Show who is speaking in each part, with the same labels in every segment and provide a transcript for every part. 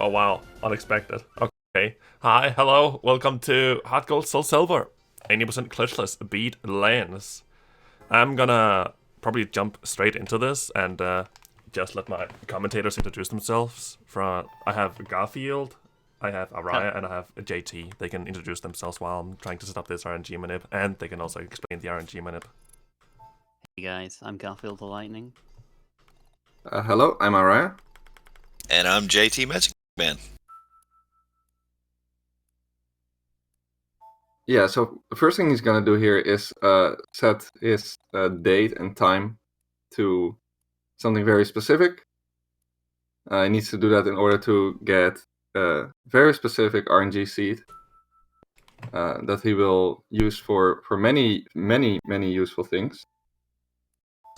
Speaker 1: Oh wow, unexpected. Okay. Hi, hello, welcome to HeartGold Soul Silver. 80% Glitchless beat Lens. I'm gonna probably jump straight into this and just let my commentators introduce themselves. I have Garfield, I have Araya, and I have JT. They can introduce themselves while I'm trying to set up this RNG manip, and they can also explain the RNG manip.
Speaker 2: Hey guys, I'm Garfield the Lightning.
Speaker 3: Hello, I'm Araya.
Speaker 4: And I'm JT Magic Man.
Speaker 3: Yeah, so the first thing he's gonna do here is set his date and time to something very specific. He needs to do that in order to get a very specific RNG seed that he will use for many useful things.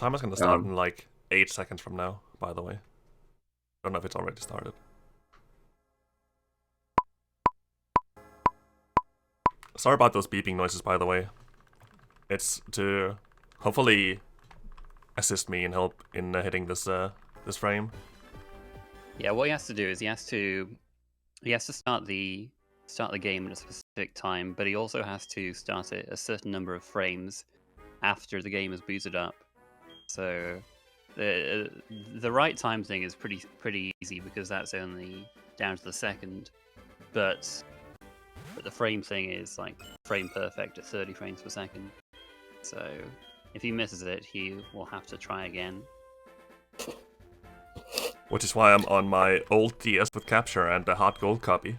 Speaker 1: Timer's gonna start in like 8 seconds from now, by the way. I don't know if it's already started. Sorry about those beeping noises, by the way. It's to hopefully assist me and help in hitting this this frame.
Speaker 2: Yeah, what he has to do is he has to start the game at a specific time, but he also has to start it a certain number of frames after the game is booted up. So the right time thing is pretty easy because that's only down to the second, but the frame thing is like frame perfect at 30 frames per second. So if he misses it, he will have to try again.
Speaker 1: Which is why I'm on my old DS with capture and a HeartGold copy.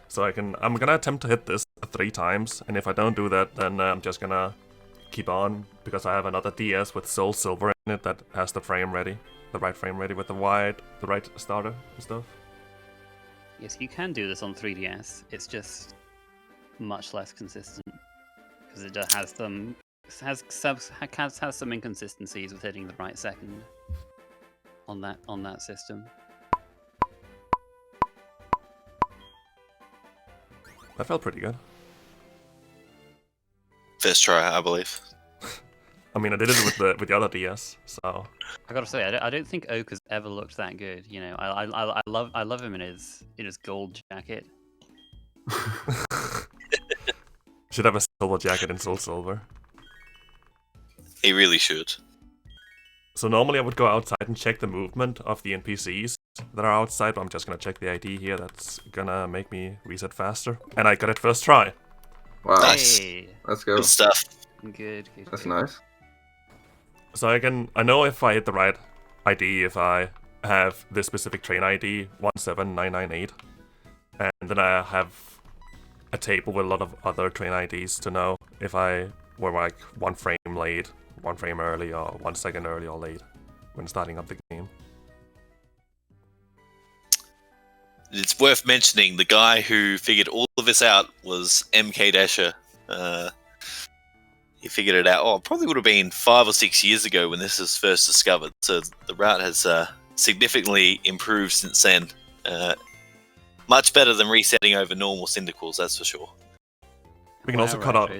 Speaker 1: So I'm gonna attempt to hit this 3 times, and if I don't do that, then I'm just gonna keep on, because I have another DS with Soul Silver in it that has the frame ready. The right frame ready with the right starter and stuff.
Speaker 2: Yes, you can do this on 3DS. It's just much less consistent because it has some inconsistencies with hitting the right second on that system.
Speaker 1: That felt pretty good.
Speaker 4: First try, I believe.
Speaker 1: I mean, I did it with the other DS, so.
Speaker 2: I gotta say, I don't think Oak has ever looked that good. You know, I love him in his gold jacket.
Speaker 1: Should have a silver jacket in Soul Silver.
Speaker 4: He really should.
Speaker 1: So normally I would go outside and check the movement of the NPCs that are outside, but I'm just gonna check the ID here. That's gonna make me reset faster. And I got it first try.
Speaker 3: Wow,
Speaker 4: Nice.
Speaker 2: Hey,
Speaker 3: let's go.
Speaker 4: Good stuff.
Speaker 2: good.
Speaker 3: That's nice.
Speaker 1: So I know if I hit the right ID, if I have this specific train ID, 17998, and then I have a table with a lot of other train IDs to know if I were like 1 frame late, 1 frame early, or 1 second early or late when starting up the game.
Speaker 4: It's worth mentioning the guy who figured all of this out was MK Dasher. He figured it out. Probably would have been 5 or 6 years ago when this was first discovered. So the route has significantly improved since then. Much better than resetting over normal Cyndaquils, that's for sure.
Speaker 1: We can also cut out.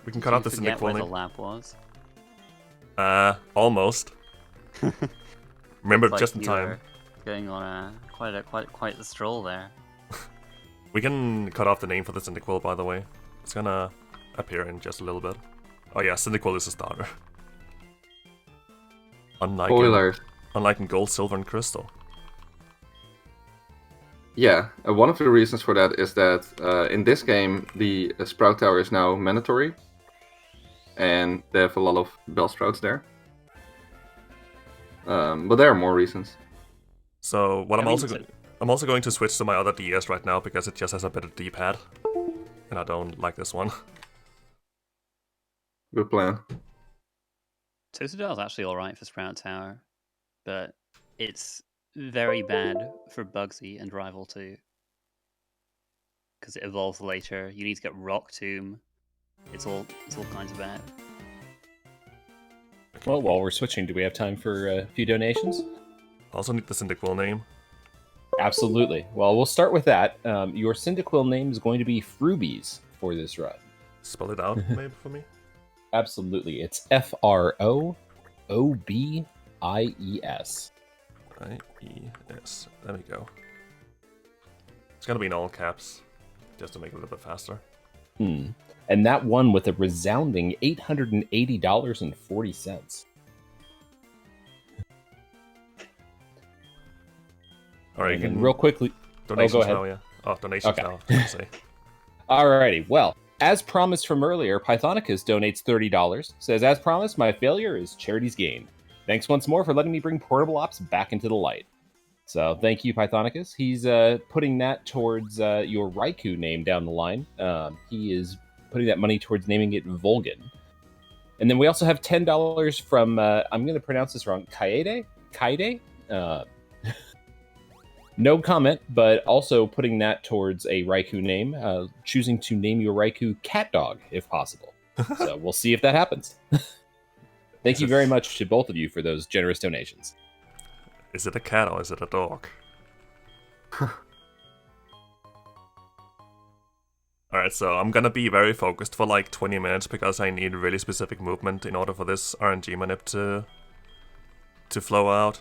Speaker 1: We can cut out the
Speaker 2: Cyndaquil. Where the
Speaker 1: Cyndaquil.
Speaker 2: lap was.
Speaker 1: Almost. Remember,
Speaker 2: Like
Speaker 1: just in
Speaker 2: you
Speaker 1: time.
Speaker 2: were going on quite the stroll there.
Speaker 1: We can cut off the name for the Cyndaquil, by the way. It's gonna appear in just a little bit. Oh yeah, Cyndaquil is a starter. Unlike in Gold, Silver, and Crystal.
Speaker 3: Yeah, one of the reasons for that is that in this game the Sprout Tower is now mandatory, and they have a lot of Bellsprouts there. But there are more reasons.
Speaker 1: So what I'm also going to switch to my other DS right now because it just has a better D-pad, and I don't like this one.
Speaker 3: Good plan.
Speaker 2: Totodile is actually alright for Sprout Tower, but it's very bad for Bugsy and Rival 2. Because it evolves later, you need to get Rock Tomb. It's all kinds of bad.
Speaker 5: Well, while we're switching, do we have time for a few donations?
Speaker 1: Also need the Cyndaquil name.
Speaker 5: Absolutely. Well, we'll start with that. Your Cyndaquil name is going to be Frubies for this run.
Speaker 1: Spell it out, maybe, for me?
Speaker 5: Absolutely. It's Froobies.
Speaker 1: I-E-S. There we go. It's gonna be in all caps, just to make it a little bit faster.
Speaker 5: And that one with a resounding $880.40.
Speaker 1: All right, you can
Speaker 5: real quickly.
Speaker 1: donations
Speaker 5: go ahead.
Speaker 1: now, yeah. Oh, donations
Speaker 5: Okay.
Speaker 1: now. I say.
Speaker 5: Alrighty, well, as promised from earlier, Pythonicus donates $30. Says, as promised, my failure is charity's gain. Thanks once more for letting me bring portable ops back into the light. So thank you, Pythonicus. He's putting that towards your Raikou name down the line. He is putting that money towards naming it Volgan. And then we also have $10 from, I'm going to pronounce this wrong, Kaede? No comment, but also putting that towards a Raikou name, choosing to name your Raikou Cat Dog, if possible. So we'll see if that happens. Thank you very much to both of you for those generous donations.
Speaker 1: Is it a cat or is it a dog? Alright, so I'm gonna be very focused for like 20 minutes because I need really specific movement in order for this RNG manip to flow out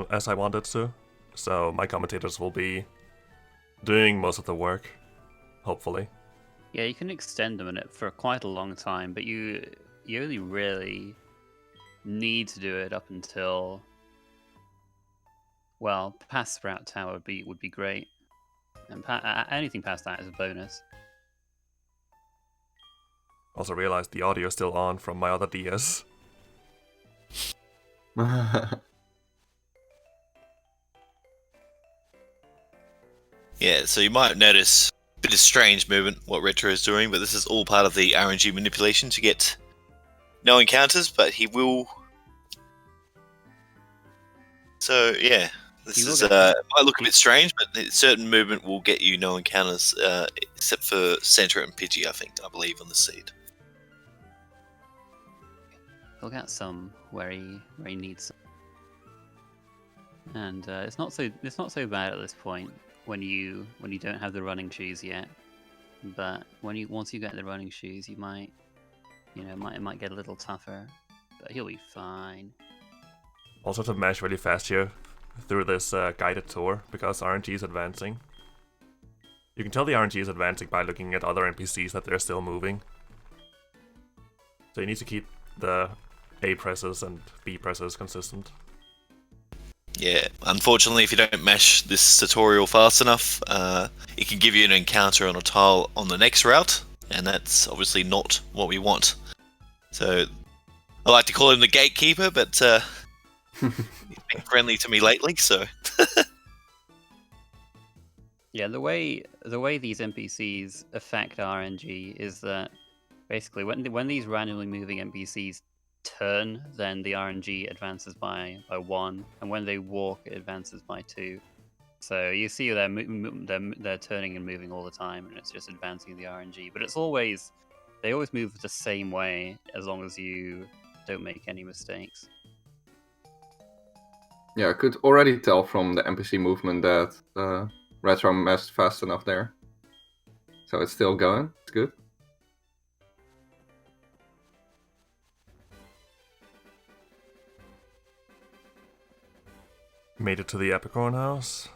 Speaker 1: as I want it to. So my commentators will be doing most of the work, hopefully.
Speaker 2: Yeah, you can extend them in it for quite a long time, but you only really need to do it up until, well, past Sprout Tower would be great, and anything past that is a bonus.
Speaker 1: Also realized the audio is still on from my other DS.
Speaker 4: Yeah, so you might notice a bit of strange movement, what Retro is doing, but this is all part of the RNG manipulation to get no encounters, but he will... So, yeah, this is might look a bit strange, but certain movement will get you no encounters, except for Center and Pidgey, I believe, on the seed.
Speaker 2: He'll get some where he needs some. And it's not so bad at this point when you don't have the running shoes yet. But once you get the running shoes, it might get a little tougher. But he'll be fine.
Speaker 1: Also to mesh really fast here through this guided tour because RNG is advancing. You can tell the RNG is advancing by looking at other NPCs that they're still moving. So you need to keep the A presses and B presses consistent.
Speaker 4: Yeah, unfortunately, if you don't mesh this tutorial fast enough, it can give you an encounter on a tile on the next route, and that's obviously not what we want. So, I like to call him the gatekeeper, but he's been friendly to me lately, so...
Speaker 2: Yeah, the way these NPCs affect RNG is that basically when these randomly moving NPCs turn, then the RNG advances by 1, and when they walk, it advances by 2. So you see they're turning and moving all the time, and it's just advancing the RNG. But they always move the same way as long as you don't make any mistakes.
Speaker 3: Yeah, I could already tell from the NPC movement that Retro messed fast enough there. So it's still going. It's good.
Speaker 1: Made it to the Epicorn house.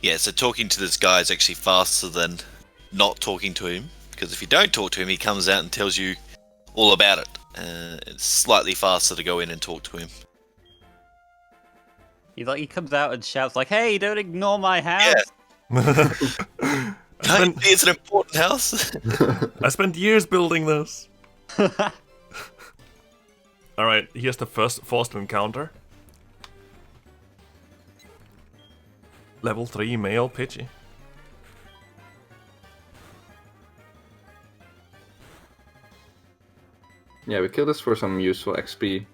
Speaker 4: Yeah, so talking to this guy is actually faster than not talking to him, because if you don't talk to him, he comes out and tells you all about it. It's slightly faster to go in and talk to him.
Speaker 2: He comes out and shouts like, "Hey, don't ignore my house!"
Speaker 4: Yeah. It's an important house.
Speaker 1: I spent years building this. Alright, here's the first forced encounter. Level 3 male Pidgey.
Speaker 3: Yeah, we killed this for some useful XP.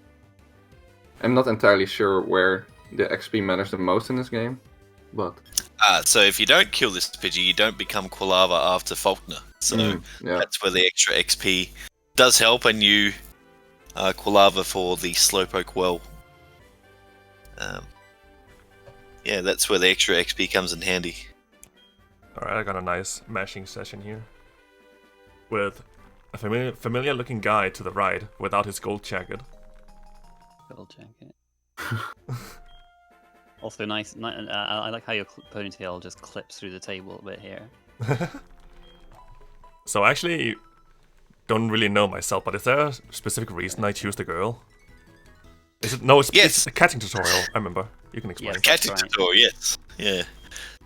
Speaker 3: I'm not entirely sure where the XP matters the most in this game, but...
Speaker 4: So if you don't kill this Pidgey, you don't become Quilava after Faulkner. So
Speaker 3: yeah.
Speaker 4: That's where the extra XP does help, and you Quilava for the Slowpoke well. Yeah, that's where the extra XP comes in handy.
Speaker 1: Alright, I got a nice mashing session here. With a familiar looking guy to the right without his gold jacket.
Speaker 2: Gold jacket. Also nice. I like how your ponytail just clips through the table a bit here.
Speaker 1: So I actually don't really know myself, but is there a specific reason I choose the girl? Is it no? It's
Speaker 4: Yes.
Speaker 1: a catching tutorial. I remember. You can explain.
Speaker 2: Yes.
Speaker 4: Catching
Speaker 2: That's right.
Speaker 4: tutorial, yes. Yeah.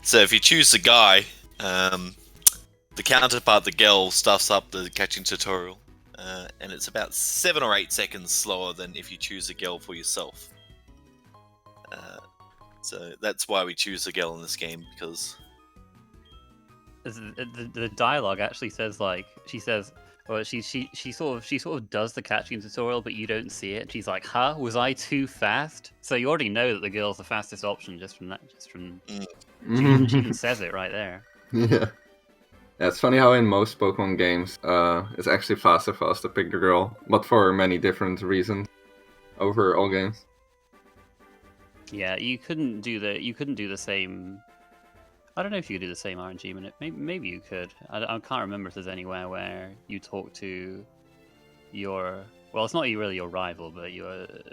Speaker 4: So if you choose the guy, the counterpart, the girl, stuffs up the catching tutorial, and it's about 7 or 8 seconds slower than if you choose a girl for yourself. So that's why we choose the girl in this game, because
Speaker 2: The dialogue actually says like she says, well, she sort of does the catching tutorial, but you don't see it. She's like, "Huh? Was I too fast?" So you already know that the girl's the fastest option just from that. She even says it right there.
Speaker 3: Yeah. It's funny how in most Pokemon games, it's actually faster for us to pick the girl, but for many different reasons over all games.
Speaker 2: Yeah, you couldn't do the same. I don't know if you could do the same RNG minute. Maybe you could. I can't remember if there's anywhere where you talk to your. Well, it's not really your rival, but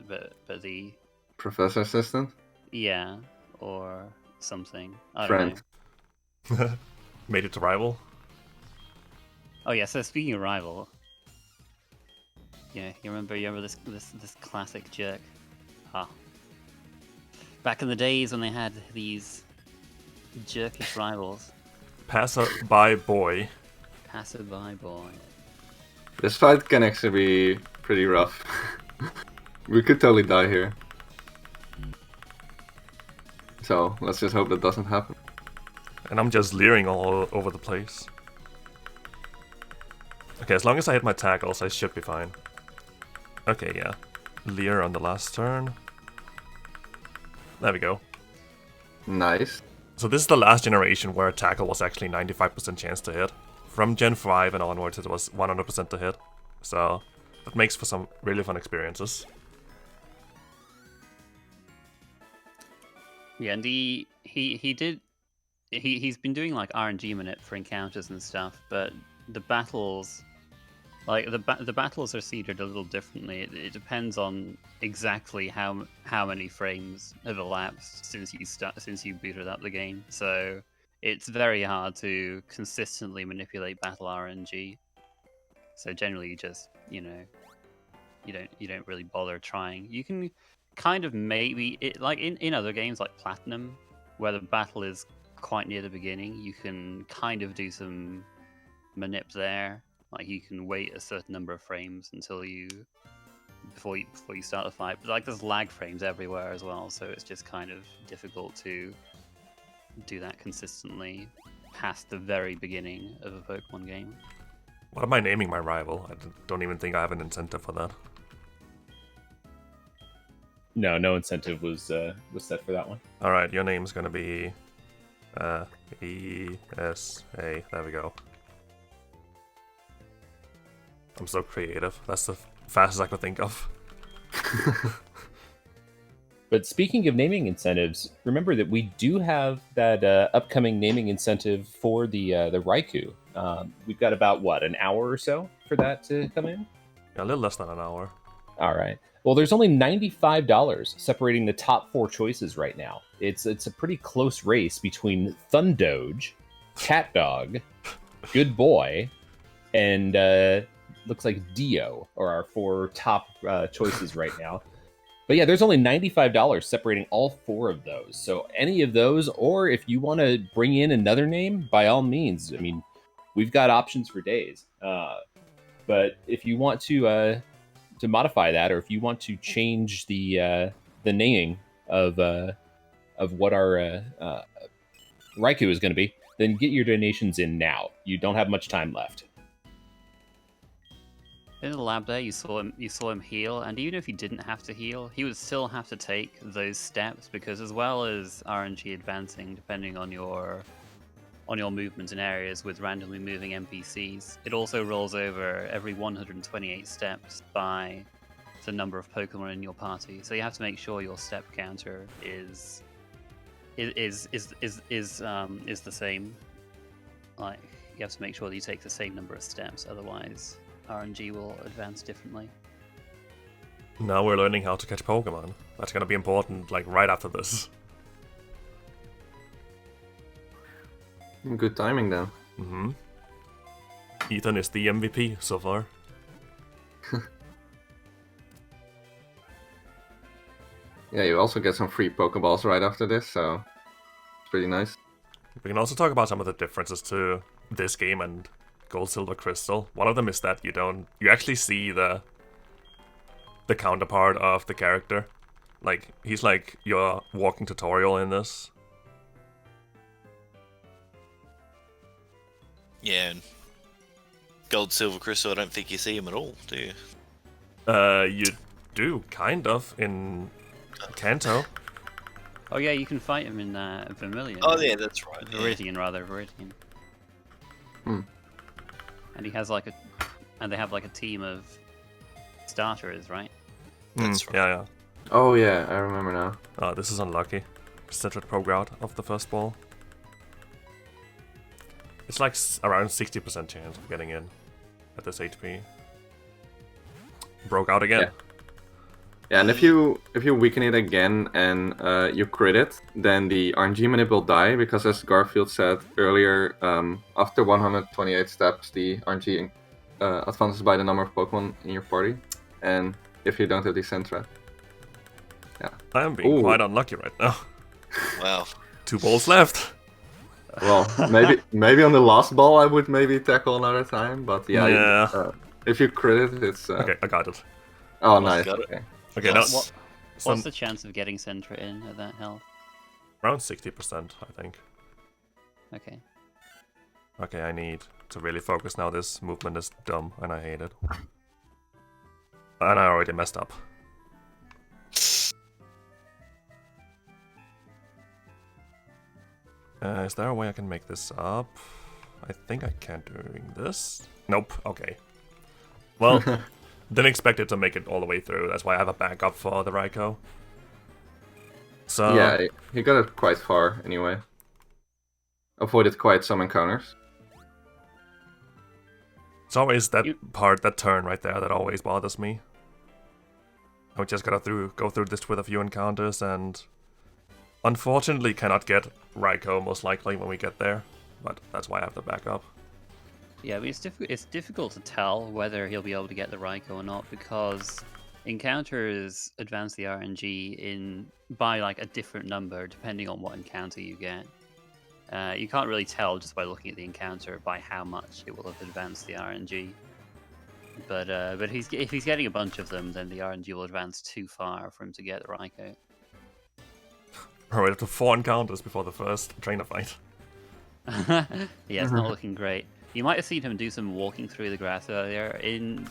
Speaker 2: but the
Speaker 3: Professor Assistant?
Speaker 2: yeah or something. I don't
Speaker 3: Friend.
Speaker 2: know.
Speaker 1: Made it to rival.
Speaker 2: Oh yeah. So speaking of rival, yeah, you remember this classic jerk? Ah. Back in the days when they had these jerkish rivals.
Speaker 1: Passerby boy.
Speaker 2: Passerby boy.
Speaker 3: This fight can actually be pretty rough. We could totally die here. So, let's just hope that doesn't happen.
Speaker 1: And I'm just leering all over the place. Okay, as long as I hit my tackles, I should be fine. Okay, yeah. Leer on the last turn. There we go.
Speaker 3: Nice.
Speaker 1: So this is the last generation where a tackle was actually 95% chance to hit. From Gen 5 and onwards it was 100% to hit. So that makes for some really fun experiences.
Speaker 2: Yeah, and he's been doing like RNG minute for encounters and stuff, but the battles, like the battles are seeded a little differently. It depends on exactly how many frames have elapsed since you booted up the game. So it's very hard to consistently manipulate battle RNG. So generally, you just you don't really bother trying. You can kind of maybe it like in other games like Platinum, where the battle is quite near the beginning. You can kind of do some manip there. Like you can wait a certain number of frames until before you start the fight. But like there's lag frames everywhere as well, so it's just kind of difficult to do that consistently past the very beginning of a Pokemon game.
Speaker 1: What am I naming my rival? I don't even think I have an incentive for that.
Speaker 5: No incentive was set for that one.
Speaker 1: Alright, your name's gonna be ESA. There we go. I'm so creative. That's the fastest I could think of.
Speaker 5: But speaking of naming incentives, remember that we do have that upcoming naming incentive for the Raikou. We've got about, an hour or so for that to come in?
Speaker 1: Yeah, a little less than an hour.
Speaker 5: All right. Well, there's only $95 separating the top 4 choices right now. It's a pretty close race between Thundoge, CatDog, Good Boy, and looks like Dio are our 4 top choices right now. But yeah, there's only $95 separating all 4 of those. So any of those, or if you want to bring in another name, by all means. I mean, we've got options for days. But if you want to modify that, or if you want to change the naming of what our Raikou is going to be, then get your donations in now. You don't have much time left.
Speaker 2: In the lab there, you saw him heal, and even if he didn't have to heal, he would still have to take those steps, because as well as RNG advancing, depending on your movement in areas with randomly moving NPCs, it also rolls over every 128 steps by the number of Pokemon in your party. So you have to make sure your step counter is the same. Like you have to make sure that you take the same number of steps, otherwise RNG will advance differently.
Speaker 1: Now we're learning how to catch Pokemon. That's gonna be important, like, right after this.
Speaker 3: Good timing then.
Speaker 1: Mm-hmm. Ethan is the MVP so far.
Speaker 3: Yeah, you also get some free Pokeballs right after this, so it's pretty nice.
Speaker 1: We can also talk about some of the differences to this game and Gold, Silver, Crystal. One of them is that you actually see the counterpart of the character. Like, he's like your walking tutorial in this.
Speaker 4: Yeah, and Gold, Silver, Crystal, I don't think you see him at all, do you?
Speaker 1: You do, kind of, in Kanto.
Speaker 2: Oh yeah, you can fight him in Vermilion.
Speaker 4: Oh yeah, that's right. Yeah.
Speaker 2: Viridian rather, Viridian.
Speaker 3: Hmm.
Speaker 2: And he has and they have like a team of starters, right?
Speaker 4: That's right.
Speaker 1: Yeah.
Speaker 3: Oh yeah, I remember now.
Speaker 1: Oh, this is unlucky. Centered Poke out of the first ball. It's like around 60% chance of getting in at this HP. Broke out again.
Speaker 3: Yeah. Yeah, and if you weaken it again and you crit it, then the RNG manip will die, because as Garfield said earlier, after 128 steps, the RNG advances by the number of Pokemon in your party, and if you don't have the Sentret. Yeah.
Speaker 1: I am being quite unlucky right now.
Speaker 4: Wow.
Speaker 1: 2 balls left.
Speaker 3: Well, maybe on the last ball I would maybe tackle another time, but yeah. If you crit it, it's...
Speaker 1: Okay, I got it.
Speaker 3: Oh, nice.
Speaker 4: Got it.
Speaker 3: Okay.
Speaker 1: Okay,
Speaker 4: Nice.
Speaker 1: now...
Speaker 2: What's the chance of getting Sentra in at that health?
Speaker 1: Around 60%, I think.
Speaker 2: Okay.
Speaker 1: Okay, I need to really focus now. This movement is dumb, and I hate it. And I already messed up. Is there a way I can make this up? I think I can doing this. Nope, okay. Well, didn't expect it to make it all the way through. That's why I have a backup for the Raikou. So
Speaker 3: Yeah, he got it quite far anyway. Avoided quite some encounters.
Speaker 1: it's always that turn right there that always bothers me. I just gotta go through this with a few encounters, and unfortunately cannot get Raikou most likely when we get there. But that's why I have the backup.
Speaker 2: Yeah, I mean, it's difficult to tell whether he'll be able to get the Raikou or not, because encounters advance the RNG by like a different number depending on what encounter you get. You can't really tell just by looking at the encounter by how much it will have advanced the RNG. But if he's getting a bunch of them, then the RNG will advance too far for him to get the Raikou.
Speaker 1: We're up to 4 encounters before the first trainer fight.
Speaker 2: Yeah, it's not looking great. You might have seen him do some walking through the grass earlier. In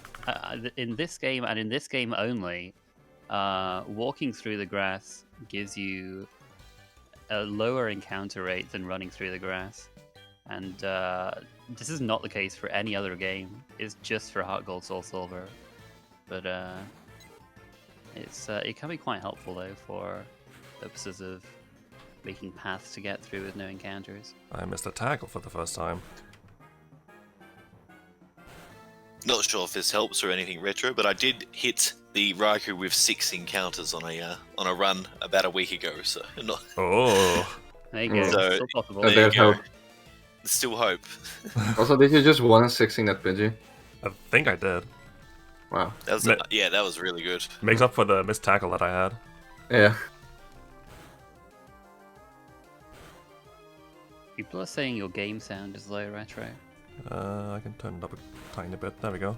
Speaker 2: this game, and in this game only, walking through the grass gives you a lower encounter rate than running through the grass. And this is not the case for any other game. It's just for HeartGold, Soul Silver. But it can be quite helpful though for purposes of making paths to get through with no encounters.
Speaker 1: I missed a tackle for the first time.
Speaker 4: Not sure if this helps or anything, Retro, but I did hit the Raikou with 6 encounters on a run about a week ago. So not.
Speaker 1: Oh.
Speaker 2: There you go.
Speaker 4: So,
Speaker 2: Still possible.
Speaker 4: there
Speaker 3: there's
Speaker 4: you go.
Speaker 3: hope.
Speaker 4: Still hope.
Speaker 3: Also, did you just 1-6 that Pidgey?
Speaker 1: I think I did.
Speaker 3: Wow.
Speaker 4: That was really good.
Speaker 1: Makes up for the missed tackle that I had.
Speaker 3: Yeah.
Speaker 2: People are saying your game sound is low, Retro.
Speaker 1: I can turn it up a tiny bit. There we go.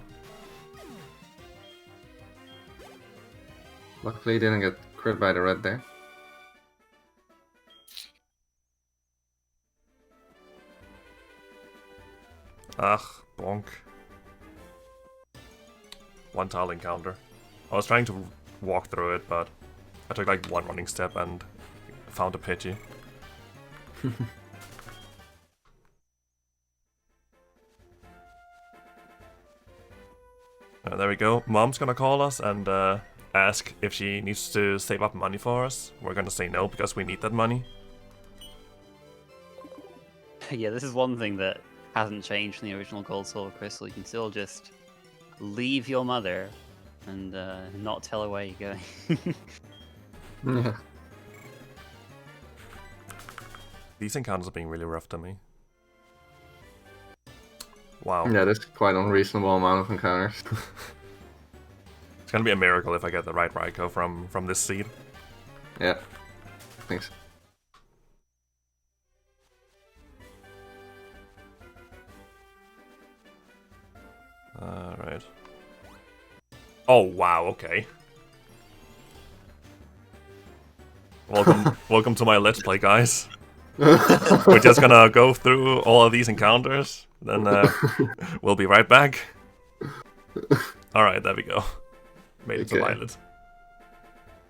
Speaker 3: Luckily, he didn't get crit by the red there.
Speaker 1: Ugh, bonk. 1 tile encounter. I was trying to walk through it, but I took like 1 running step and found a Pidgey. There we go. Mom's gonna call us and ask if she needs to save up money for us. We're gonna say no because we need that money.
Speaker 2: Yeah, this is one thing that hasn't changed from the original Gold, Silver, Crystal. You can still just leave your mother and not tell her where you're going.
Speaker 3: Yeah.
Speaker 1: These encounters are being really rough to me. Wow.
Speaker 3: Yeah, that's quite unreasonable amount of encounters.
Speaker 1: It's gonna be a miracle if I get the right Raikou from this seed.
Speaker 3: Yeah, thanks.
Speaker 1: Alright. Oh, wow, okay. Welcome to my Let's Play, guys. We're just gonna go through all of these encounters, then we'll be right back. Alright, there we go. Made it to
Speaker 3: Okay.
Speaker 1: Violet.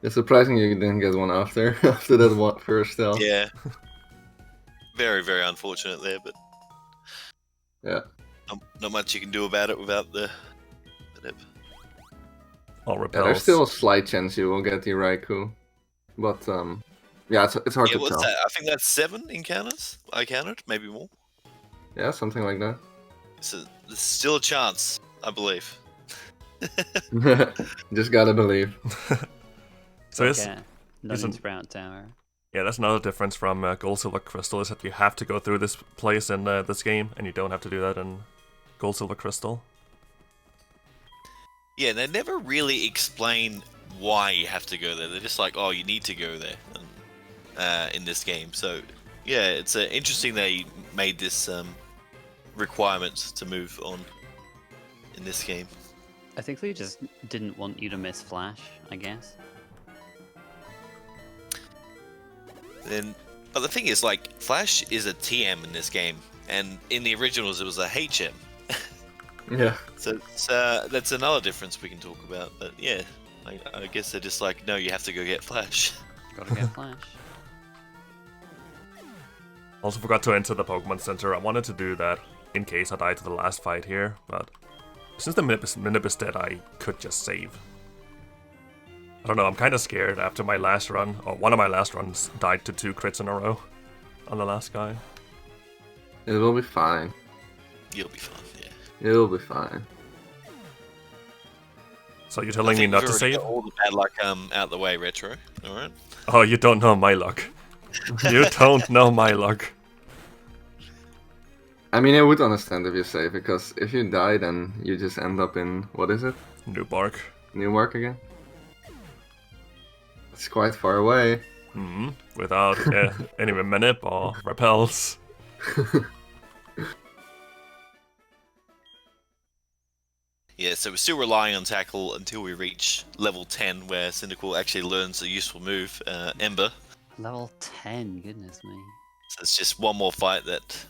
Speaker 3: It's surprising you didn't get one after that one first stealth.
Speaker 4: Yeah. Very, very unfortunate there, but
Speaker 3: Yeah.
Speaker 4: not much you can do about it without the dip.
Speaker 1: All
Speaker 3: Yeah,
Speaker 1: repels.
Speaker 3: there's still a slight chance you will get the Raikou. But, yeah, it's hard
Speaker 4: Yeah,
Speaker 3: to
Speaker 4: what's
Speaker 3: tell.
Speaker 4: that? I think that's 7 encounters I counted, maybe more.
Speaker 3: Yeah, something like that.
Speaker 4: So there's still a chance, I believe.
Speaker 3: Just gotta believe.
Speaker 1: So it's,
Speaker 2: Okay. Not in Sprout Tower.
Speaker 1: yeah, that's another difference from Gold, Silver, Crystal, is that you have to go through this place in this game, and you don't have to do that in Gold, Silver, Crystal.
Speaker 4: Yeah, they never really explain why you have to go there. They're just like, oh, you need to go there in this game. So, yeah, it's interesting they made this requirement to move on in this game.
Speaker 2: I think they just didn't want you to miss Flash, I guess.
Speaker 4: But the thing is, like, Flash is a TM in this game, and in the originals it was a HM.
Speaker 3: Yeah.
Speaker 4: So that's another difference we can talk about. But yeah, I guess they're just like, no, you have to go get Flash.
Speaker 2: Gotta get Flash.
Speaker 1: Also forgot to enter the Pokemon Center. I wanted to do that in case I died to the last fight here, but since the Minip is dead, I could just save. I don't know, I'm kind of scared after my last run, or one of my last runs died to 2 crits in a row on the last guy.
Speaker 3: It will be fine.
Speaker 4: You'll be fine. Yeah.
Speaker 3: It'll be fine.
Speaker 1: So you're telling me not to save?
Speaker 4: All the bad luck out the way, Retro. All right.
Speaker 1: Oh, you don't know my luck. You don't know my luck.
Speaker 3: I mean, I would understand if you save, because if you die, then you just end up in, what is it?
Speaker 1: New bark.
Speaker 3: Newark again? It's quite far away.
Speaker 1: Without any Minip or repels.
Speaker 4: Yeah, so we're still relying on Tackle until we reach level 10, where Cyndaquil actually learns a useful move, Ember.
Speaker 2: Level 10, goodness me.
Speaker 4: So it's just one more fight that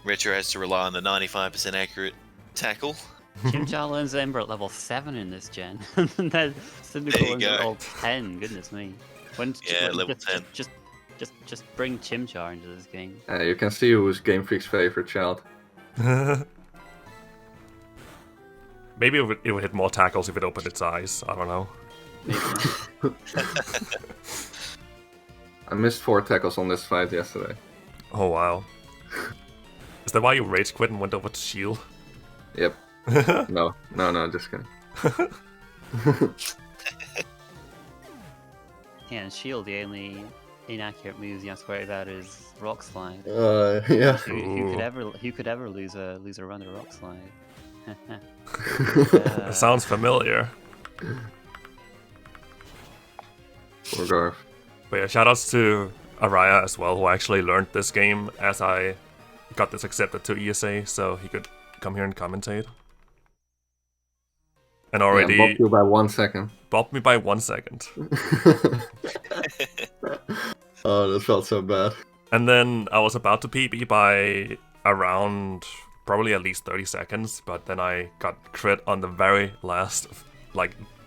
Speaker 4: Retro has to rely on the 95% accurate Tackle.
Speaker 2: Chimchar learns Ember at level 7 in this gen. And then
Speaker 4: There
Speaker 2: Cyndaquil
Speaker 4: you
Speaker 2: learns at
Speaker 4: go.
Speaker 2: level 10, goodness me.
Speaker 4: Level 10.
Speaker 2: Just bring Chimchar into this game.
Speaker 3: You can see who's Game Freak's favorite child.
Speaker 1: Maybe it would hit more tackles if it opened its eyes. I don't know.
Speaker 2: Maybe.
Speaker 3: I missed 4 tackles on this fight yesterday.
Speaker 1: Oh wow. Is that why you rage quit and went over to Shield?
Speaker 3: Yep. No, just kidding.
Speaker 2: Yeah, and Shield, the only inaccurate moves you have to worry about is Rock Slide.
Speaker 3: Yeah.
Speaker 2: Who could ever lose a run to Rock Slide?
Speaker 1: It sounds familiar.
Speaker 3: Poor Garf.
Speaker 1: But yeah, shoutouts to Araya as well, who actually learned this game as I got this accepted to ESA, so he could come here and commentate. And already
Speaker 3: Yeah, bopped you by 1 second.
Speaker 1: bopped me by 1 second.
Speaker 3: Oh, that felt so bad.
Speaker 1: And then I was about to PB by around probably at least 30 seconds, but then I got crit on the very last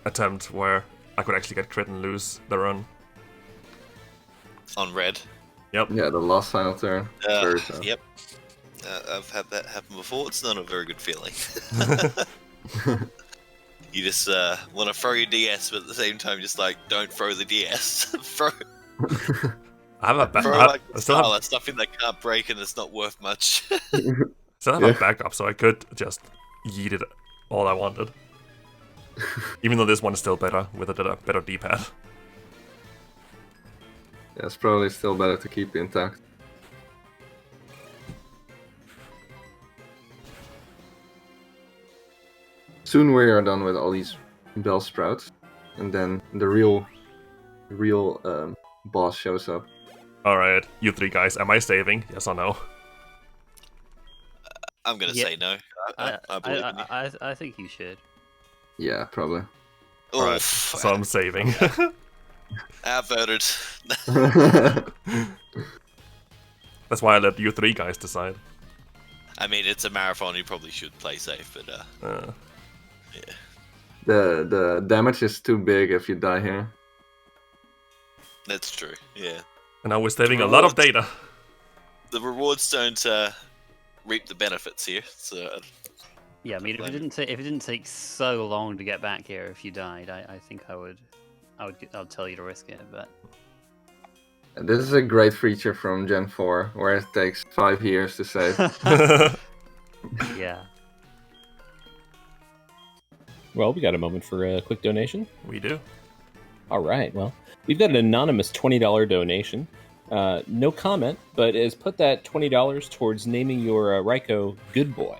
Speaker 1: attempt where I could actually get crit and lose the run.
Speaker 4: On red.
Speaker 1: Yep.
Speaker 3: Yeah, the last final turn. Very sad.
Speaker 4: Yep. I've had that happen before. It's not a very good feeling. You just want to throw your DS, but at the same time, just like, don't throw the DS. throw
Speaker 1: I have a
Speaker 4: throw
Speaker 1: backup.
Speaker 4: like stuff in that can't break and it's not worth much.
Speaker 1: Still have a backup, so I could just yeet it all I wanted. Even though this one is still better with a better D-pad.
Speaker 3: Yeah, it's probably still better to keep it intact. soon we are done with all these Bellsprouts, and then the real boss shows up.
Speaker 1: Alright, you three guys, am I saving? Yes or no?
Speaker 4: I'm gonna say no. I believe in you.
Speaker 2: I think you should.
Speaker 3: Yeah, probably.
Speaker 1: Alright,
Speaker 4: Oof,
Speaker 1: so I'm saving.
Speaker 4: outvoted.
Speaker 1: That's why I let you three guys decide.
Speaker 4: I mean, it's a marathon. You probably should play safe, but yeah.
Speaker 3: The damage is too big if you die here.
Speaker 4: That's true. Yeah.
Speaker 1: And now we're saving a lot of data.
Speaker 4: The rewards don't reap the benefits here, so.
Speaker 2: Yeah, I mean, if it didn't take so long to get back here, if you died, I think I'd tell you to risk it, but.
Speaker 3: This is a great feature from Gen 4, where it takes 5 years to save.
Speaker 2: Yeah.
Speaker 5: Well, we got a moment for a quick donation.
Speaker 1: We do.
Speaker 5: All right. Well, we've got an anonymous $20 donation. No comment, but has put that $20 towards naming your Raikou Good Boy,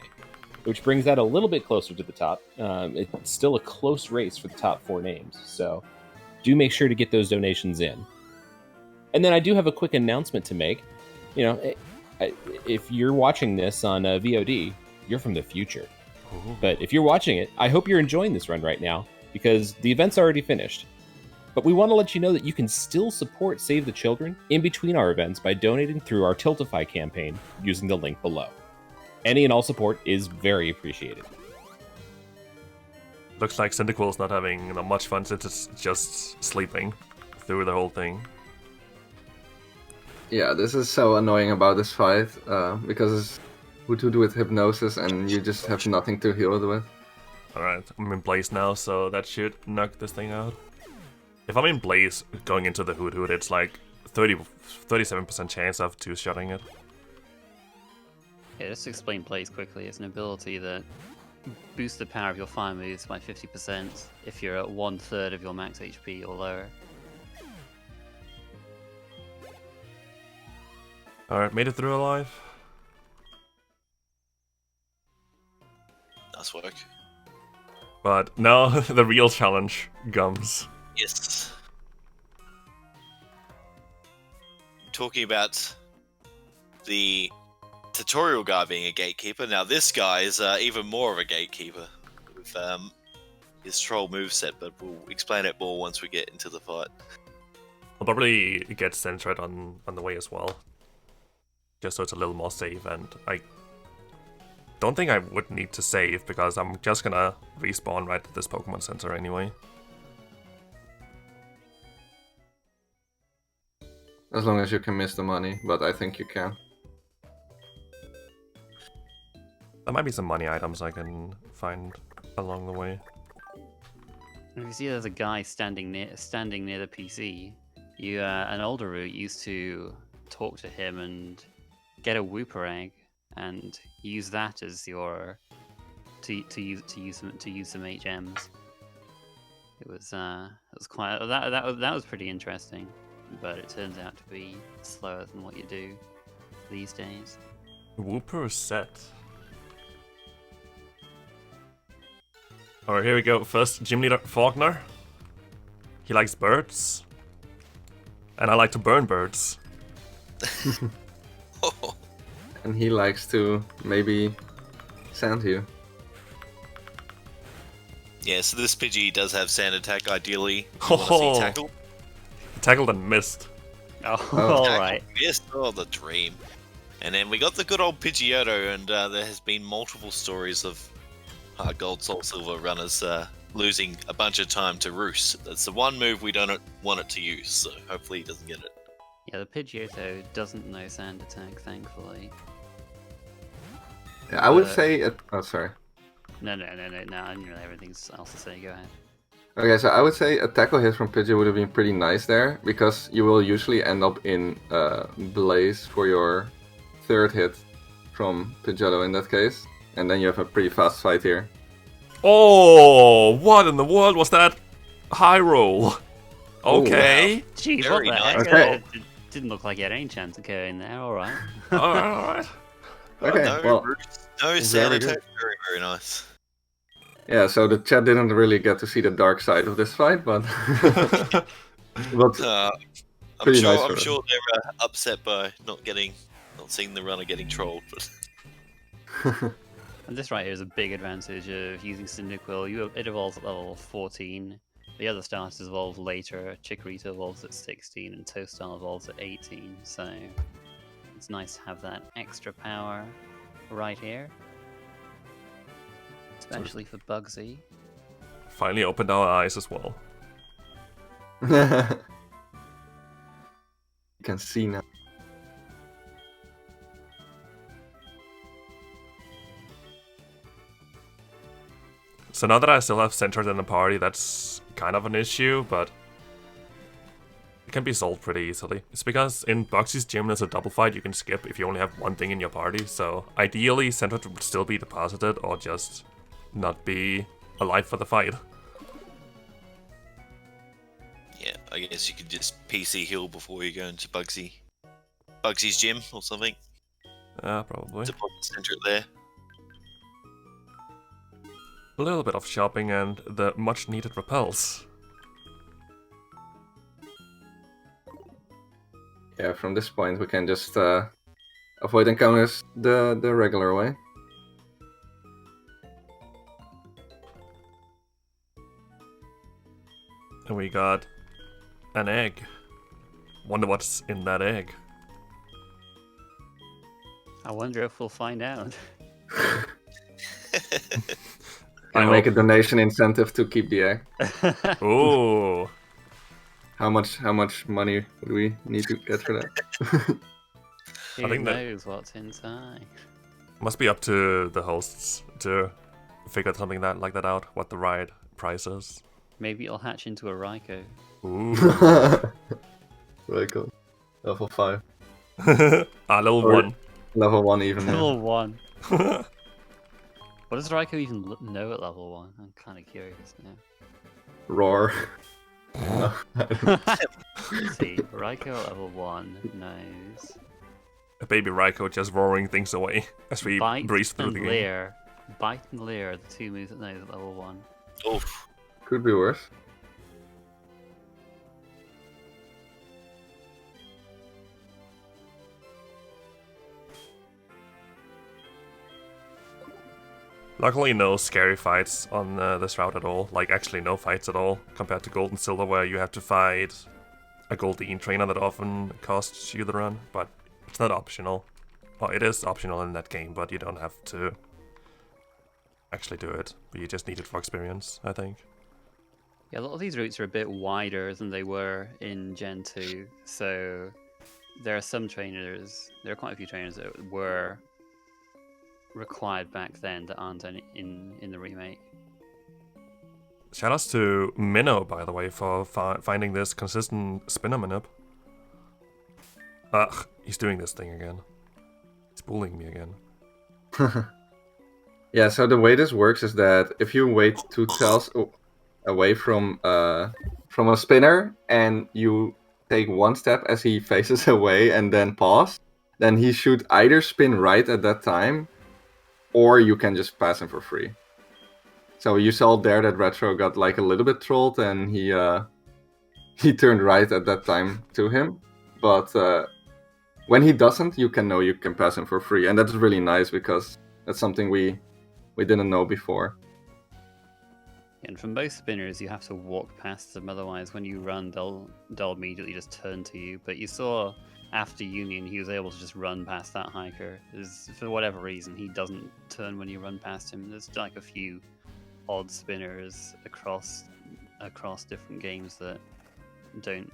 Speaker 5: which brings that a little bit closer to the top. It's still a close race for the top 4 names, so do make sure to get those donations in. And then I do have a quick announcement to make. You know, if you're watching this on VOD, you're from the future.
Speaker 1: Ooh.
Speaker 5: But if you're watching it, I hope you're enjoying this run right now, because the event's already finished. But we want to let you know that you can still support Save the Children in between our events by donating through our Tiltify campaign using the link below. Any and all support is very appreciated.
Speaker 1: Looks like Cyndaquil's not having much fun since it's just sleeping through the whole thing.
Speaker 3: Yeah, this is so annoying about this fight, because it's Hoothoot with Hypnosis and you just have nothing to heal it with.
Speaker 1: Alright, I'm in Blaze now, so that should knock this thing out. If I'm in Blaze going into the Hoothoot, it's like 37% chance of two-shotting it.
Speaker 2: Yeah, just to explain Blaze quickly, it's an ability that boosts the power of your fire moves by 50% if you're at 1/3 of your max HP or lower.
Speaker 1: Alright, made it through alive.
Speaker 4: Nice work.
Speaker 1: But now the real challenge comes.
Speaker 4: Yes. Talking about the tutorial guy being a gatekeeper, now this guy is even more of a gatekeeper with his troll moveset, but we'll explain it more once we get into the fight.
Speaker 1: I'll probably get Sentret on the way as well. Just so it's a little more safe, and I don't think I would need to save because I'm just gonna respawn right at this Pokemon Center anyway.
Speaker 3: As long as you can miss the money, but I think you can.
Speaker 1: There might be some money items I can find along the way.
Speaker 2: If you see there's a guy standing near the PC, an older root used to talk to him and get a Wooper egg and use that as your to use some HMs. It was quite that was pretty interesting, but it turns out to be slower than what you do these days.
Speaker 1: Wooper set. Alright, here we go. First, Gym Leader Faulkner. He likes birds. And I like to burn birds.
Speaker 3: And he likes to maybe sand you.
Speaker 4: Yeah, so this Pidgey does have sand attack, ideally.
Speaker 1: Oh.
Speaker 4: See tackle.
Speaker 1: Tackled and missed.
Speaker 2: Oh,
Speaker 3: Oh.
Speaker 2: alright.
Speaker 4: Yes, oh, the dream. And then we got the good old Pidgeotto, and there has been multiple stories of HeartGold, Soul Silver runners losing a bunch of time to Roost. That's the one move we don't want it to use, so hopefully he doesn't get it.
Speaker 2: Yeah, the Pidgeotto doesn't know sand attack, thankfully.
Speaker 3: Yeah, I would say... Oh, sorry.
Speaker 2: No, I didn't really have anything else to say, go ahead.
Speaker 3: Okay, so I would say a tackle hit from Pidgey would have been pretty nice there, because you will usually end up in Blaze for your third hit from Pidgeotto in that case. And then you have a pretty fast fight here.
Speaker 1: Oh, what in the world was that? High roll. Okay.
Speaker 2: Jeez,
Speaker 4: Very
Speaker 2: what the
Speaker 4: nice.
Speaker 2: heck?
Speaker 3: Okay.
Speaker 2: It didn't look like you had any chance of going there, alright.
Speaker 1: Alright.
Speaker 3: Okay,
Speaker 4: no,
Speaker 3: well,
Speaker 4: Roost, no
Speaker 3: very
Speaker 4: sand
Speaker 3: good.
Speaker 4: attack, very, very nice.
Speaker 3: Yeah, so the chat didn't really get to see the dark side of this fight, but but
Speaker 4: I'm
Speaker 3: pretty
Speaker 4: sure.
Speaker 3: nice for
Speaker 4: I'm
Speaker 3: them.
Speaker 4: sure they're upset by not seeing the runner getting trolled. But
Speaker 2: And this right here is a big advantage of using Cyndaquil. It evolves at level 14. The other starters evolve later. Chikorita evolves at 16, and Toadstool evolves at 18. So it's nice to have that extra power right here, especially for Bugsy.
Speaker 1: Finally opened our eyes as well.
Speaker 3: You can see now.
Speaker 1: So now that I still have centered in the party, that's kind of an issue, but it can be solved pretty easily. It's because in Bugsy's gym there's a double fight you can skip if you only have one thing in your party, so ideally centered would still be deposited or just not be alive for the fight.
Speaker 4: yeah, I guess you could just PC heal before you go into Bugsy's gym or something.
Speaker 1: Probably.
Speaker 4: Deposit center it there.
Speaker 1: A little bit of shopping and the much needed repels.
Speaker 3: Yeah, from this point we can just avoid encounters the regular way.
Speaker 1: And we got an egg. Wonder what's in that egg.
Speaker 2: I wonder if we'll find out.
Speaker 3: Can make a donation incentive to keep the egg.
Speaker 1: Ooh.
Speaker 3: How much money would we need to get for that?
Speaker 2: Who
Speaker 1: think that-
Speaker 2: knows what's inside?
Speaker 1: Must be up to the hosts to figure something like that out, what the right price is.
Speaker 2: Maybe it'll hatch into a Raikou.
Speaker 1: Ooh.
Speaker 3: Really cool. Level 5.
Speaker 1: Level
Speaker 3: Or-
Speaker 1: 1.
Speaker 3: Level 1 even. Yeah.
Speaker 2: Level 1. What does Raikou even know at level 1? I'm kind of curious now.
Speaker 3: Roar.
Speaker 2: See, Raikou at level 1 knows.
Speaker 1: A baby Raikou just roaring things away as we
Speaker 2: Bite
Speaker 1: breeze through
Speaker 2: and
Speaker 1: the game.
Speaker 2: Leer. Bite and Leer are the two moves that knows at level 1.
Speaker 4: Oof.
Speaker 3: Could be worse.
Speaker 1: Luckily no scary fights on this route at all. Like actually no fights at all compared to Gold and Silver where you have to fight a Goldeen trainer that often costs you the run. But it's not optional. Well, it is optional in that game, but you don't have to actually do it. You just need it for experience, I think.
Speaker 2: Yeah, a lot of these routes are a bit wider than they were in Gen 2. So there are some trainers, there are quite a few trainers that were required back then that aren't in the remake.
Speaker 1: Shoutouts to Minnow, by the way, for finding this consistent spinner minip. Ugh, he's doing this thing again. He's bullying me again.
Speaker 3: Yeah, so the way this works is that if you wait 2 tiles away from a spinner and you take 1 step as he faces away and then pause, then he should either spin right at that time or you can just pass him for free. So you saw there that Retro got like a little bit trolled and he turned right at that time to him. But when he doesn't, you can know you can pass him for free. And that's really nice because that's something we didn't know before.
Speaker 2: And from most spinners, you have to walk past them. Otherwise, when you run, they'll immediately just turn to you. But you saw after Union, he was able to just run past that hiker. For whatever reason, he doesn't turn when you run past him. There's like a few odd spinners across different games that don't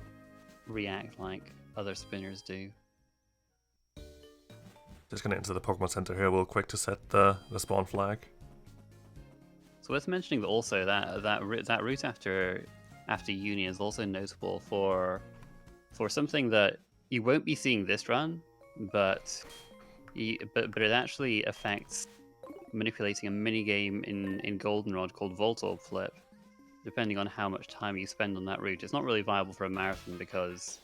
Speaker 2: react like other spinners do.
Speaker 1: Just gonna enter the Pokemon Center here real quick to set the spawn flag.
Speaker 2: So worth mentioning that also that route after Union is also notable for something that you won't be seeing this run, but it actually affects manipulating a mini game in Goldenrod called Voltorb Flip. Depending on how much time you spend on that route, it's not really viable for a marathon because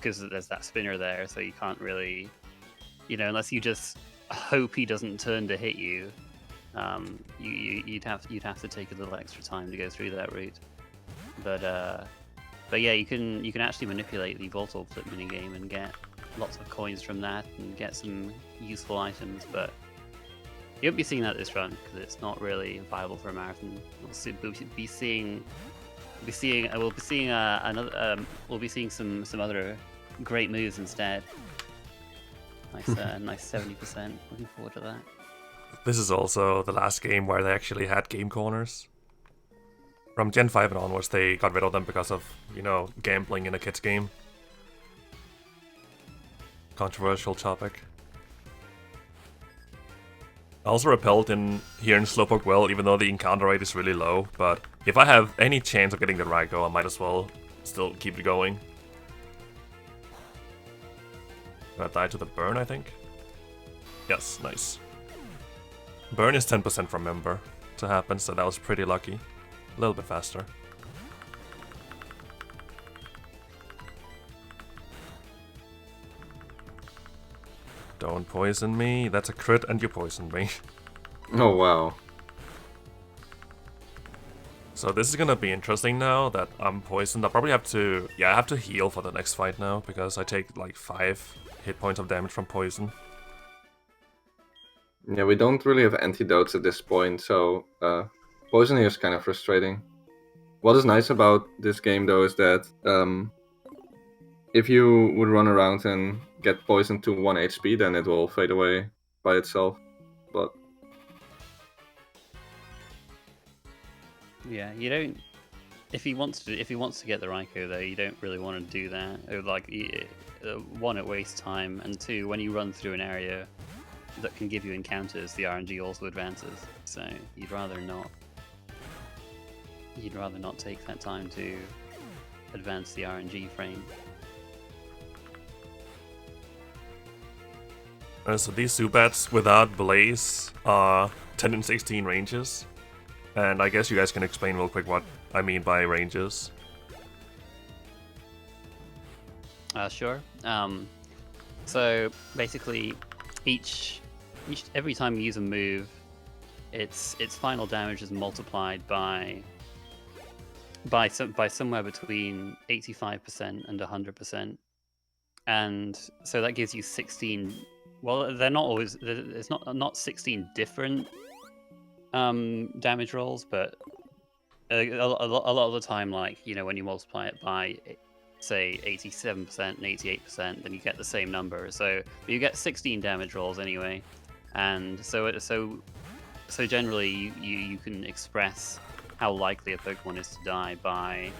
Speaker 2: there's that spinner there, so you can't really, unless you just hope he doesn't turn to hit you. you'd have to take a little extra time to go through that route. But yeah, you can actually manipulate the Voltorb Flip minigame and get lots of coins from that and get some useful items. But you won't be seeing that this run because it's not really viable for a marathon. We'll be seeing some other great moves instead. Nice 70%. Looking forward to that.
Speaker 1: This is also the last game where they actually had game corners. From Gen 5 and onwards, they got rid of them because of, gambling in a kid's game. Controversial topic. I also repelled here in Slowpoke Well, even though the encounter rate is really low, but if I have any chance of getting the Raikou, I might as well still keep it going. Gonna die to the burn, I think? Yes, nice. Burn is 10% from Member to happen, so that was pretty lucky. A little bit faster. Don't poison me. That's a crit and you poisoned me.
Speaker 3: Oh, wow.
Speaker 1: So this is gonna be interesting now that I'm poisoned. I'll probably have to... Yeah, I have to heal for the next fight now, because I take like 5 hit points of damage from poison.
Speaker 3: Yeah, we don't really have antidotes at this point, so poison here is kind of frustrating. What is nice about this game, though, is that if you would run around and get poisoned to 1 HP, then it will fade away by itself. But
Speaker 2: yeah, you don't. If he wants to get the Raikou, though, you don't really want to do that. It would, like, 1, it wastes time, and 2, when you run through an area that can give you encounters, the RNG also advances. So you'd rather not. You'd rather not take that time to advance the RNG frame.
Speaker 1: So these Zubats without Blaze are 10 and 16 ranges. And I guess you guys can explain real quick what I mean by ranges.
Speaker 2: Sure. So basically, every time you use a move, its final damage is multiplied by somewhere between 85% and 100%, and so that gives you 16. Well, they're not always. It's not 16 different damage rolls, but a lot of the time, like, when you multiply it by, say, 87% and 88%, then you get the same number. So you get 16 damage rolls anyway, and so generally you can express how likely a Pokemon is to die by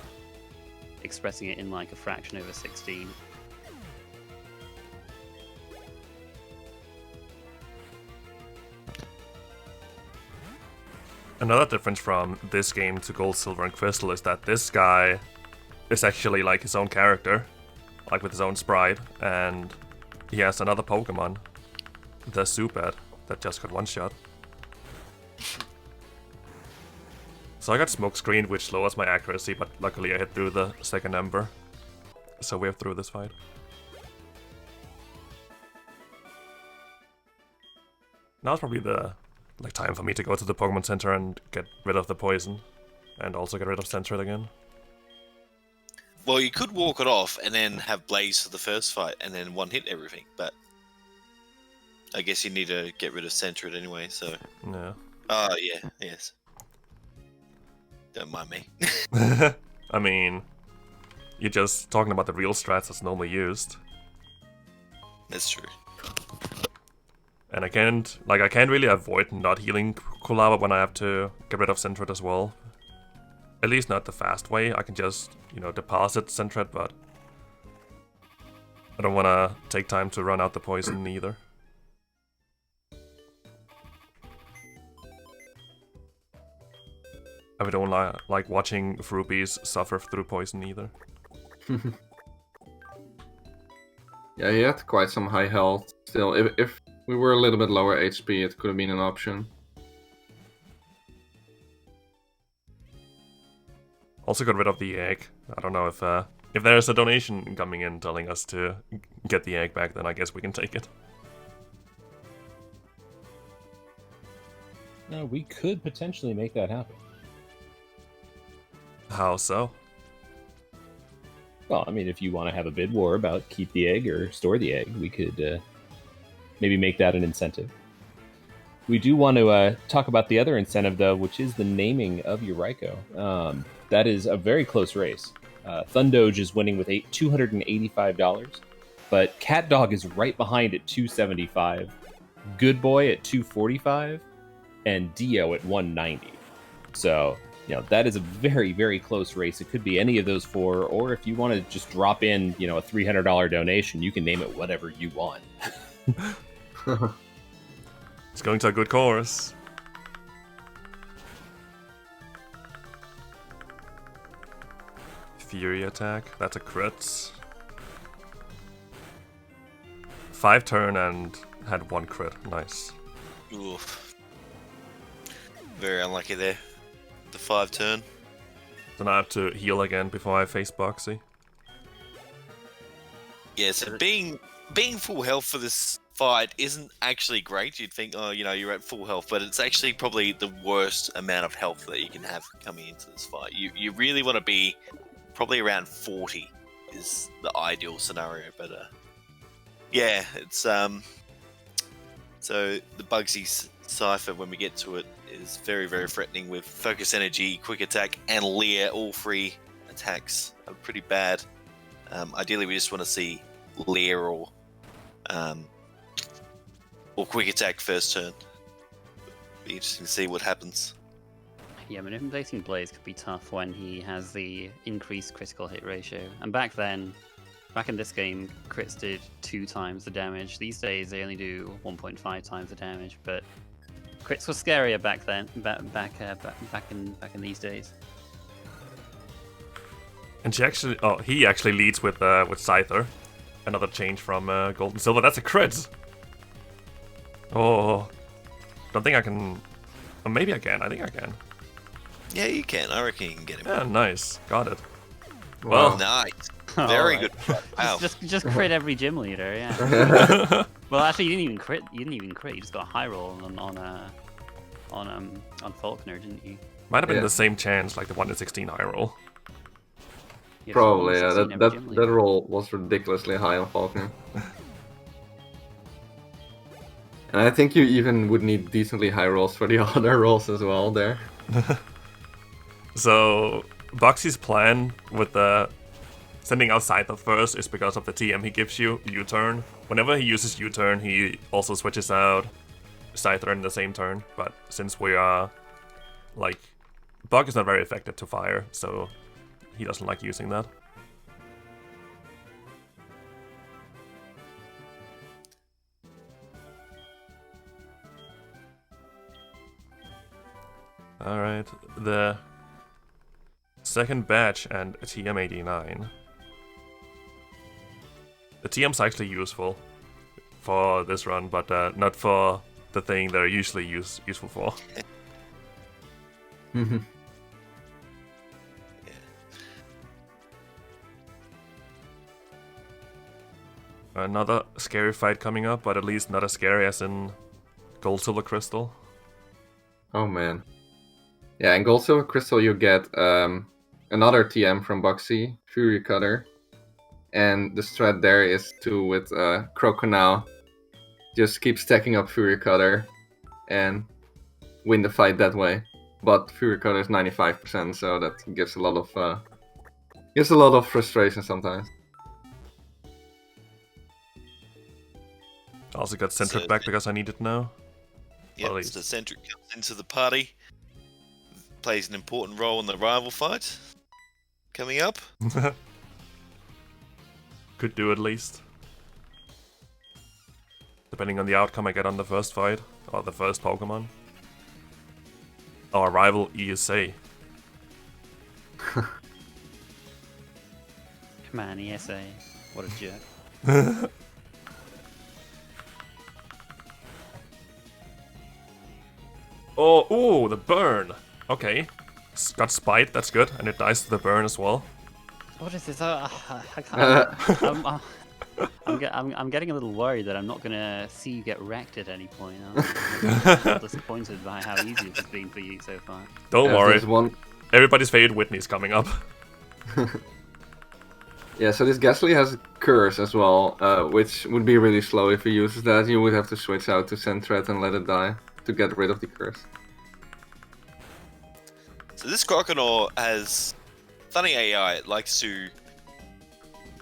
Speaker 2: expressing it in like a fraction over 16.
Speaker 1: Another difference from this game to Gold, Silver, and Crystal is that this guy is actually like his own character, like with his own sprite, and he has another Pokemon, the Zubat, that just got one shot. So I got smoke screened, which lowers my accuracy, but luckily I hit through the second ember. So we're through this fight. Now's probably the time for me to go to the Pokemon Center and get rid of the poison, and also get rid of Sentret again.
Speaker 4: Well, you could walk it off and then have Blaze for the first fight and then one hit everything, but I guess you need to get rid of Sentret anyway, so...
Speaker 1: Yeah.
Speaker 4: Oh, yeah, yes. Don't mind me.
Speaker 1: I mean, you're just talking about the real strats that's normally used.
Speaker 4: That's true.
Speaker 1: And I can't really avoid not healing Kulava when I have to get rid of Sentret as well. At least not the fast way. I can just, deposit Sentret, but I don't want to take time to run out the poison either. I don't like watching Fruipies suffer through poison either.
Speaker 3: Yeah, he had quite some high health. Still, if we were a little bit lower HP, it could have been an option.
Speaker 1: Also got rid of the egg. I don't know if there's a donation coming in telling us to get the egg back, then I guess we can take it.
Speaker 5: We could potentially make that happen.
Speaker 1: How so?
Speaker 5: Well, I mean, if you want to have a bid war about keep the egg or store the egg, we could maybe make that an incentive. We do want to talk about the other incentive, though, which is the naming of your Raikou. That is a very close race. Thundoge is winning with $285, but CatDog is right behind at $275, Good Boy at $245, and Dio at $190. So, that is a very, very close race. It could be any of those four, or if you want to just drop in, a $300 donation, you can name it whatever you want.
Speaker 1: It's going to a good course. Fury attack. That's a crit. 5 turn and had 1 crit. Nice.
Speaker 4: Oof. Very unlucky there. The 5 turn.
Speaker 1: Then I have to heal again before I face Boxy.
Speaker 4: Yeah, so being full health for this fight isn't actually great. You'd think, you're at full health, but it's actually probably the worst amount of health that you can have coming into this fight. You really want to be probably around 40 is the ideal scenario, but yeah, it's so the Bugsy's Cypher, when we get to it, is very, very threatening with Focus Energy, Quick Attack, and Leer. All 3 attacks are pretty bad. Ideally, we just want to see Leer or Quick Attack first turn. Be interesting to see what happens.
Speaker 2: Yeah, manipulating Blaze could be tough when he has the increased critical hit ratio. And back in this game, crits did 2 times the damage. These days, they only do 1.5 times the damage. But crits were scarier back then. Back in these days.
Speaker 1: And he actually leads with Scyther. Another change from Gold and Silver. That's a crit. Oh, don't think I can. Or maybe I can. I think I can.
Speaker 4: Yeah, you can. I reckon you can get him.
Speaker 1: Yeah, nice. Got it.
Speaker 3: Wow.
Speaker 1: Well,
Speaker 4: Nice. Very good. Wow.
Speaker 2: Just crit every gym leader, yeah. Well, actually, you didn't even crit. You just got a high roll on Faulkner, didn't you?
Speaker 1: might have been
Speaker 3: Yeah.
Speaker 1: the same chance like the 1 in 16 high roll.
Speaker 2: You had
Speaker 3: Probably, yeah.
Speaker 2: 16 every gym
Speaker 3: That
Speaker 2: leader.
Speaker 3: roll was ridiculously high on Falcon. And I think you even would need decently high rolls for the other rolls as well there.
Speaker 1: So Boxy's plan with the sending out Scyther first is because of the TM he gives you, U-turn. Whenever he uses U-turn, he also switches out Scyther in the same turn. But since we are Bug is not very effective to fire, so he doesn't like using that. Alright, the second batch and TM89. The TM's actually useful for this run, but not for the thing they're usually useful for. Another scary fight coming up, but at least not as scary as in Gold Silver Crystal.
Speaker 3: Oh man. Yeah, in Gold Silver Crystal you get another TM from Boxy, Fury Cutter. And the strat there is to, with Croconaw, just keep stacking up Fury Cutter and win the fight that way. But Fury Cutter is 95%, so that gives a lot of frustration sometimes.
Speaker 1: Also got Centric
Speaker 4: So-
Speaker 1: back because I need it now.
Speaker 4: Yep,
Speaker 1: Well,
Speaker 4: so Centric comes into the party, plays an important role in the rival fight coming up.
Speaker 1: Could do at least. Depending on the outcome I get on the first fight, or the first Pokemon. Our rival ESA.
Speaker 2: Come on, ESA. What a jerk.
Speaker 1: Oh, ooh, the burn. Okay. Got Spite, that's good. And it dies to the burn as well.
Speaker 2: What is this? I can't. I'm getting a little worried that I'm not gonna see you get wrecked at any point. I'm a little disappointed by how easy it's been for you so far.
Speaker 1: Don't worry.
Speaker 3: There's one.
Speaker 1: Everybody's favorite Whitney's coming up.
Speaker 3: Yeah, so this Ghastly has a curse as well, which would be really slow if he uses that. You would have to switch out to Send Threat and let it die to get rid of the curse.
Speaker 4: So this Croconaw has funny AI. It likes to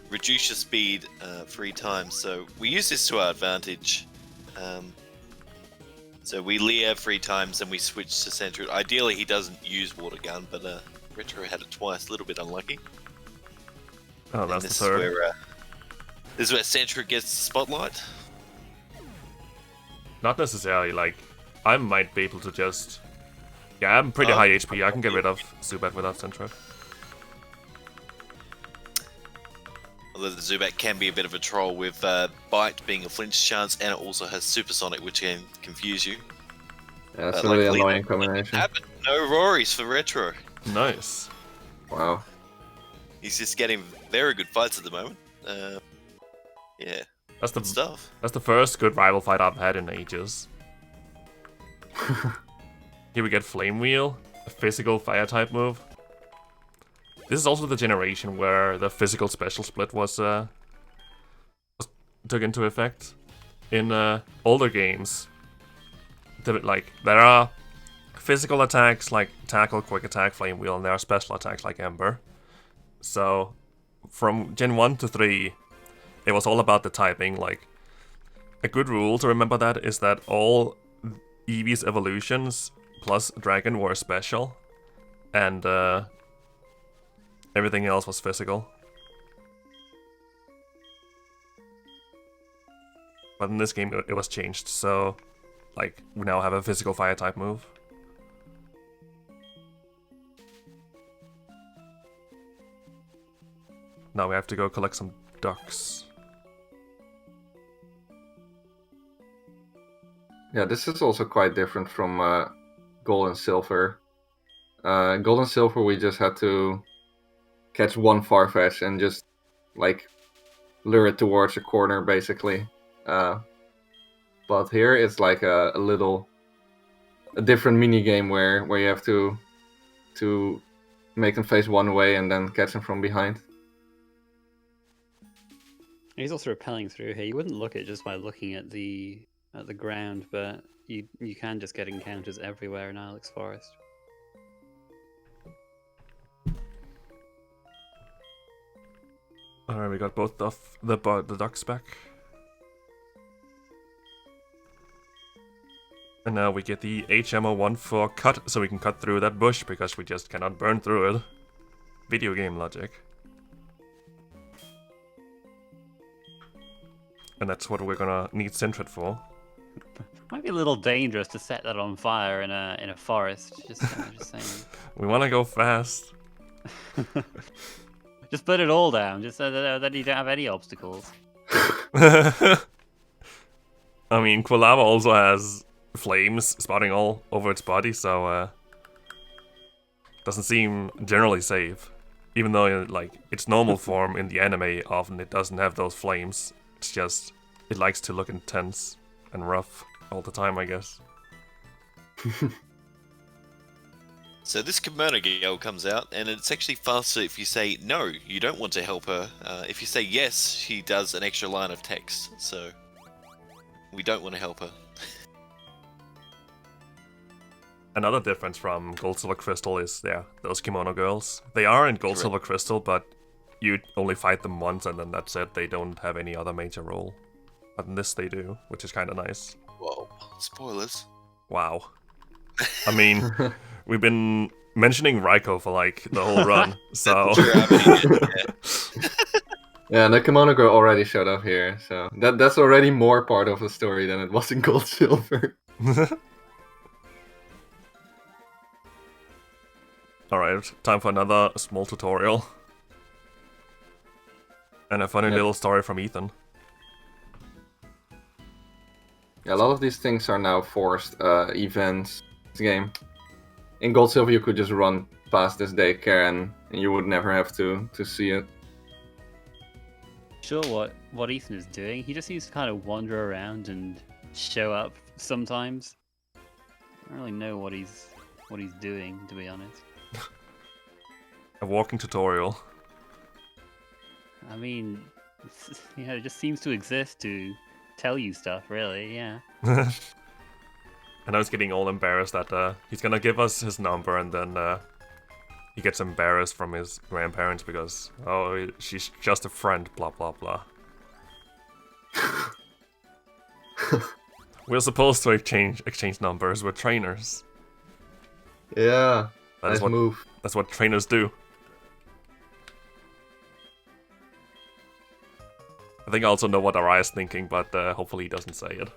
Speaker 4: reduce your speed 3 times. So we use this to our advantage. So we Leer 3 times and we switch to Send Threat. Ideally, he doesn't use Water Gun, but Retro had it twice. A little bit unlucky.
Speaker 1: Oh, that's the
Speaker 4: This
Speaker 1: third.
Speaker 4: is where Sentry gets the spotlight.
Speaker 1: Not necessarily, like, I might be able to just... Yeah, I'm pretty high HP, I can get rid of Zubat without Sentret.
Speaker 4: Although the Zubat can be a bit of a troll with Bite being a flinch chance, and it also has Supersonic, which can confuse you.
Speaker 3: Yeah, that's a really annoying combination.
Speaker 4: No Rories for Retro.
Speaker 1: Nice.
Speaker 3: Wow.
Speaker 4: He's just getting very good fights at the moment. Yeah,
Speaker 1: That's the
Speaker 4: good stuff.
Speaker 1: That's the first good rival fight I've had in ages. Here we get Flame Wheel, a physical fire type move. This is also the generation where the physical special split was took into effect. In older games, there are physical attacks like Tackle, Quick Attack, Flame Wheel, and there are special attacks like Ember. So, from Gen 1 to 3, it was all about the typing. Like, a good rule to remember that is that all Eevee's evolutions plus Dragon were special, and everything else was physical. But in this game, it was changed, so, like, we now have a physical fire type move. Now we have to go collect some ducks.
Speaker 3: Yeah, this is also quite different from Gold and Silver. Gold and Silver, we just had to catch one Farfetch and just, like, lure it towards a corner, basically. But here it's like a different mini game where you have to make them face one way and then catch them from behind.
Speaker 2: He's also repelling through here. You wouldn't look at just by looking at the ground, but you can just get encounters everywhere in Alex Forest.
Speaker 1: Alright, we got both of the ducks back. And now we get the HMO1 for cut, so we can cut through that bush, because we just cannot burn through it. Video game logic. And that's what we're gonna need Sentret for.
Speaker 2: Might be a little dangerous to set that on fire in a forest. Just saying.
Speaker 1: We wanna go fast.
Speaker 2: Just put it all down, just so that you don't have any obstacles.
Speaker 1: I mean, Quilava also has flames spouting all over its body, so doesn't seem generally safe. Even though, like, its normal form in the anime, often it doesn't have those flames. It's just, it likes to look intense and rough all the time, I guess.
Speaker 4: So this Kimono Girl comes out, and it's actually faster if you say no, you don't want to help her. If you say yes, she does an extra line of text. So we don't want to help her.
Speaker 1: Another difference from Gold Silver Crystal is those Kimono Girls. They are in Gold
Speaker 4: Correct.
Speaker 1: Silver Crystal, but you only fight them once and then that's it. They don't have any other major role. But in this they do, which is kind of nice.
Speaker 4: Whoa, spoilers.
Speaker 1: Wow. I mean, we've been mentioning Raikou for like the whole run, so...
Speaker 3: Yeah, the Kimono Girl already showed up here, so that's already more part of the story than it was in Gold Silver.
Speaker 1: Alright, time for another small tutorial. And a funny little story from Ethan.
Speaker 3: Yeah, a lot of these things are now forced events in this game. In Gold Silver you could just run past this daycare and you would never have to see it.
Speaker 2: sure what Ethan is doing. He just seems to kind of wander around and show up sometimes. I don't really know what he's doing, to be honest.
Speaker 1: A walking tutorial.
Speaker 2: I mean, it just seems to exist to tell you stuff, really. Yeah.
Speaker 1: And I was getting all embarrassed that he's gonna give us his number, and then he gets embarrassed from his grandparents because, oh, she's just a friend, blah blah blah. We're supposed to exchange numbers with trainers.
Speaker 3: Yeah,
Speaker 1: That
Speaker 3: nice
Speaker 1: is what
Speaker 3: move.
Speaker 1: That's what trainers do. I think I also know what Araya is thinking, but hopefully he doesn't say it.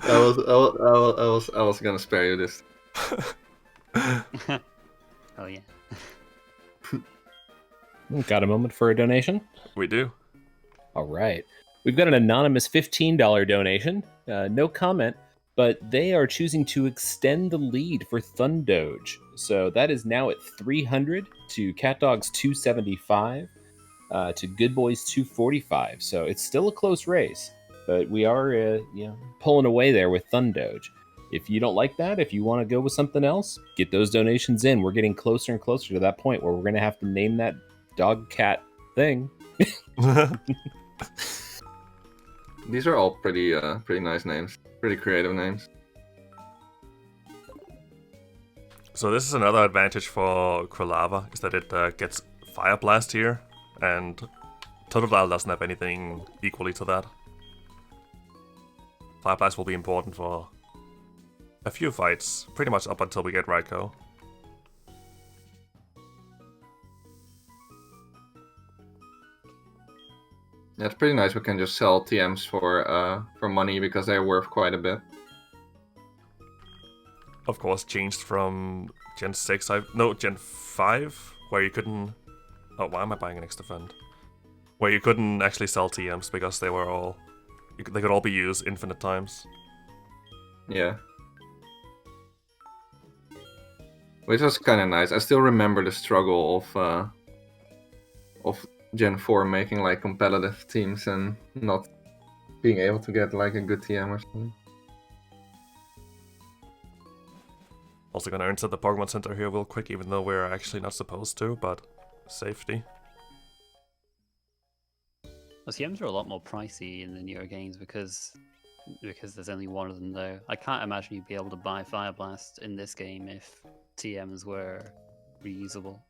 Speaker 3: I was gonna spare you this.
Speaker 2: Oh yeah.
Speaker 5: Got a moment for a donation?
Speaker 1: We do.
Speaker 5: All right. We've got an anonymous $15 donation. No comment, but they are choosing to extend the lead for Thundoge. So that is now at 300 to CatDogs 275 to Good Boys 245. So it's still a close race, but we are pulling away there with Thundoge. If you don't like that, if you want to go with something else, get those donations in. We're getting closer and closer to that point where we're going to have to name that dog cat thing.
Speaker 3: These are all pretty nice names, pretty creative names.
Speaker 1: So this is another advantage for Quilava, is that it gets Fire Blast here, and Totodile doesn't have anything equally to that. Fire Blast will be important for a few fights, pretty much up until we get Raikou.
Speaker 3: Yeah, it's pretty nice. We can just sell TMs for money because they're worth quite a bit.
Speaker 1: Of course, changed from Gen 6, Gen 5, where you couldn't... Oh, why am I buying an extra fund? Where you couldn't actually sell TMs because they were all... They could all be used infinite times.
Speaker 3: Yeah. Which was kind of nice. I still remember the struggle of Gen 4 making like competitive teams and not being able to get like a good TM or something.
Speaker 1: Also gonna enter the Pokemon Center here real quick, even though we're actually not supposed to, but safety.
Speaker 2: Those TMs are a lot more pricey in the newer games because there's only one of them though. I can't imagine you'd be able to buy Fire Blast in this game if TMs were reusable.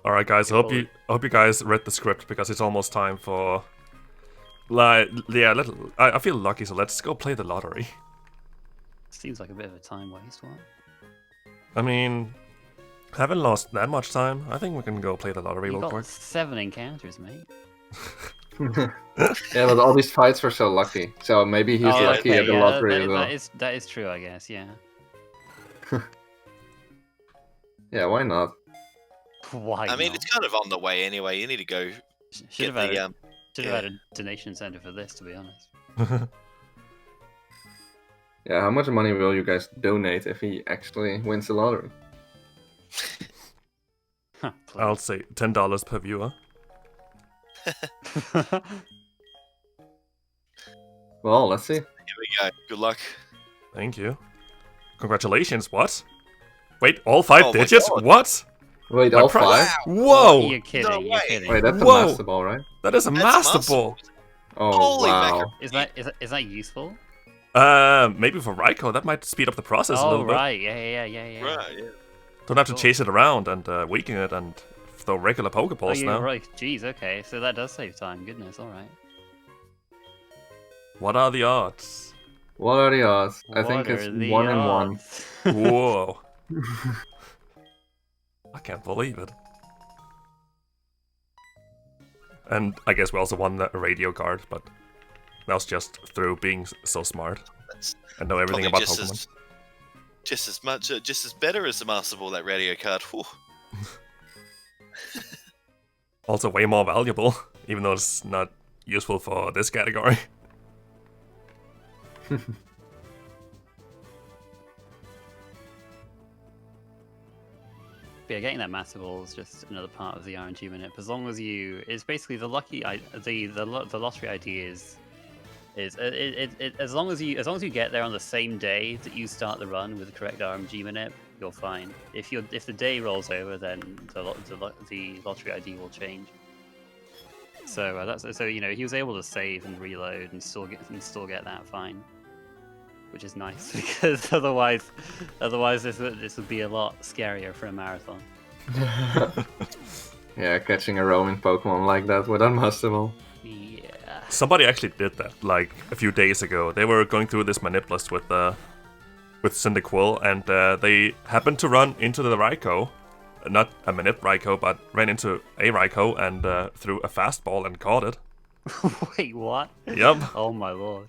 Speaker 1: Alright guys, I hope you guys read the script because it's almost time for... I feel lucky, so let's go play the lottery.
Speaker 2: Seems like a bit of a time waste, what?
Speaker 1: I mean, haven't lost that much time. I think we can go play the lottery
Speaker 2: You
Speaker 1: real
Speaker 2: got
Speaker 1: quick.
Speaker 2: 7 encounters, mate.
Speaker 3: Yeah, but all these fights were so lucky. So maybe he's lucky at the lottery as well.
Speaker 2: That is true, I guess, yeah.
Speaker 3: Yeah, why not?
Speaker 2: Why
Speaker 4: I mean,
Speaker 2: not?
Speaker 4: it's kind of on the way anyway. You need to go
Speaker 2: Should have
Speaker 4: get
Speaker 2: had,
Speaker 4: the
Speaker 2: had a donation center for this, to be honest.
Speaker 3: Yeah, how much money will you guys donate if he actually wins the lottery?
Speaker 1: I'll say $10 per viewer.
Speaker 3: Well, let's see.
Speaker 4: Here we go. Good luck.
Speaker 1: Thank you. Congratulations, what? Wait, all 5
Speaker 4: Oh my
Speaker 1: digits?
Speaker 4: God.
Speaker 1: What?
Speaker 3: Wait,
Speaker 1: My
Speaker 3: all
Speaker 1: price-
Speaker 3: 5?
Speaker 1: Whoa!
Speaker 2: You're kidding,
Speaker 4: No
Speaker 2: you're
Speaker 4: way.
Speaker 2: kidding.
Speaker 3: Wait, that's a
Speaker 1: Whoa.
Speaker 3: Master Ball, right?
Speaker 1: That is a
Speaker 4: That's
Speaker 1: Master
Speaker 4: massive.
Speaker 1: Ball!
Speaker 3: Oh,
Speaker 4: Holy
Speaker 3: wow.
Speaker 2: Is that useful?
Speaker 1: Maybe for Raikou, that might speed up the process a
Speaker 2: Oh
Speaker 1: little bit.
Speaker 2: right, yeah.
Speaker 4: Right, yeah.
Speaker 1: Don't have to
Speaker 2: Cool.
Speaker 1: chase it around and weaken it and throw regular
Speaker 2: Oh,
Speaker 1: Pokeballs
Speaker 2: you're
Speaker 1: now.
Speaker 2: right. Jeez, okay, so that does save time. Goodness, all right.
Speaker 1: What are the odds?
Speaker 3: What are the odds? I
Speaker 2: What
Speaker 3: think it's
Speaker 2: are the
Speaker 3: 1 and 1.
Speaker 2: odds?
Speaker 1: Whoa. I can't believe it. And I guess we also won the radio card, but that was just through being so smart
Speaker 4: That's
Speaker 1: and know everything
Speaker 4: probably
Speaker 1: about Pokemon.
Speaker 4: just as much, just as better as the Master Ball, that radio card. Whew.
Speaker 1: Also way more valuable, even though it's not useful for this category.
Speaker 2: yeah, getting that Master Ball is just another part of the RNG minute. As long as it's basically the lottery idea is as long as you get there on the same day that you start the run with the correct RNG minute, you're fine. If the day rolls over, then the lottery ID will change. So he was able to save and reload and still get that fine, which is nice because otherwise this would be a lot scarier for a marathon.
Speaker 3: Yeah, catching a roaming Pokemon like that without Master Ball.
Speaker 2: Yeah.
Speaker 1: Somebody actually did that like a few days ago. They were going through this Manipulus with Cyndaquil, and they happened to run into the Raikou. Not a Manip Raikou, but ran into a Raikou and threw a fastball and caught it.
Speaker 2: Wait, what?
Speaker 1: Yep.
Speaker 2: Oh my lord.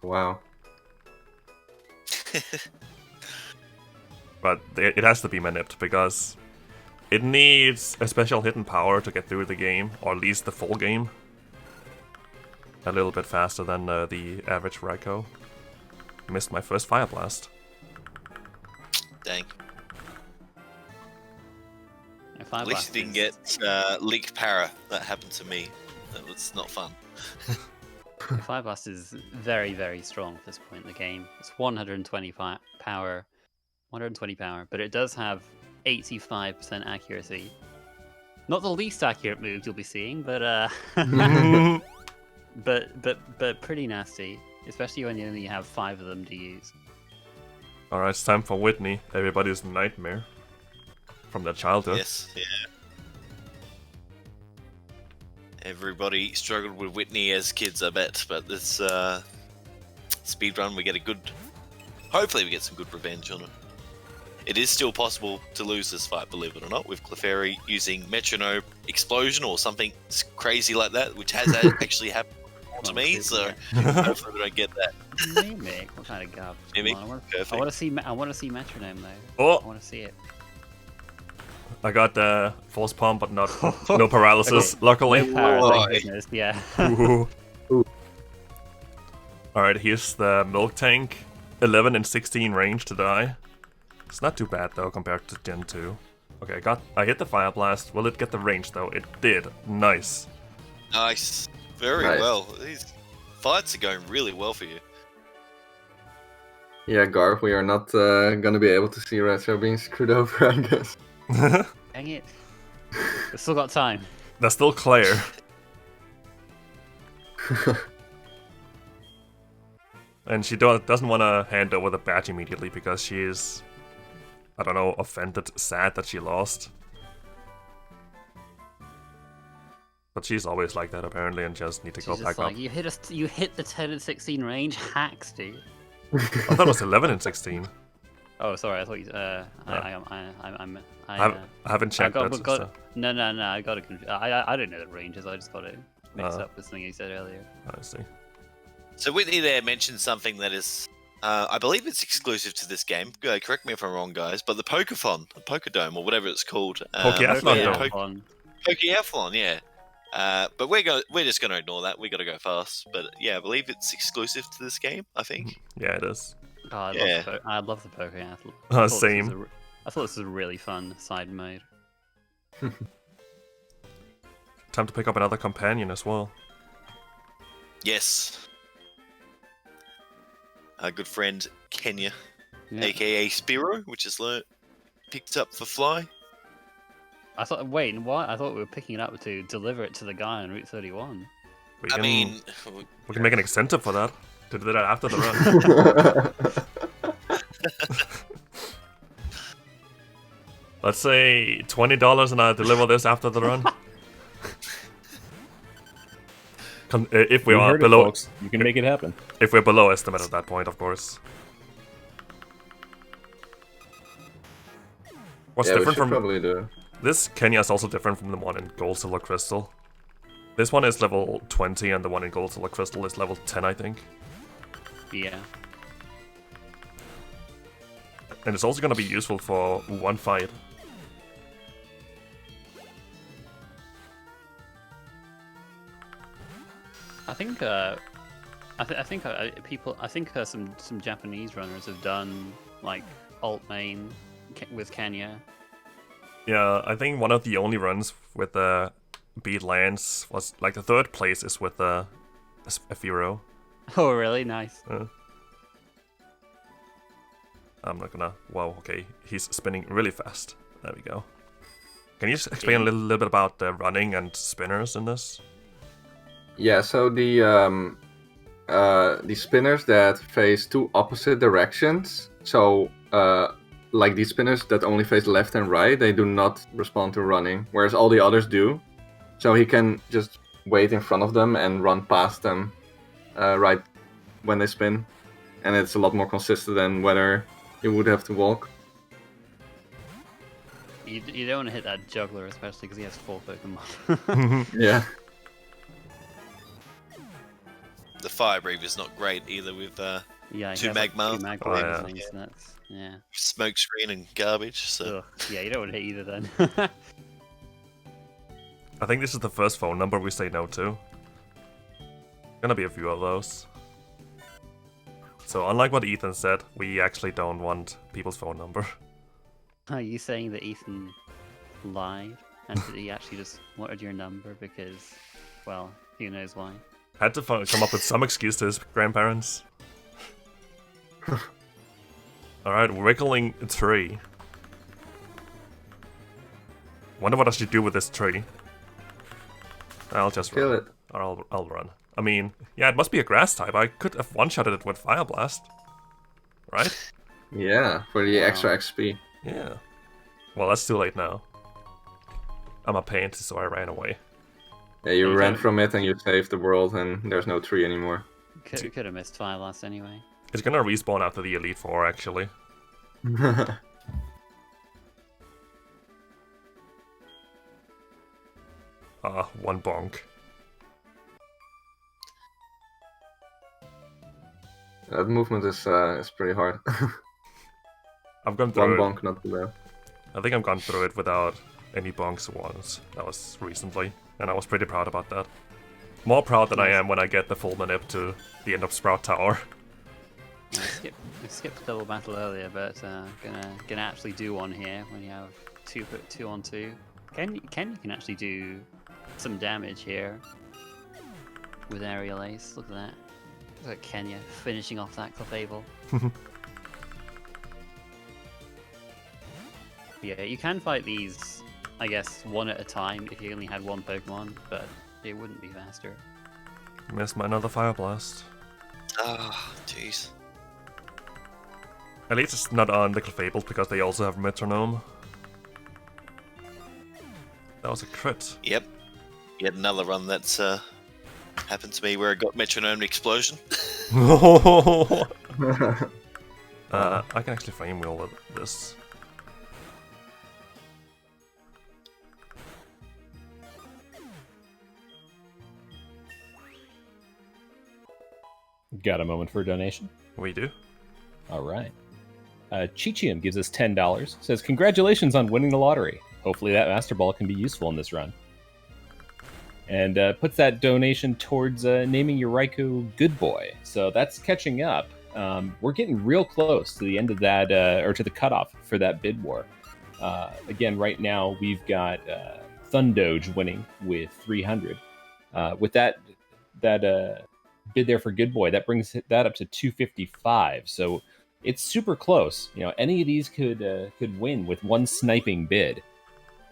Speaker 3: Wow.
Speaker 1: But it has to be Manipped because it needs a special hidden power to get through the game, or at least the full game. A little bit faster than the average Raikou. Missed my first Fire Blast.
Speaker 4: Dang.
Speaker 2: At
Speaker 4: At least you didn't get Leak Para. That happened to me. That was not fun.
Speaker 2: Fire Blast is very, very strong at this point in the game. It's 120 power, but it does have 85% accuracy. Not the least accurate move you'll be seeing, but but pretty nasty, especially when you only have 5 of them to use.
Speaker 1: Alright, it's time for Whitney, everybody's nightmare from their childhood.
Speaker 4: Yes, yeah. Everybody struggled with Whitney as kids, I bet, but this speedrun, we get a good... Hopefully we get some good revenge on it. It is still possible to lose this fight, believe it or not, with Clefairy using Metronome Explosion or something crazy like that, which has actually happened to me, so hopefully we don't get that.
Speaker 2: Mimic? What kind of garbage?
Speaker 4: Mimic?
Speaker 2: I
Speaker 4: Perfect.
Speaker 2: want to see Metronome though.
Speaker 1: Oh!
Speaker 2: I want to see it.
Speaker 1: I got the Force Palm, but no paralysis,
Speaker 2: Okay.
Speaker 1: luckily.
Speaker 2: No power,
Speaker 4: Oh.
Speaker 2: thank goodness. Yeah.
Speaker 1: Alright, here's the Milk Tank. 11 and 16 range to die. It's not too bad though compared to Gen 2. Okay, I hit the Fire Blast. Will it get the range though? It did. Nice.
Speaker 4: Nice. Very
Speaker 3: Nice.
Speaker 4: well. These fights are going really well for you.
Speaker 3: Yeah, Garth, we are not gonna be able to see Retro being screwed over, I guess.
Speaker 2: Dang it. We've still got time.
Speaker 1: There's still Claire. And she doesn't want to hand over the badge immediately because she is, I don't know, offended, sad that she lost. But she's always like that apparently, and just need to go
Speaker 2: She's
Speaker 1: back
Speaker 2: just like,
Speaker 1: up.
Speaker 2: you hit the 10 and 16 range, hacks, dude.
Speaker 1: I thought it was 11 and 16.
Speaker 2: Oh, sorry, I thought you. I
Speaker 1: haven't checked that. So.
Speaker 2: No, I got it. I don't know the ranges. I just got it mixed up with something you said earlier.
Speaker 1: I see.
Speaker 4: So Whitney there mentioned something that is, I believe it's exclusive to this game. Correct me if I'm wrong, guys, but the Poképhone, the Pokédome, or whatever it's called.
Speaker 1: Pokéathlon,
Speaker 4: Pokéathlon, yeah. But we're just gonna ignore that. We gotta go fast. But yeah, I believe it's exclusive to this game. I think.
Speaker 1: Yeah, it is.
Speaker 2: Oh, I love the Pokéathlon.
Speaker 1: Same.
Speaker 2: I thought this was a really fun side mode.
Speaker 1: Time to pick up another companion as well.
Speaker 4: Yes. Our good friend Kenya,
Speaker 2: Yeah.
Speaker 4: aka Spiro, which is picked up for Fly.
Speaker 2: I thought, wait, what? I thought we were picking it up to deliver it to the guy on Route 31.
Speaker 1: We
Speaker 4: I
Speaker 1: can,
Speaker 4: mean,
Speaker 1: we can make an incentive for that. To do that after the run. Let's say $20 and I deliver this after the run. If we
Speaker 5: You
Speaker 1: are
Speaker 5: heard it,
Speaker 1: below,
Speaker 5: folks. You can make it happen.
Speaker 1: if we're below estimate at that point, of course. What's
Speaker 3: Yeah, we
Speaker 1: different
Speaker 3: should
Speaker 1: from
Speaker 3: probably do.
Speaker 1: this? Kenya is also different from the one in Gold, Silver, Crystal. This one is level 20, and the one in Gold, Silver, Crystal is level 10, I think.
Speaker 2: Yeah.
Speaker 1: And it's also going to be useful for one fight.
Speaker 2: I think some Japanese runners have done like alt main with Kenya,
Speaker 1: Yeah, I think one of the only runs with the beat lands was like the third place is with the Firo.
Speaker 2: Oh, really? Nice.
Speaker 1: I'm not gonna. Wow, okay, he's spinning really fast. There we go. Can you just explain a little bit about the running and spinners in this?
Speaker 3: Yeah, so the spinners that face two opposite directions. So like these spinners that only face left and right, they do not respond to running, whereas all the others do. So he can just wait in front of them and run past them right when they spin, and it's a lot more consistent than whether you would have to walk.
Speaker 2: You don't want to hit that juggler, especially because he has 4 Pokemon.
Speaker 3: Yeah.
Speaker 4: The Fire Breather's not great either with
Speaker 2: Yeah, he
Speaker 4: Two
Speaker 2: has, like,
Speaker 4: Magmar.
Speaker 2: 2 Magmar
Speaker 1: Oh, yeah.
Speaker 2: things, and that's, yeah.
Speaker 4: smoke screen and garbage. So
Speaker 2: Ugh. Yeah, you don't want to hit either then.
Speaker 1: I think this is the first phone number we say no to. Gonna be a few of those. So unlike what Ethan said, we actually don't want people's phone number.
Speaker 2: Are you saying that Ethan lied and that he actually just wanted your number because, well, who knows why?
Speaker 1: Had to come up with some excuse to his grandparents. Alright, Wiggling Tree. Wonder what I should do with this tree. I'll just
Speaker 3: Kill
Speaker 1: run.
Speaker 3: it.
Speaker 1: Or I'll run. I mean, yeah, it must be a grass type. I could have one-shotted it with Fire Blast. Right?
Speaker 3: Yeah, for the
Speaker 2: Wow.
Speaker 3: extra XP.
Speaker 1: Yeah. Well, that's too late now. I'm a pain, so I ran away.
Speaker 3: Yeah, you
Speaker 2: You
Speaker 3: ran
Speaker 2: don't-
Speaker 3: from it and you saved the world, and there's no tree anymore.
Speaker 2: Could have missed Fire Blast anyway.
Speaker 1: It's gonna respawn after the Elite Four, actually. One bonk.
Speaker 3: That movement is pretty hard.
Speaker 1: I've gone
Speaker 3: One
Speaker 1: through it.
Speaker 3: bonk, not too bad.
Speaker 1: I think I've gone through it without any bonks once. That was recently, and I was pretty proud about that. More proud than I am when I get the full manip to the end of Sprout Tower.
Speaker 2: I skipped double battle earlier, but gonna actually do one here when you have 2 on 2. Ken can actually do some damage here with Aerial Ace. Look at that. Look at Kenya finishing off that Clefable. Yeah, you can fight these, I guess, one at a time if you only had one Pokemon, but it wouldn't be faster.
Speaker 1: Missed my another Fire Blast.
Speaker 4: ah, jeez.
Speaker 1: At least it's not on the Clefable because they also have Metronome. That was a crit.
Speaker 4: Yep. Yet another run that's happened to me where I got Metronome Explosion.
Speaker 1: I can actually frame wheel with this.
Speaker 5: Got a moment for a donation?
Speaker 1: We do.
Speaker 5: All right. Chichium gives us $10. Says, congratulations on winning the lottery. Hopefully that Master Ball can be useful in this run. And puts that donation towards naming your Raikou Good Boy. So that's catching up. We're getting real close to the end of that, or to the cutoff for that bid war. Again, right now we've got Thundoge winning with 300. With that bid there for Good Boy, that brings that up to 255. So it's super close. You know, any of these could win with one sniping bid.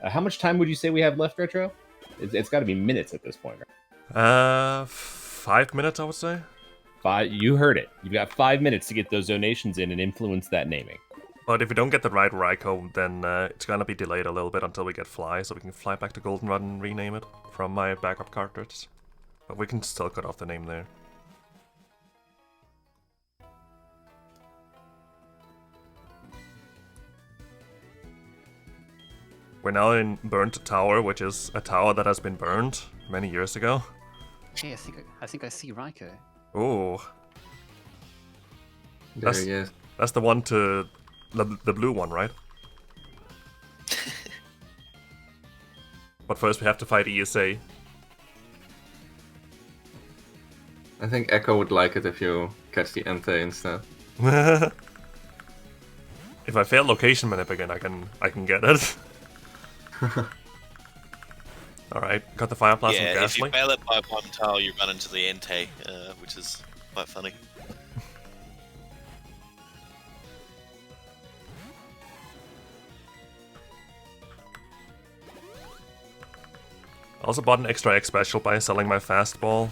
Speaker 5: How much time would you say we have left, Retro? It's got to be minutes at this point, right?
Speaker 1: 5 minutes, I would say.
Speaker 5: You heard it. You've got 5 minutes to get those donations in and influence that naming.
Speaker 1: But if we don't get the right Raikou, then it's gonna be delayed a little bit until we get Fly, so we can fly back to Goldenrod and rename it from my backup cartridge. But we can still cut off the name there. We're now in Burnt Tower, which is a tower that has been burned many years ago.
Speaker 2: Hey, I think I see Raikou.
Speaker 1: Ooh,
Speaker 3: There
Speaker 1: That's-
Speaker 3: he is.
Speaker 1: that's the one to the blue one, right? But first we have to fight ESA.
Speaker 3: I think Echo would like it if you catch the Entei instead.
Speaker 1: If I fail location manip again, I can get it. Alright, got the Fire Blast from
Speaker 4: Yeah, if you
Speaker 1: Ghastly.
Speaker 4: fail it by one tile, you run into the Entei, which is quite funny.
Speaker 1: I also bought an extra X special by selling my fastball,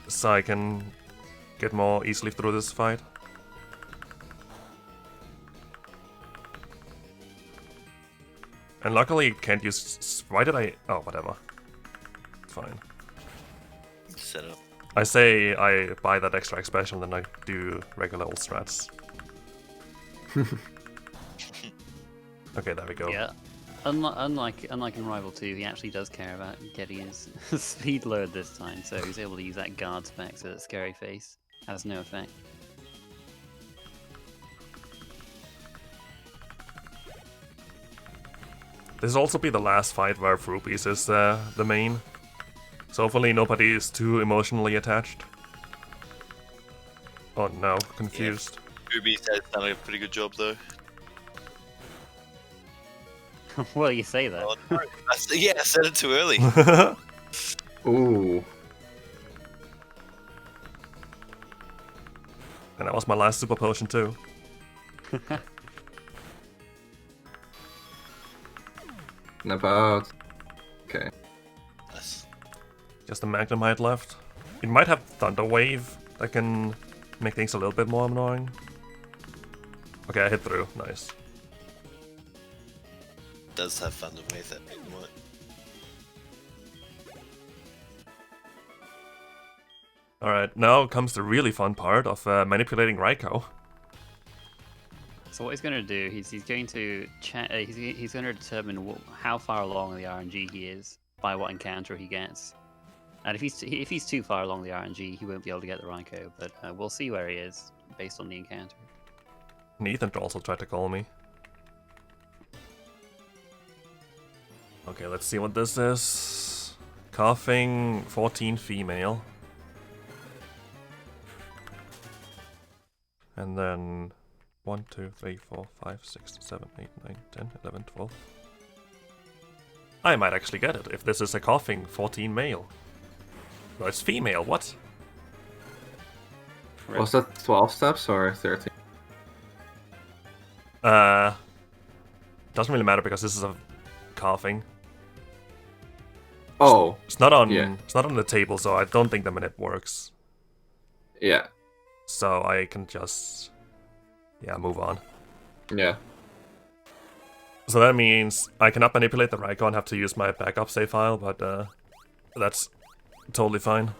Speaker 1: so I can get more easily through this fight. And luckily, can't use. Why did I? Oh, whatever. It's fine.
Speaker 4: Set up.
Speaker 1: I say I buy that extra X special, and then I do regular old strats. Okay, there we go.
Speaker 2: Yeah. Unlike in Rival 2, he actually does care about getting his speed lowered this time, so he's able to use that guard spec so that Scary Face has no effect.
Speaker 1: This will also be the last fight where Frubies is the main. So hopefully nobody is too emotionally attached. Oh no, confused.
Speaker 4: Ruby's has done a pretty good job though.
Speaker 2: Well, you say that.
Speaker 4: Oh, no. I said it too early.
Speaker 3: Ooh.
Speaker 1: And that was my last super potion too.
Speaker 3: Snap out. Okay.
Speaker 4: Yes.
Speaker 1: Just a Magnemite left. It might have Thunder Wave that can make things a little bit more annoying. Okay, I hit through. Nice.
Speaker 4: Does have Thunder Wave that big one.
Speaker 1: Alright, now comes the really fun part of manipulating Raikou.
Speaker 2: So what he's going to do, he's going to he's going to determine how far along the RNG he is by what encounter he gets. And if he's too far along the RNG, he won't be able to get the Raikou. But we'll see where he is based on the encounter.
Speaker 1: Nathan also tried to call me. Okay, let's see what this is. Coughing 14 female. And then 1, 2, 3, 4, 5, 6, 7, 8, 9, 10, 11, 12. I might actually get it if this is a coughing 14 male. No, it's female, what?
Speaker 3: Was that 12 steps or 13?
Speaker 1: Doesn't really matter because this is a coughing.
Speaker 3: Oh,
Speaker 1: It's not on
Speaker 3: Yeah.
Speaker 1: it's not on the table, so I don't think the minute works.
Speaker 3: yeah.
Speaker 1: So I can just move on.
Speaker 3: Yeah.
Speaker 1: So that means I cannot manipulate the Raikou and have to use my backup save file, but that's totally fine.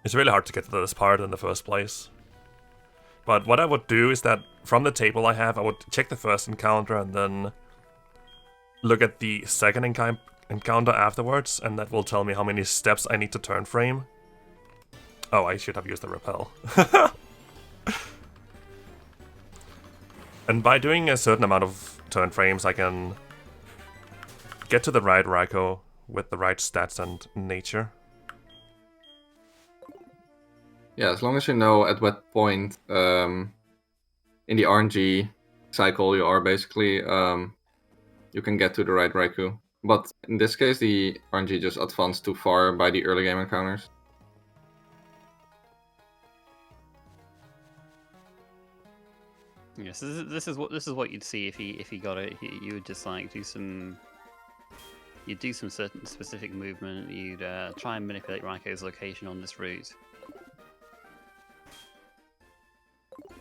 Speaker 1: It's really hard to get to this part in the first place. But what I would do is that from the table I have, I would check the first encounter and then look at the second encounter afterwards, and that will tell me how many steps I need to turn frame. Oh, I should have used the repel. And by doing a certain amount of turn frames, I can get to the right Raikou with the right stats and nature.
Speaker 3: Yeah, as long as you know at what point in the RNG cycle you are, basically, you can get to the right Raikou. But in this case, the RNG just advanced too far by the early game encounters.
Speaker 2: Yes, this is what you'd see if he got it. You would just like you'd do some certain specific movement. You'd try and manipulate Raikou's location on this route.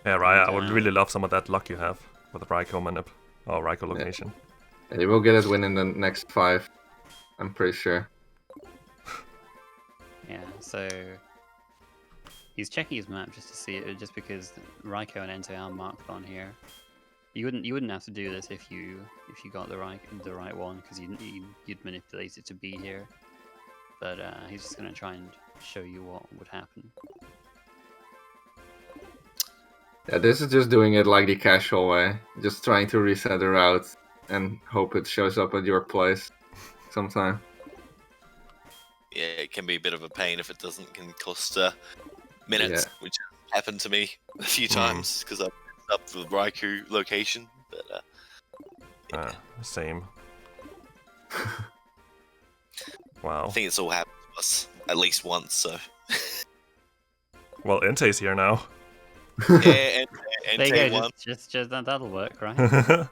Speaker 1: Yeah, right. I would really love some of that luck you have with the Raikou manip or Raikou location.
Speaker 3: And you will get it within the next 5, I'm pretty sure.
Speaker 2: Yeah, so he's checking his map just to see it, just because Raikou and Entei are marked on here. You wouldn't have to do this if you got the right one, because you'd manipulate it to be here. But he's just gonna try and show you what would happen.
Speaker 3: Yeah, this is just doing it like the casual way. Just trying to reset the route and hope it shows up at your place sometime.
Speaker 4: Yeah, it can be a bit of a pain if it doesn't. Can cost minutes, which happened to me a few times because I messed up the Raikou location. But
Speaker 1: Same.
Speaker 4: I
Speaker 1: Wow.
Speaker 4: think it's all happened to us at least once. So
Speaker 1: Well, Entei's here now.
Speaker 4: yeah, and
Speaker 2: There you go.
Speaker 4: T1.
Speaker 2: Just that'll work, right?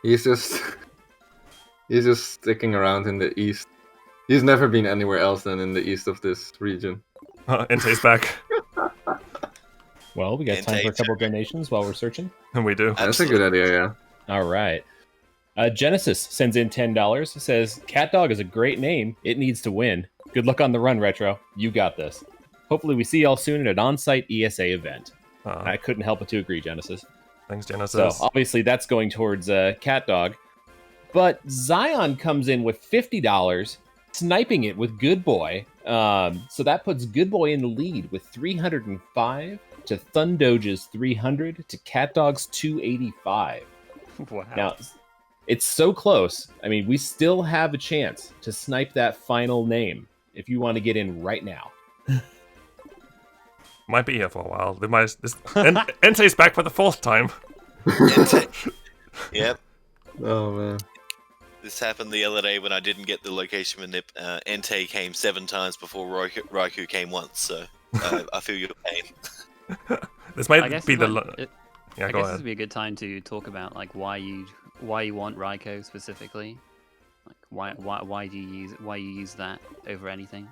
Speaker 3: He's just sticking around in the east. He's never been anywhere else than in the east of this region.
Speaker 1: Entei's back.
Speaker 5: Well, we got time for a couple donations while we're searching.
Speaker 1: And we do.
Speaker 3: That's a good idea, yeah.
Speaker 5: All right. Genesis sends in $10. Says, Cat Dog is a great name. It needs to win. Good luck on the run, Retro. You got this. Hopefully we see y'all soon at an on-site ESA event. I couldn't help but to agree, Genesis.
Speaker 1: Thanks, Genesis.
Speaker 5: So obviously that's going towards Cat Dog. But Zion comes in with $50, sniping it with Good Boy. So that puts Good Boy in the lead with 305 to Thundoge's 300 to Cat Dog's 285.
Speaker 2: Wow.
Speaker 5: Now, it's so close. I mean, we still have a chance to snipe that final name if you want to get in right now.
Speaker 1: Might be here for a while. Entei's back for the 4th time.
Speaker 4: Yep.
Speaker 3: Oh man.
Speaker 4: This happened the other day when I didn't get the location manip. Entei came 7 times before Raikou came once, so I feel your pain.
Speaker 1: This
Speaker 2: I
Speaker 1: might
Speaker 2: guess
Speaker 1: be
Speaker 2: it
Speaker 1: the...
Speaker 2: might-
Speaker 1: Yeah,
Speaker 2: I
Speaker 1: go
Speaker 2: guess this
Speaker 1: ahead.
Speaker 2: would be a good time to talk about like why you want Raikou specifically. Like why do you use that over anything?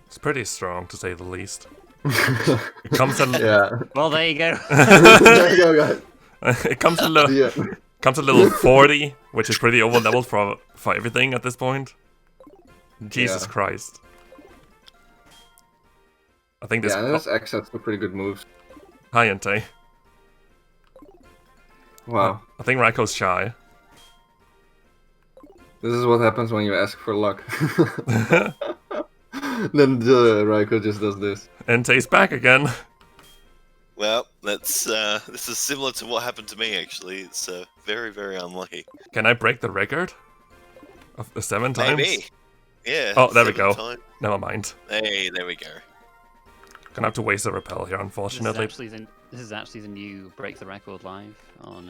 Speaker 1: It's pretty strong, to say the least. It comes in...
Speaker 3: Yeah.
Speaker 2: Well, there you go.
Speaker 3: There you go, guys.
Speaker 1: It comes a little...
Speaker 3: Yeah.
Speaker 1: Comes a little 40, which is pretty over leveled for everything at this point. Jesus
Speaker 3: Yeah.
Speaker 1: Christ. I think this...
Speaker 3: Yeah, and this X has some pretty good moves.
Speaker 1: Hi, Entei.
Speaker 3: Wow.
Speaker 1: I think Raikou's shy.
Speaker 3: This is what happens when you ask for luck. Then the Raikou just does this.
Speaker 1: Entei's back again.
Speaker 4: Well, that's this is similar to what happened to me actually. It's very, very unlucky.
Speaker 1: Can I break the record? Of the 7 times?
Speaker 4: Maybe. Yeah.
Speaker 1: Oh, there we
Speaker 4: 7
Speaker 1: go.
Speaker 4: times.
Speaker 1: Never mind.
Speaker 4: Hey, there we go.
Speaker 1: Gonna have to waste a repel here, unfortunately.
Speaker 2: This is actually the new Break the Record live on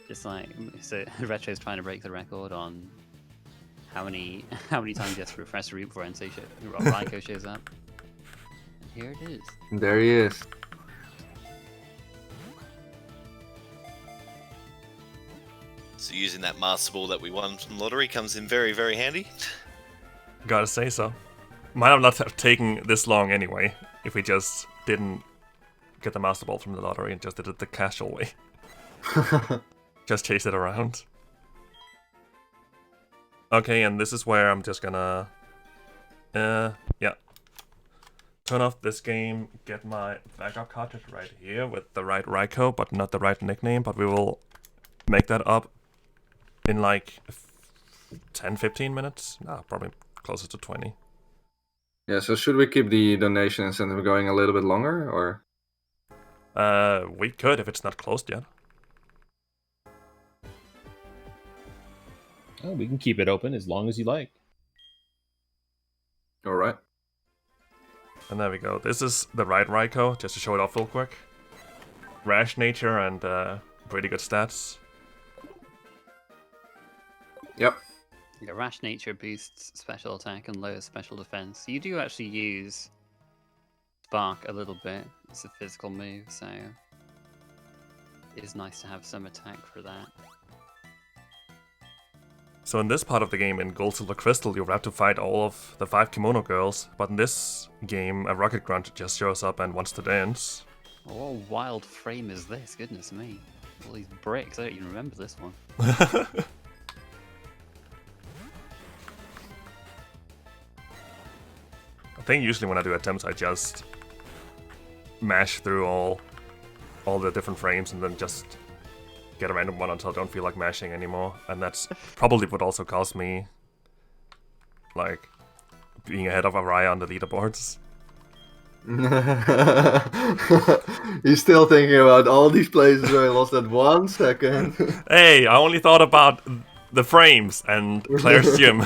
Speaker 2: just like so Retro's trying to break the record on how many times you have to refresh the route before Raikou shows up. And here it is.
Speaker 3: And there he is.
Speaker 4: So using that Master Ball that we won from the lottery comes in very, very handy.
Speaker 1: Gotta say so. Might have not have taken this long anyway, if we just didn't get the Master Ball from the lottery and just did it the casual way. Just chase it around. Okay, and this is where I'm just gonna... yeah. Turn off this game, get my backup cartridge right here with the right Raikou, but not the right nickname, but we will make that up in like 10-15 minutes? No, probably closer to 20.
Speaker 3: Yeah, so should we keep the donation incentive going a little bit longer, or?
Speaker 1: We could if it's not closed yet.
Speaker 5: Oh, we can keep it open as long as you like.
Speaker 3: Alright.
Speaker 1: And there we go. This is the right Raikou, just to show it off real quick. Rash nature and pretty good stats.
Speaker 3: Yep.
Speaker 2: Yeah, Rash Nature boosts special attack and lowers special defense. You do actually use Spark a little bit. It's a physical move, so it is nice to have some attack for that.
Speaker 1: So in this part of the game, in Gold, Silver, Crystal, you'll have to fight all of the 5 Kimono Girls, but in this game, a Rocket Grunt just shows up and wants to dance.
Speaker 2: Oh, what a wild frame is this? Goodness me. All these bricks, I don't even remember this one.
Speaker 1: I think usually when I do attempts, I just mash through all the different frames and then just get a random one until I don't feel like mashing anymore. And that's probably what also caused me, like, being ahead of Araya on the leaderboards.
Speaker 3: He's still thinking about all these places where I lost that 1 second.
Speaker 1: Hey, I only thought about the frames and Claire's gym.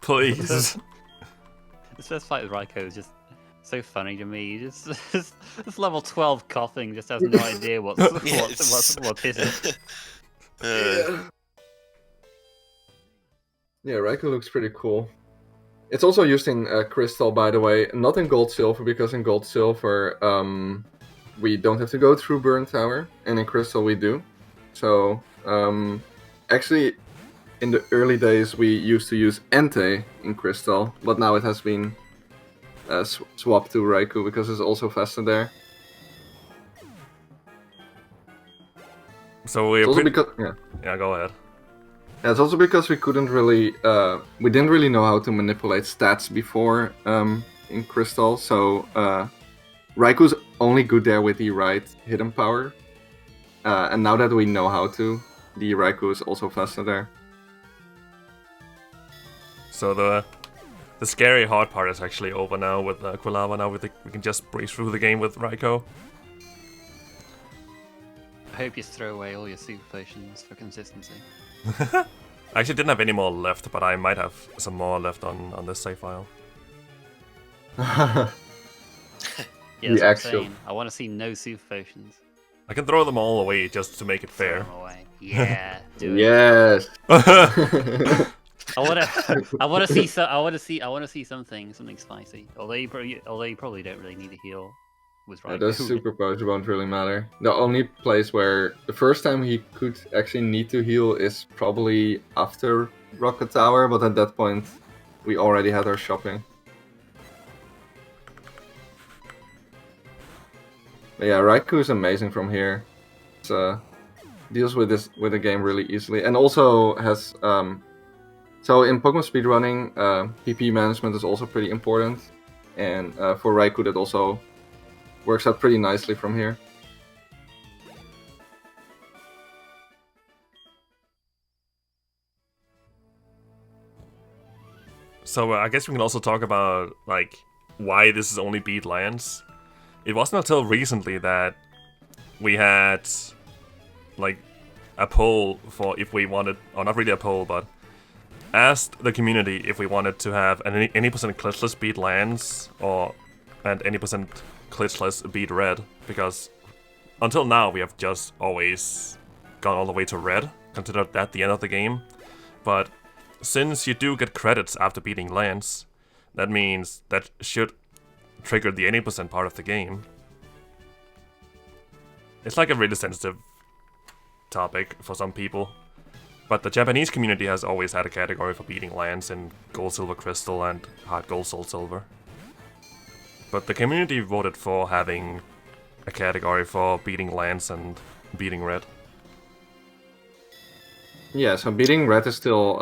Speaker 1: Please.
Speaker 2: This first fight with Raikou is just So funny to me. Just this level 12 coughing just has no idea what's hitting.
Speaker 3: Yeah, Raikou looks pretty cool. It's also used in Crystal, by the way, not in Gold Silver, because in Gold Silver we don't have to go through Burn Tower, and in Crystal we do. So, actually, in the early days we used to use Entei in Crystal, but now it has been swapped to Raikou because it's also faster there.
Speaker 1: So we're
Speaker 3: It's also
Speaker 1: pretty...
Speaker 3: because
Speaker 1: Yeah, go ahead.
Speaker 3: Yeah, it's also because we didn't really know how to manipulate stats before in Crystal, so Raikou's only good there with the right hidden power, and now that we know how to, the Raikou is also faster there.
Speaker 1: So the scary hard part is actually over now with Quilava. Now we can just breeze through the game with Raikou.
Speaker 2: I hope you throw away all your super potions for consistency.
Speaker 1: I actually didn't have any more left, but I might have some more left on this save file.
Speaker 2: Yeah,
Speaker 3: The
Speaker 2: that's what I'm
Speaker 3: actual-
Speaker 2: saying. I want to see no super potions.
Speaker 1: I can throw them all away just to make it
Speaker 2: Throw
Speaker 1: fair.
Speaker 2: them away. Yeah, do it.
Speaker 3: Yes.
Speaker 2: I want to see something spicy. Although you probably don't really need a heal with
Speaker 3: Yeah,
Speaker 2: Raikou.
Speaker 3: those super powers won't really matter. The only place where the first time he could actually need to heal is probably after Rocket Tower, but at that point we already had our shopping. But yeah, Raikou is amazing from here. It's, deals with the game really easily, and also has so in Pokemon speedrunning, PP management is also pretty important, and for Raikou that also works out pretty nicely from here.
Speaker 1: So I guess we can also talk about like why this is only beat lands. It wasn't until recently that we had like a poll for if we wanted, or not really a poll, but asked the community if we wanted to have any percent glitchless beat lands and any percent glitchless beat red, because until now we have just always gone all the way to red, considered that the end of the game. But since you do get credits after beating lands, that means that should trigger the 80% part of the game. It's like a really sensitive topic for some people. But the Japanese community has always had a category for beating lands in Gold, Silver, Crystal, and HeartGold, Soul Silver. But the community voted for having a category for beating lands and beating red.
Speaker 3: Yeah, so beating red is still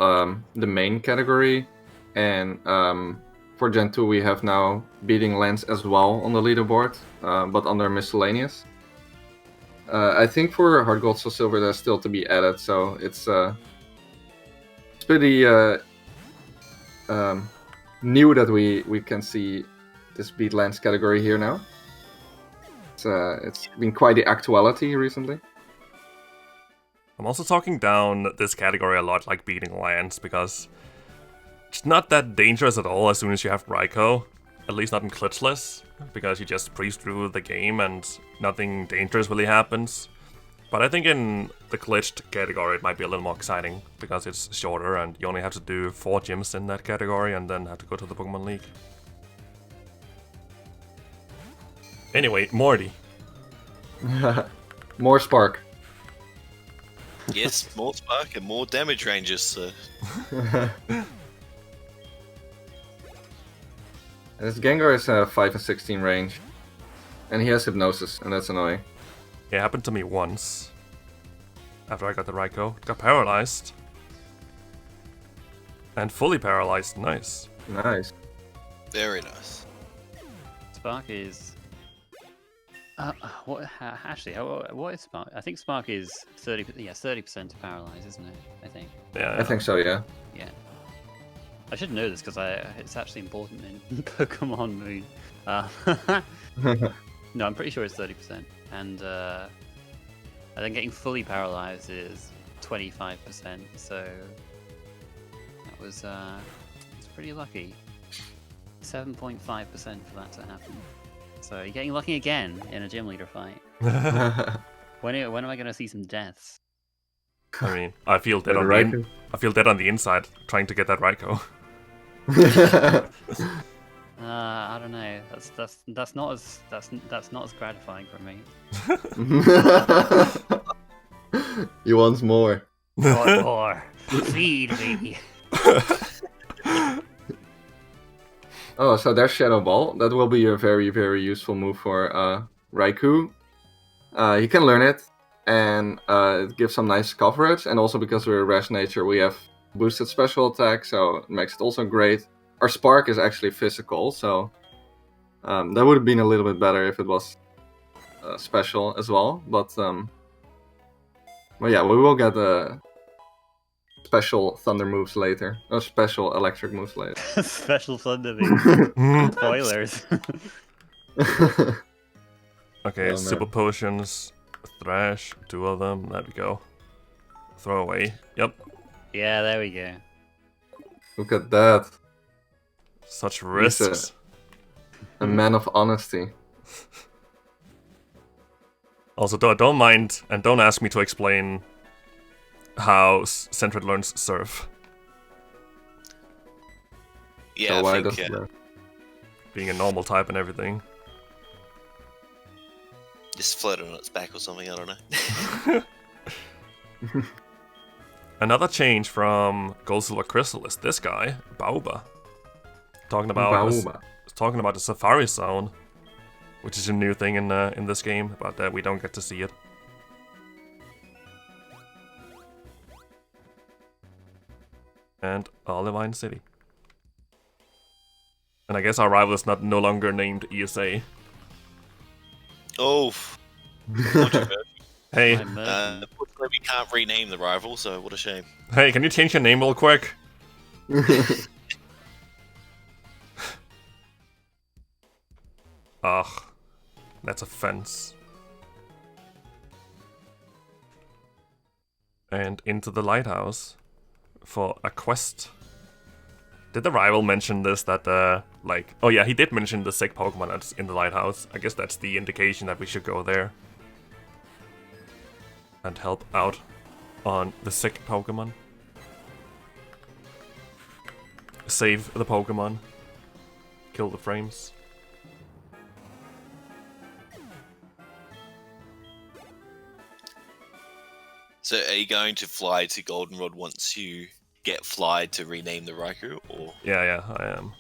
Speaker 3: the main category, and for Gen 2 we have now beating lands as well on the leaderboard, but under miscellaneous. I think for HeartGold, Soul Silver there's still to be added, so it's pretty new that we can see this beat lands category here now. It's been quite the actuality recently.
Speaker 1: I'm also talking down this category a lot, like beating lands, because it's not that dangerous at all as soon as you have Raikou. At least not in Glitchless, because you just breeze through the game and nothing dangerous really happens. But I think in the glitched category it might be a little more exciting, because it's shorter and you only have to do 4 gyms in that category and then have to go to the Pokemon League. Anyway, Morty.
Speaker 3: More spark.
Speaker 4: Yes, more spark and more damage ranges. So.
Speaker 3: His Gengar is 5 and 16 range, and he has Hypnosis, and that's annoying.
Speaker 1: It happened to me once. After I got the Raikou, it got paralyzed. And fully paralyzed, nice.
Speaker 3: Nice.
Speaker 4: Very nice.
Speaker 2: Spark is. What is Spark? I think Spark is 30% to paralyze, isn't it? I think.
Speaker 1: Yeah.
Speaker 3: I think so, yeah.
Speaker 2: Yeah. I should know this because it's actually important in Pokemon Moon. No, I'm pretty sure it's 30%, and then getting fully paralyzed is 25%. So that was it's pretty lucky. 97.5% for that to happen. So you're getting lucky again in a gym leader fight. When am I going to see some deaths?
Speaker 1: I mean, I feel dead
Speaker 3: With
Speaker 1: on
Speaker 3: Raikou.
Speaker 1: I feel dead on the inside trying to get that Raikou.
Speaker 2: I don't know. That's not as gratifying for me.
Speaker 3: You want more?
Speaker 2: What more? Feed me.
Speaker 3: Oh, so there's Shadow Ball. That will be a very, very useful move for Raikou. He can learn it, and it gives some nice coverage. And also because we're Rash Nature, we have boosted special attack, so it makes it also great. Our Spark is actually physical, so that would have been a little bit better if it was special as well. But yeah, we will get special Thunder moves later, or special Electric moves later.
Speaker 2: Special Thunder moves. Spoilers.
Speaker 1: Okay,
Speaker 3: Oh,
Speaker 1: Super
Speaker 3: man.
Speaker 1: Potions, Thrash, 2 of them. There we go. Throw away. Yep.
Speaker 2: Yeah, there we go.
Speaker 3: Look at that.
Speaker 1: Such
Speaker 3: He's
Speaker 1: risks.
Speaker 3: a man of honesty.
Speaker 1: Also, don't mind and don't ask me to explain how Sentret learns Surf.
Speaker 4: Yeah,
Speaker 3: So
Speaker 4: I
Speaker 3: why
Speaker 4: think
Speaker 3: does that?
Speaker 1: Being a normal type and everything.
Speaker 4: just floated on its back or something. I don't know.
Speaker 1: Another change from Gold Silver Crystal is this guy, Baoba. Talking about the Safari Zone, which is a new thing in this game, but we don't get to see it. And Olivine City. And I guess our rival is no longer named ESA.
Speaker 4: Oh,
Speaker 1: Hey,
Speaker 4: unfortunately we can't rename the rival, so what a shame.
Speaker 1: hey, can you change your name real quick? Ugh, that's a fence. And into the lighthouse for a quest. Did the rival mention this, that, like... Oh yeah, he did mention the sick Pokemon that's in the lighthouse. I guess that's the indication that we should go there. And help out on the sick Pokemon. Save the Pokemon. Kill the frames.
Speaker 4: So are you going to fly to Goldenrod once you get Fly to rename the Raikou, or?
Speaker 1: Yeah, I am.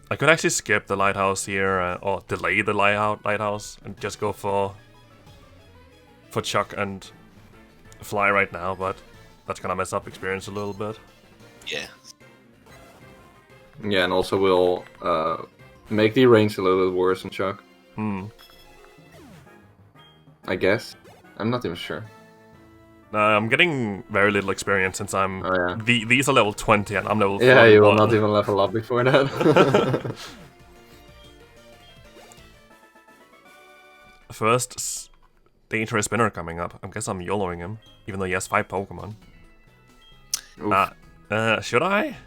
Speaker 1: I could actually skip the lighthouse here, or delay the lighthouse, and just go for Chuck and Fly right now, but that's gonna mess up experience a little bit.
Speaker 4: Yeah.
Speaker 3: Yeah, and also will make the range a little bit worse on Chuck. I guess. I'm not even sure.
Speaker 1: I'm getting very little experience since I'm...
Speaker 3: Oh, yeah.
Speaker 1: These are level 20 and I'm level 41.
Speaker 3: Yeah, you will not even level up before that.
Speaker 1: First dangerous spinner coming up. I guess I'm YOLOing him, even though he has 5 Pokemon. Should I?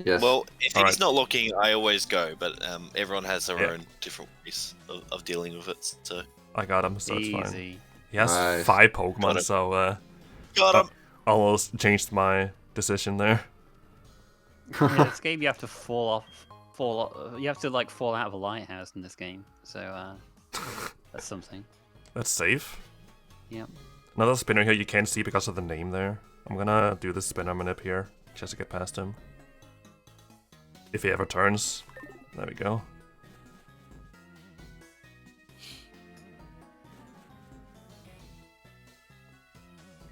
Speaker 3: Yes.
Speaker 4: Well, if
Speaker 1: All
Speaker 4: he's
Speaker 1: right.
Speaker 4: not looking, I always go, but everyone has their own different ways of dealing with it, so...
Speaker 1: I got him, so it's fine.
Speaker 2: Easy.
Speaker 1: He has
Speaker 3: Nice.
Speaker 1: 5
Speaker 4: Got
Speaker 1: Pokemon,
Speaker 4: him.
Speaker 1: so
Speaker 4: Got him!
Speaker 1: almost changed my decision there.
Speaker 2: Yeah, this game you have to you have to like fall out of a lighthouse in this game. So that's something.
Speaker 1: That's safe.
Speaker 2: Yep.
Speaker 1: Another spinner here you can't see because of the name there. I'm gonna do the spinner manip here, just to get past him. If he ever turns. There we go.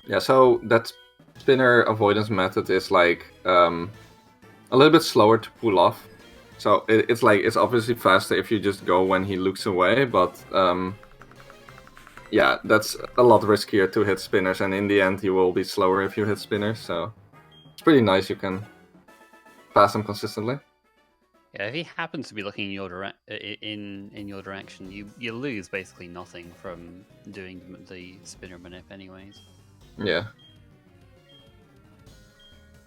Speaker 3: Yeah, so that spinner avoidance method is like a little bit slower to pull off. So it's obviously faster if you just go when he looks away, but yeah, that's a lot riskier to hit spinners, and in the end he will be slower if you hit spinners, so it's pretty nice you can pass them consistently.
Speaker 2: Yeah, if he happens to be looking in your in your direction, you lose basically nothing from doing the spinner manip, anyways.
Speaker 3: Yeah.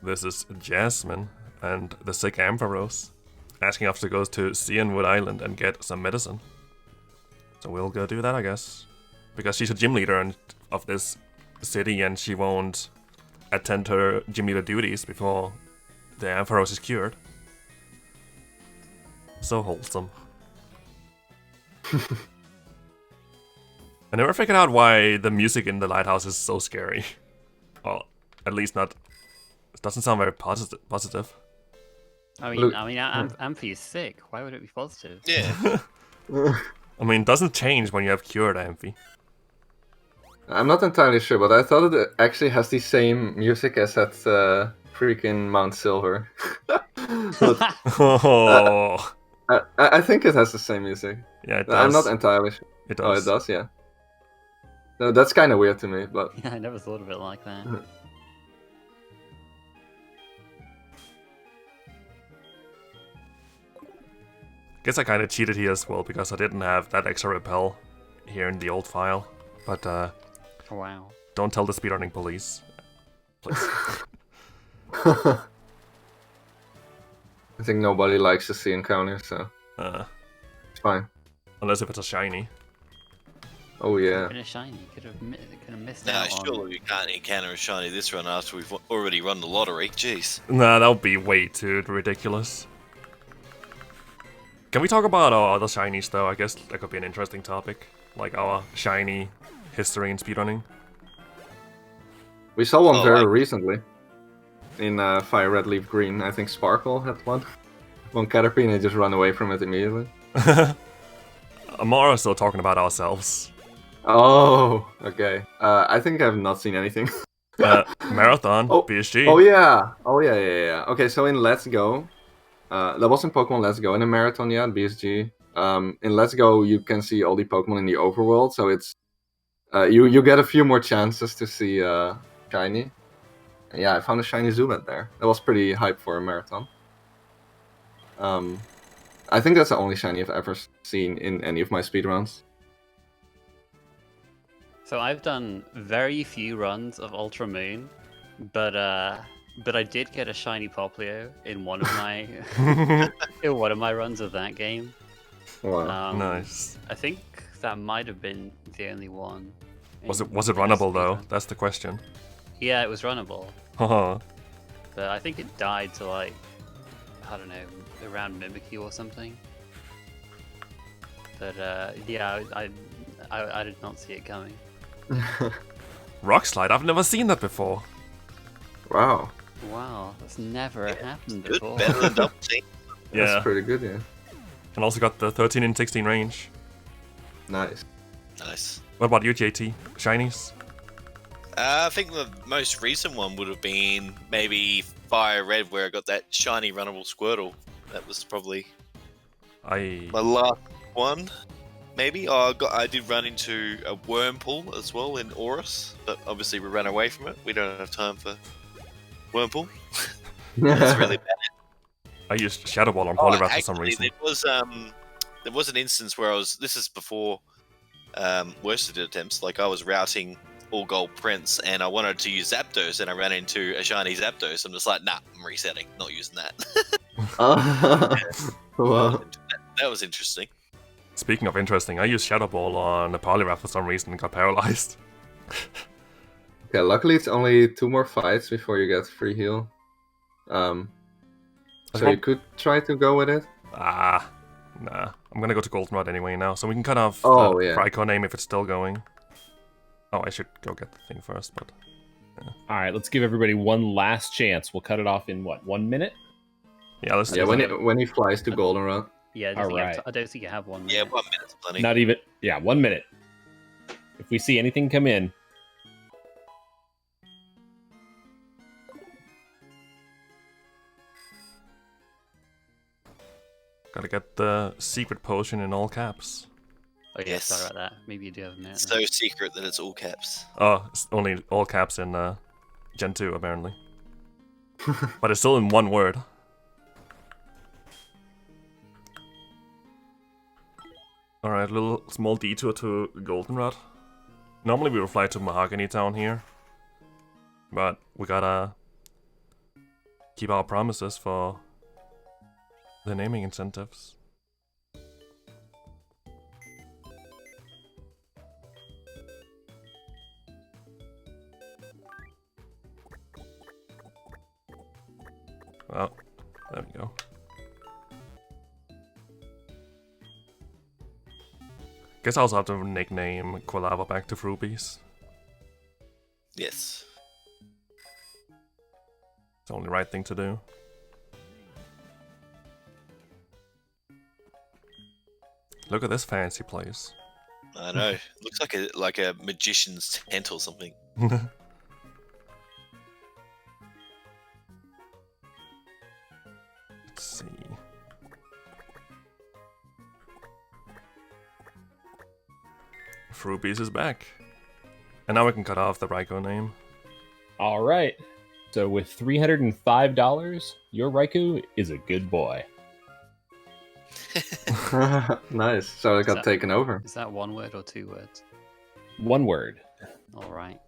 Speaker 1: This is Jasmine, and the sick Ampharos, asking us to go to Cianwood Island and get some medicine. So we'll go do that, I guess. Because she's a gym leader of this city and she won't attend her gym leader duties before the Ampharos is cured. So wholesome. I never figured out why the music in the lighthouse is so scary. Well, at least not. It doesn't sound very positive.
Speaker 2: I mean,
Speaker 3: Look-
Speaker 2: Amphi is sick. Why would it be positive?
Speaker 4: Yeah.
Speaker 1: I mean, it doesn't change when you have cured Amphi.
Speaker 3: I'm not entirely sure, but I thought it actually has the same music as that freaking Mount Silver. But
Speaker 1: Oh,
Speaker 3: I think it has the same music.
Speaker 1: yeah, it does.
Speaker 3: I'm not entirely sure.
Speaker 1: It does.
Speaker 3: Oh, it does, yeah. No, that's kind of weird to me, but
Speaker 2: Yeah, I never thought of it like that.
Speaker 1: Guess I kind of cheated here as well because I didn't have that extra repel here in the old file. But
Speaker 2: Wow.
Speaker 1: don't tell the speedrunning police. Please.
Speaker 3: I think nobody likes to see encounters, so it's fine.
Speaker 1: Unless if it's a shiny.
Speaker 3: Oh yeah.
Speaker 2: Been a shiny. Could have missed
Speaker 4: No,
Speaker 2: out on.
Speaker 4: surely we can't encounter a shiny this run after we've already run the lottery. Jeez.
Speaker 1: Nah, that would be way too ridiculous. Can we talk about our other shinies though? I guess that could be an interesting topic. Like our shiny history in speedrunning.
Speaker 3: We saw one
Speaker 4: Oh,
Speaker 3: very
Speaker 4: like-
Speaker 3: recently. In Fire Red Leaf Green. I think Sparkle had one. One Caterpie and they just run away from it immediately.
Speaker 1: Amara is still talking about ourselves.
Speaker 3: Oh, okay. I think I've not seen anything.
Speaker 1: Marathon,
Speaker 3: Oh,
Speaker 1: PSG.
Speaker 3: Oh yeah. Oh yeah. Okay, so in Let's Go, that was in Pokemon Let's Go in a marathon, yeah, BSG. In Let's Go, you can see all the Pokemon in the overworld, so it's you get a few more chances to see shiny. Yeah, I found a shiny Zubat there. That was pretty hype for a marathon. I think that's the only shiny I've ever seen in any of my speedruns.
Speaker 2: So I've done very few runs of Ultra Moon, but I did get a shiny Poplio in one of my runs of that game.
Speaker 3: Wow.
Speaker 1: Nice.
Speaker 2: I think that might have been the only one.
Speaker 1: Was it
Speaker 2: in
Speaker 1: runnable though?
Speaker 2: speedrun.
Speaker 1: That's the question.
Speaker 2: Yeah, it was runnable,
Speaker 1: Haha.
Speaker 2: but I think it died to like, I don't know, around Mimikyu or something. But yeah, I did not see it coming.
Speaker 1: Rock slide. I've never seen that before.
Speaker 3: Wow.
Speaker 2: Wow, that's never happened
Speaker 4: Good.
Speaker 2: before.
Speaker 4: Better than double team.
Speaker 1: Yeah.
Speaker 3: That's pretty good, yeah.
Speaker 1: And also got the 13 and 16 range.
Speaker 3: Nice.
Speaker 4: Nice.
Speaker 1: What about you, JT? Shinies?
Speaker 4: I think the most recent one would have been maybe Fire Red, where I got that shiny runnable Squirtle. That was probably
Speaker 1: I
Speaker 4: my last one. Maybe I did run into a Wurmple as well in Aurus, but obviously we ran away from it. We don't have time for Wurmple. That's really bad.
Speaker 1: I used Shadow Ball on Poliwrath for some
Speaker 4: actually,
Speaker 1: reason.
Speaker 4: there was an instance where this is before worsted attempts. Like I was routing All Gold Prince, and I wanted to use Zapdos, and I ran into a shiny Zapdos. I'm just like, nah, I'm resetting, not using that.
Speaker 3: Wow.
Speaker 4: That was interesting.
Speaker 1: Speaking of interesting, I used Shadow Ball on a Poliwrath for some reason and got paralyzed.
Speaker 3: Okay, luckily it's only 2 more fights before you get free heal. So you could try to go with it.
Speaker 1: Nah. I'm gonna go to Goldenrod anyway now, so we can kind of
Speaker 3: Yeah.
Speaker 1: Pryco name if it's still going. Oh, I should go get the thing first, but...
Speaker 5: All right, let's give everybody one last chance. We'll cut it off in what, 1 minute?
Speaker 1: Yeah, let's do
Speaker 3: Yeah,
Speaker 1: that.
Speaker 3: when he flies to Goldenrod.
Speaker 2: Yeah,
Speaker 5: Alright.
Speaker 2: I don't think you have one.
Speaker 4: Yeah,
Speaker 2: minute.
Speaker 4: 1 minute's plenty.
Speaker 5: Not even. Yeah, 1 minute. If we see anything come in,
Speaker 1: Gotta get the secret potion in all caps.
Speaker 2: Oh yeah,
Speaker 4: Yes.
Speaker 2: sorry about that. Maybe you do have a minute.
Speaker 4: So secret that it's all caps.
Speaker 1: Oh, it's only all caps in Gen 2, apparently. But it's still in one word. Alright, little small detour to Goldenrod. Normally we would fly to Mahogany Town here. But we gotta keep our promises for the naming incentives. Well, there we go. Guess I also have to nickname Quilava back to Frubies.
Speaker 4: Yes.
Speaker 1: It's the only right thing to do. Look at this fancy place.
Speaker 4: I know. Looks like a magician's tent or something.
Speaker 1: Let's see. Frubies is back. And now we can cut off the Raikou name.
Speaker 5: All right. So with $305, your Raikou is a good boy.
Speaker 3: Nice. So it got taken over.
Speaker 2: Is that one word or two words?
Speaker 5: One word.
Speaker 2: All right.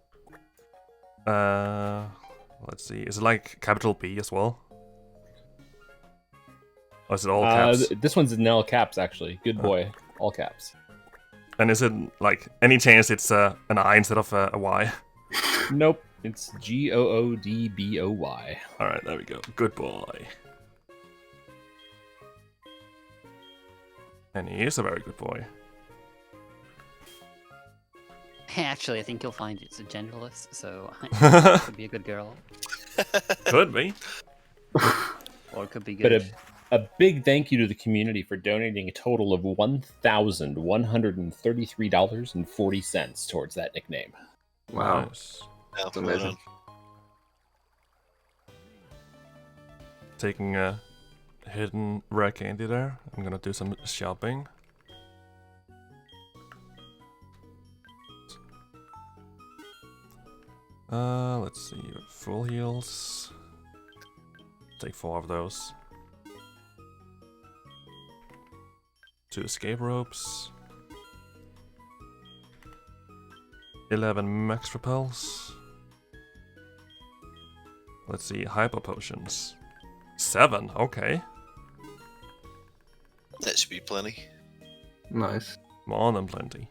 Speaker 1: Let's see. Is it like capital B as well? Or is it all caps?
Speaker 5: This one's in all caps, actually. Good boy. All caps.
Speaker 1: And is it like any chance it's an I instead of a Y?
Speaker 5: Nope. It's Goodboy.
Speaker 1: Alright, there we go. Good boy. And he is a very good boy.
Speaker 2: Actually, I think you'll find it's a genderless, so it could be a good girl.
Speaker 1: Could be.
Speaker 2: Or it could be good.
Speaker 5: But a big thank you to the community for donating a total of $1,133.40 towards that nickname.
Speaker 3: Wow.
Speaker 1: Nice.
Speaker 3: That's amazing.
Speaker 1: Taking a hidden rare candy there. I'm gonna do some shopping. Let's see. Full heals. Take 4 of those. 2 escape ropes. 11 max repels. Let's see, hyper potions. 7, okay.
Speaker 4: That should be plenty.
Speaker 3: Nice.
Speaker 1: More than plenty.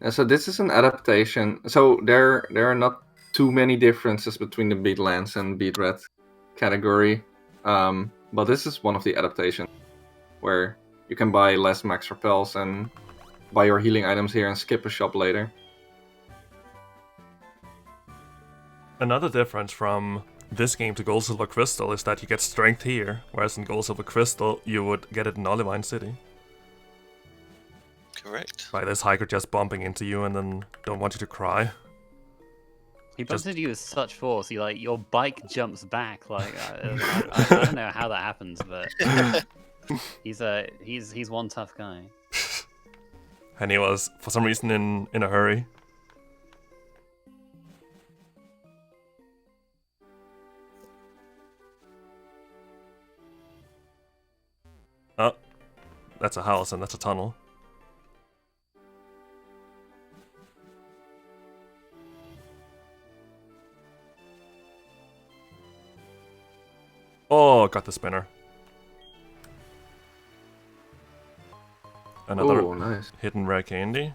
Speaker 3: And so this is an adaptation. So there are not too many differences between the Beat Lance and Beat Red category. But this is one of the adaptations where you can buy less max repels and buy your healing items here and skip a shop later.
Speaker 1: Another difference from this game to Gold Silver Crystal is that you get strength here, whereas in Gold Silver Crystal you would get it in Olivine City.
Speaker 4: Correct.
Speaker 1: By this hiker just bumping into you and then don't want you to cry.
Speaker 2: He bumps into you with such force, your bike jumps back. I don't know how that happens, but he's one tough guy.
Speaker 1: And he was, for some reason, in a hurry. Oh, that's a house and that's a tunnel. Oh, got the spinner. Another
Speaker 3: nice.
Speaker 1: hidden rare candy.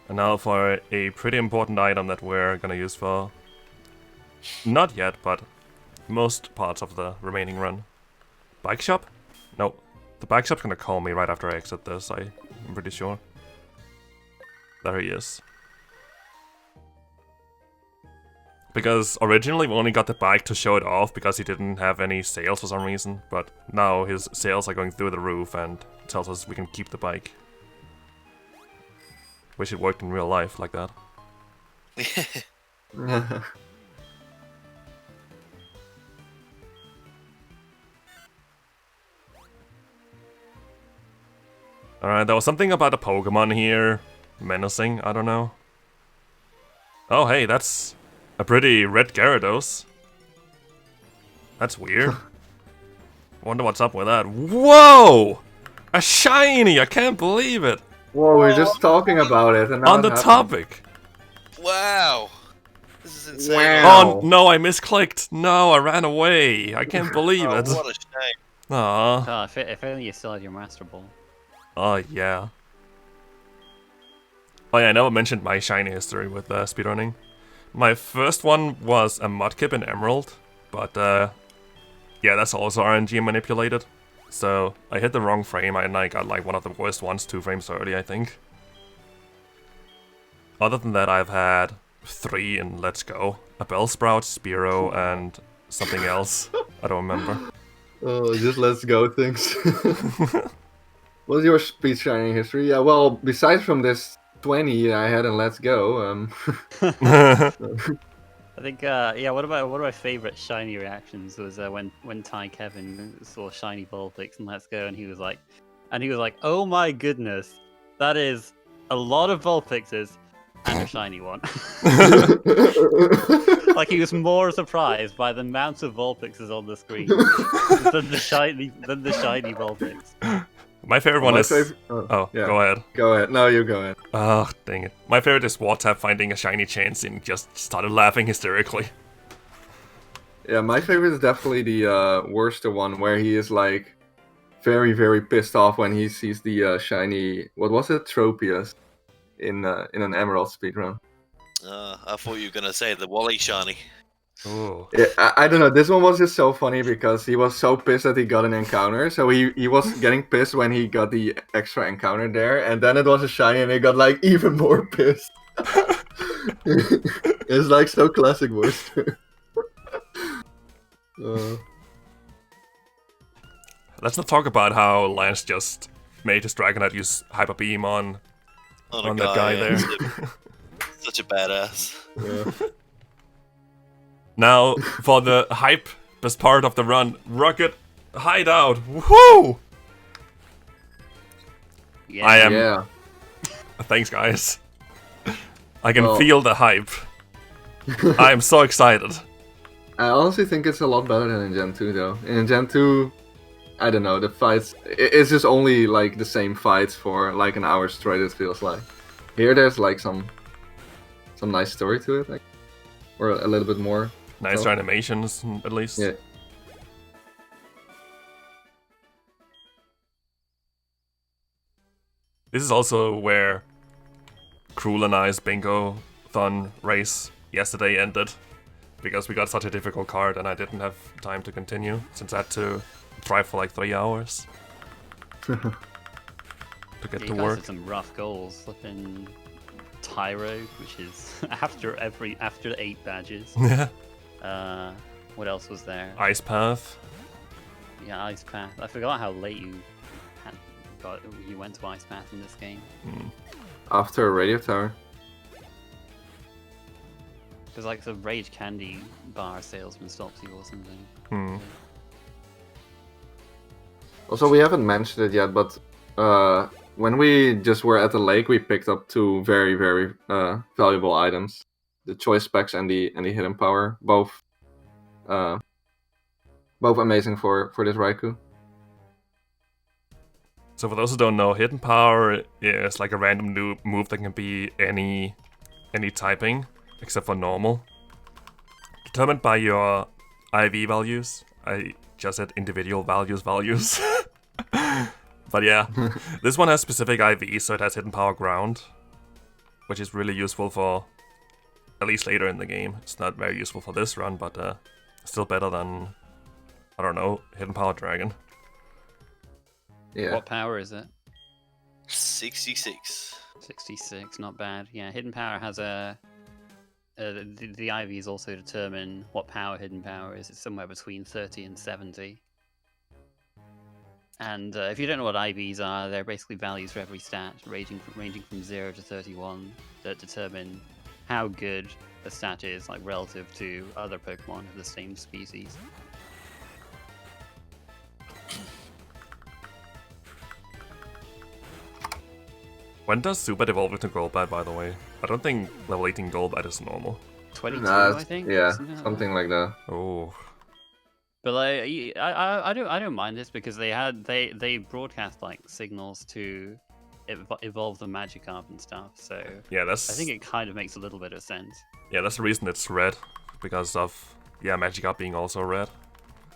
Speaker 1: And now for a pretty important item that we're gonna use for... not yet, but most parts of the remaining run. Bike shop? No. The bike shop's gonna call me right after I exit this, I'm pretty sure. There he is. Because originally we only got the bike to show it off because he didn't have any sales for some reason, but now his sales are going through the roof and tells us we can keep the bike. Wish it worked in real life like that. Alright, there was something about a Pokemon here. Menacing, I don't know. Oh hey, that's a pretty red Gyarados. That's weird. Wonder what's up with that. Whoa! A shiny! I can't believe it!
Speaker 3: Whoa, we're just talking about it. And now
Speaker 1: On the
Speaker 3: it happened.
Speaker 1: topic!
Speaker 4: Wow. This is insane.
Speaker 3: Wow.
Speaker 1: Oh no, I misclicked. No, I ran away. I can't believe
Speaker 4: Oh,
Speaker 1: it.
Speaker 4: what a shame.
Speaker 1: Aw.
Speaker 2: Oh, if only you still had your Master Ball.
Speaker 1: Oh yeah. Oh yeah, I never mentioned my shiny history with speedrunning. My first one was a Mudkip in Emerald, but yeah, that's also RNG manipulated. So I hit the wrong frame and I got like one of the worst ones 2 frames early, I think. Other than that, I've had 3 in Let's Go. A Bellsprout, Spearow, and something else. I don't remember.
Speaker 3: Oh, just let's go things. What's your speed shining history? Yeah, well, besides from this 20 I had in Let's Go,
Speaker 2: I think, yeah. One of my favorite shiny reactions was when Ty Kevin saw shiny Vulpix and Let's Go, and he was like, "Oh my goodness, that is a lot of Vulpixes and a shiny one." Like he was more surprised by the amount of Vulpixes on the screen than the shiny Vulpix.
Speaker 1: My favorite one is...
Speaker 3: Oh, yeah.
Speaker 1: Go ahead.
Speaker 3: Go ahead. No, you go ahead.
Speaker 1: Oh, dang it. My favorite is WhatsApp finding a shiny chance and just started laughing hysterically.
Speaker 3: Yeah, my favorite is definitely the worst one where he is like very, very pissed off when he sees the shiny, what was it, Tropius in an Emerald speedrun.
Speaker 4: I thought you were going to say the Wally shiny.
Speaker 1: Ooh.
Speaker 3: Yeah, I don't know. This one was just so funny because he was so pissed that he got an encounter. So he was getting pissed when he got the extra encounter there, and then it was a shiny, and he got like even more pissed. It's like so classic Worcester.
Speaker 1: Let's not talk about how Lance just made his Dragonite use Hyper Beam on that guy there.
Speaker 4: Such a badass.
Speaker 3: Yeah.
Speaker 1: Now, for the hype best part of the run, Rocket Hideout. Woohoo!
Speaker 2: Yeah.
Speaker 1: I am...
Speaker 3: Yeah.
Speaker 1: Thanks, guys. I can
Speaker 3: Well-
Speaker 1: feel the hype. I am so excited.
Speaker 3: I honestly think it's a lot better than in Gen 2, though. In Gen 2, I don't know, the fights... It's just only, like, the same fights for, like, an hour straight, it feels like. Here, there's, like, some nice story to it, like, or a little bit more.
Speaker 1: Nice
Speaker 3: So-
Speaker 1: animations, at least.
Speaker 3: Yeah.
Speaker 1: This is also where Cruel and I's Bingo-thon race yesterday ended. Because we got such a difficult card and I didn't have time to continue, since I had to drive for like 3 hours. To get
Speaker 2: You
Speaker 1: to
Speaker 2: guys
Speaker 1: work.
Speaker 2: had some rough goals. Flipping Tyro, which is after 8 badges. What else was there?
Speaker 1: Ice Path.
Speaker 2: Yeah, Ice Path. I forgot how late you went to Ice Path in this game.
Speaker 3: After a radio tower.
Speaker 2: Because like the Rage Candy bar salesman stops you or something.
Speaker 3: Also, we haven't mentioned it yet, but when we just were at the lake, we picked up 2 very, very valuable items: the choice specs and the hidden power. Both amazing for this Raikou.
Speaker 1: So for those who don't know, Hidden Power is like a random new move that can be any typing, except for normal. Determined by your IV values. I just said individual values. But yeah, this one has specific IV, so it has Hidden Power Ground, which is really useful for, at least later in the game. It's not very useful for this run, but still better than, I don't know, Hidden Power Dragon.
Speaker 3: Yeah.
Speaker 2: What power is it?
Speaker 4: 66.
Speaker 2: 66, not bad. Yeah, Hidden Power has a... the IVs also determine what power Hidden Power is. It's somewhere between 30 and 70. And if you don't know what IVs are, they're basically values for every stat, ranging from 0 to 31, that determine how good a stat is, like relative to other Pokemon of the same species.
Speaker 1: When does Zubat evolve into Golbat, by the way? I don't think level 18 Golbat is normal.
Speaker 2: 22,
Speaker 3: Nah,
Speaker 2: I think.
Speaker 3: Yeah,
Speaker 2: something like that.
Speaker 3: something like that.
Speaker 1: Oh.
Speaker 2: But like, I don't mind this because they broadcast like signals to evolve the Magikarp and stuff. So
Speaker 1: Yeah, that's
Speaker 2: I think it kind of makes a little bit of sense.
Speaker 1: yeah, that's the reason it's red, because of Magikarp being also red.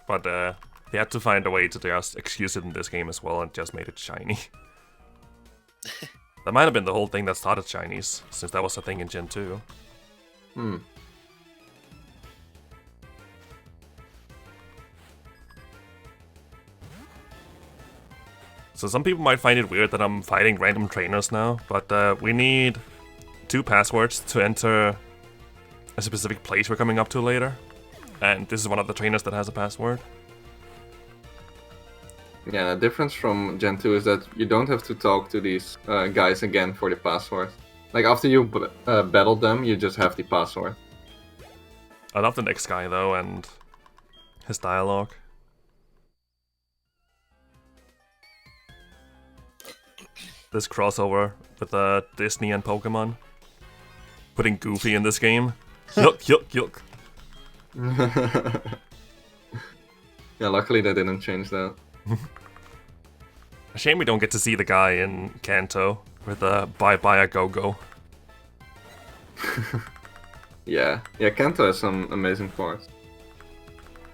Speaker 1: But they had to find a way to just excuse it in this game as well and just made it shiny. That might have been the whole thing that started shinies, since that was a thing in Gen 2.
Speaker 3: Hmm.
Speaker 1: So some people might find it weird that I'm fighting random trainers now, but we need 2 passwords to enter a specific place we're coming up to later. And this is one of the trainers that has a password.
Speaker 3: Yeah, the difference from Gen 2 is that you don't have to talk to these guys again for the password. Like, after you battled them, you just have the password.
Speaker 1: I love the next guy though, and his dialogue. This crossover with Disney and Pokemon. Putting Goofy in this game. Yuck, yuck, yuck.
Speaker 3: Yeah, luckily they didn't change that.
Speaker 1: A shame we don't get to see the guy in Kanto with Bye Bye a Go-Go.
Speaker 3: Yeah, Kanto has some amazing parts.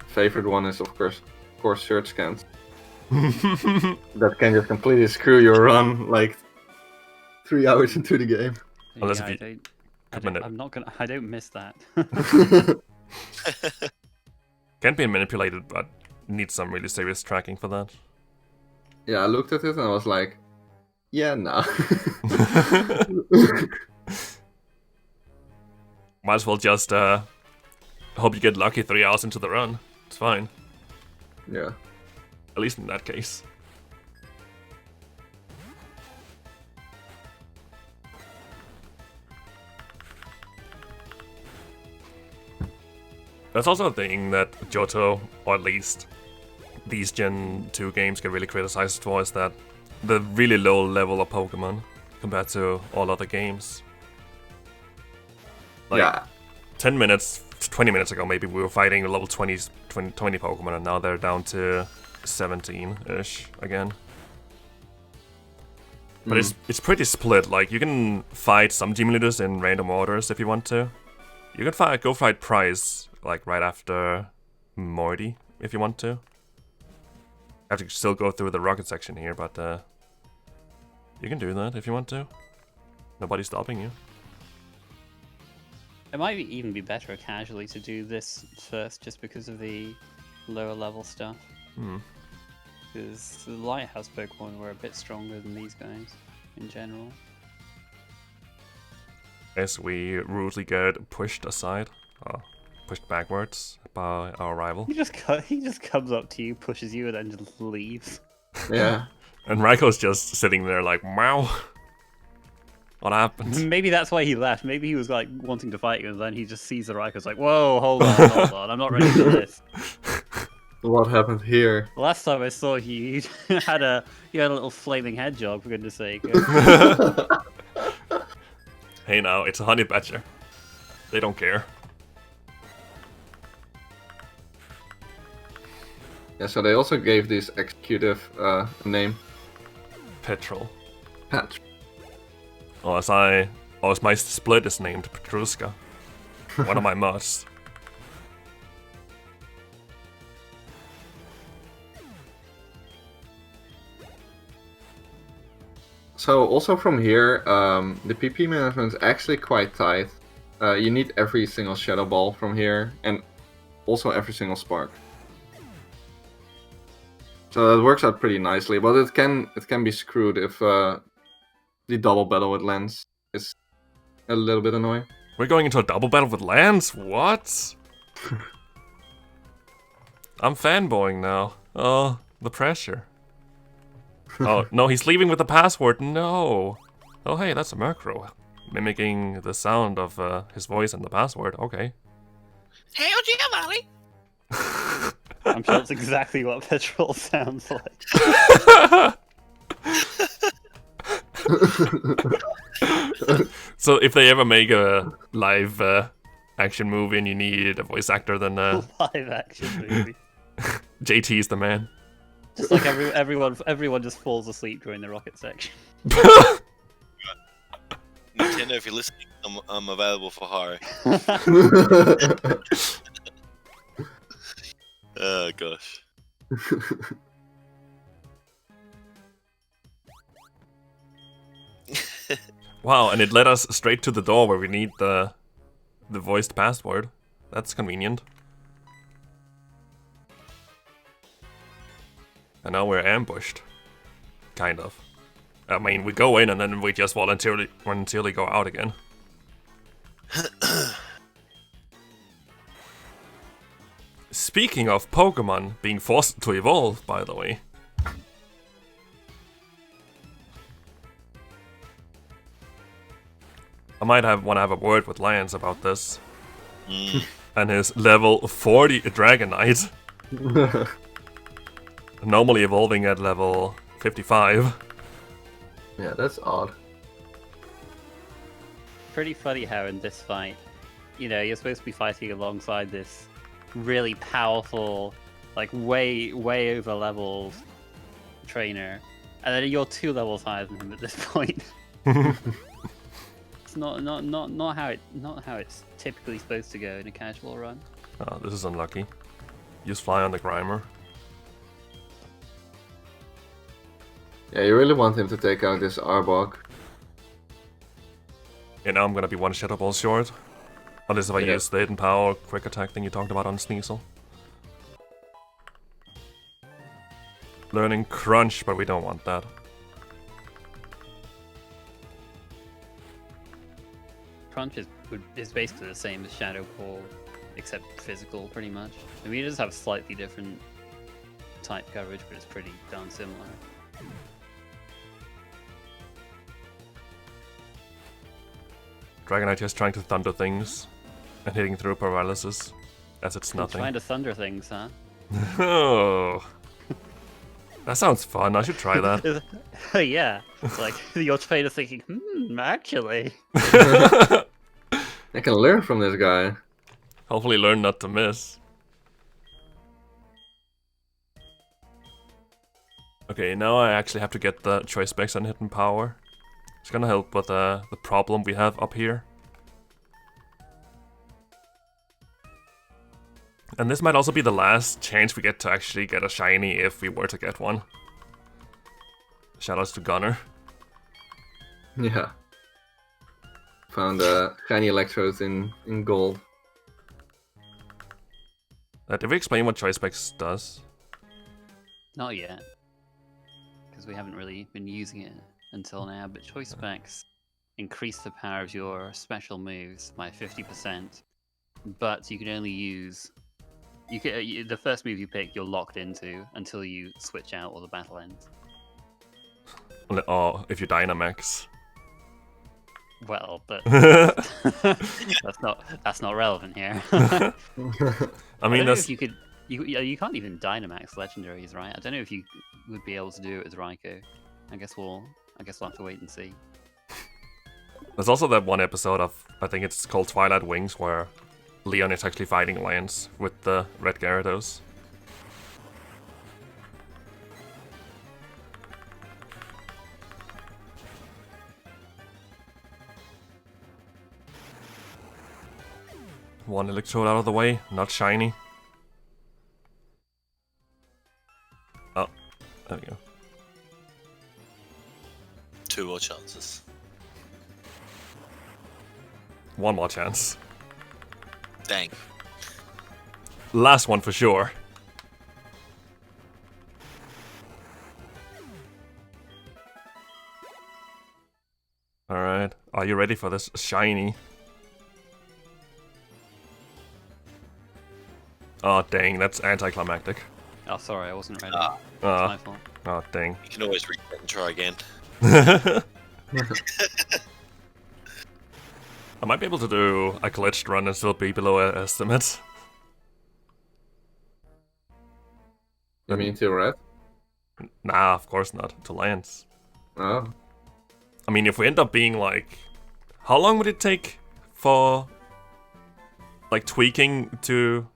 Speaker 3: Favorite one is of course search scans. That can just completely screw your run like 3 hours into the game.
Speaker 1: Unless
Speaker 2: Yeah,
Speaker 1: if you
Speaker 2: I don't miss that.
Speaker 1: Can be manipulated, but needs some really serious tracking for that.
Speaker 3: Yeah, I looked at it and I was like, yeah, nah.
Speaker 1: Might as well just hope you get lucky 3 hours into the run. It's fine.
Speaker 3: Yeah.
Speaker 1: At least in that case. That's also a thing that Johto, or at least these Gen 2 games get really criticized for, is that the really low level of Pokemon compared to all other games. Like,
Speaker 3: Yeah.
Speaker 1: 10 minutes, 20 minutes ago maybe we were fighting level 20 Pokemon, and now they're down to 17-ish again. But it's pretty split. Like, you can fight some gym leaders in random orders if you want to. You can go fight Price like right after Morty if you want to. Have to still go through the rocket section here, but you can do that if you want to. Nobody's stopping you.
Speaker 2: It might even be better casually to do this first, just because of the lower level stuff. Because the Lighthouse Pokemon were a bit stronger than these guys in general.
Speaker 1: As we rudely get pushed aside, pushed backwards by our rival.
Speaker 2: He just comes up to you, pushes you, and then just leaves.
Speaker 3: Yeah.
Speaker 1: And Raiko's just sitting there like, wow. What happened?
Speaker 2: Maybe that's why he left. Maybe he was like wanting to fight you, and then he just sees the Raiko's like, whoa, hold on, I'm not ready for this.
Speaker 3: What happened here?
Speaker 2: Last time I saw you, you had a little flaming hedgehog, for goodness sake.
Speaker 1: Hey now, it's a honey badger. They don't care.
Speaker 3: Yeah, so they also gave this executive name.
Speaker 1: Petrol.
Speaker 3: Pat.
Speaker 1: Or as my split is named Petruska. One of my mods.
Speaker 3: So also from here, the PP management is actually quite tight. You need every single Shadow Ball from here, and also every single Spark. So that works out pretty nicely, but it can be screwed if the double battle with Lens is a little bit annoying.
Speaker 1: We're going into a double battle with Lance? What? I'm fanboying now. Oh, the pressure. Oh, no, he's leaving with the password. No. Oh, hey, that's a Murkrow. Mimicking the sound of his voice and the password. Okay.
Speaker 4: Hell yeah, Molly!
Speaker 2: I'm sure it's exactly what Petrol sounds like.
Speaker 1: So if they ever make a live action movie and you need a voice actor, then
Speaker 2: Live action movie.
Speaker 1: JT's the man.
Speaker 2: Just like everyone just falls asleep during the rocket section.
Speaker 4: Nintendo, if you're listening, I'm available for hire. Oh gosh.
Speaker 1: Wow, and it led us straight to the door where we need the voiced password. That's convenient. And now we're ambushed. Kind of. I mean, we go in and then we just voluntarily go out again. Speaking of Pokemon being forced to evolve, by the way. I might want to have a word with Lance about this. And his level 40 Dragonite. Normally evolving at level 55.
Speaker 3: Yeah, that's odd.
Speaker 2: Pretty funny how in this fight, you know, you're supposed to be fighting alongside this really powerful, like way over leveled trainer, and then you're 2 levels higher than him at this point. It's not how it's typically supposed to go in a casual run.
Speaker 1: Oh, this is unlucky. Use Fly on the Grimer.
Speaker 3: Yeah, you really want him to take out this Arbok.
Speaker 1: And now I'm gonna be one Shadow Ball short. Unless if I use the hidden power quick attack thing you talked about on Sneasel. Learning Crunch, but we don't want that.
Speaker 2: Crunch is basically the same as Shadow Ball, except physical, pretty much. I mean, it does have slightly different type coverage, but it's pretty darn similar.
Speaker 1: Dragonite just trying to thunder things and hitting through paralysis, as it's nothing.
Speaker 2: Trying to thunder things, huh?
Speaker 1: Oh, that sounds fun. I should try that.
Speaker 2: Yeah, it's like your trainer thinking, actually.
Speaker 3: I can learn from this guy.
Speaker 1: Hopefully learn not to miss. Okay, now I actually have to get the choice specs and hidden power. It's gonna help with the problem we have up here. And this might also be the last chance we get to actually get a shiny if we were to get one. Shoutouts to Gunner.
Speaker 3: Yeah. Found shiny electrodes in gold.
Speaker 1: Did we explain what choice specs does?
Speaker 2: Not yet, because we haven't really been using it until now, but choice specs increase the power of your special moves by 50%, but you can only use the first move you pick you're locked into until you switch out or the battle ends.
Speaker 1: Oh, if you Dynamax.
Speaker 2: Well, but that's not relevant here.
Speaker 1: I mean, that's...
Speaker 2: you can't even Dynamax legendaries, right? I don't know if you would be able to do it with Raikou. I guess we'll have to wait and see.
Speaker 1: There's also that one episode of, I think it's called Twilight Wings, where Leon is actually fighting Lance with the red Gyarados. One Electrode out of the way, not shiny. Oh, there we go.
Speaker 4: 2 more chances.
Speaker 1: One more chance.
Speaker 4: Dang.
Speaker 1: Last one for sure. Alright, are you ready for this shiny? Oh dang, that's anticlimactic.
Speaker 2: Oh, sorry, I wasn't ready. That's my fault.
Speaker 1: Oh dang.
Speaker 4: You can always reset and try again.
Speaker 1: I might be able to do a glitched run and still be below estimate.
Speaker 3: You mean to red?
Speaker 1: Nah, of course not. To Lance.
Speaker 3: Oh.
Speaker 1: I mean, if we end up being like... How long would it take for... like, tweaking to...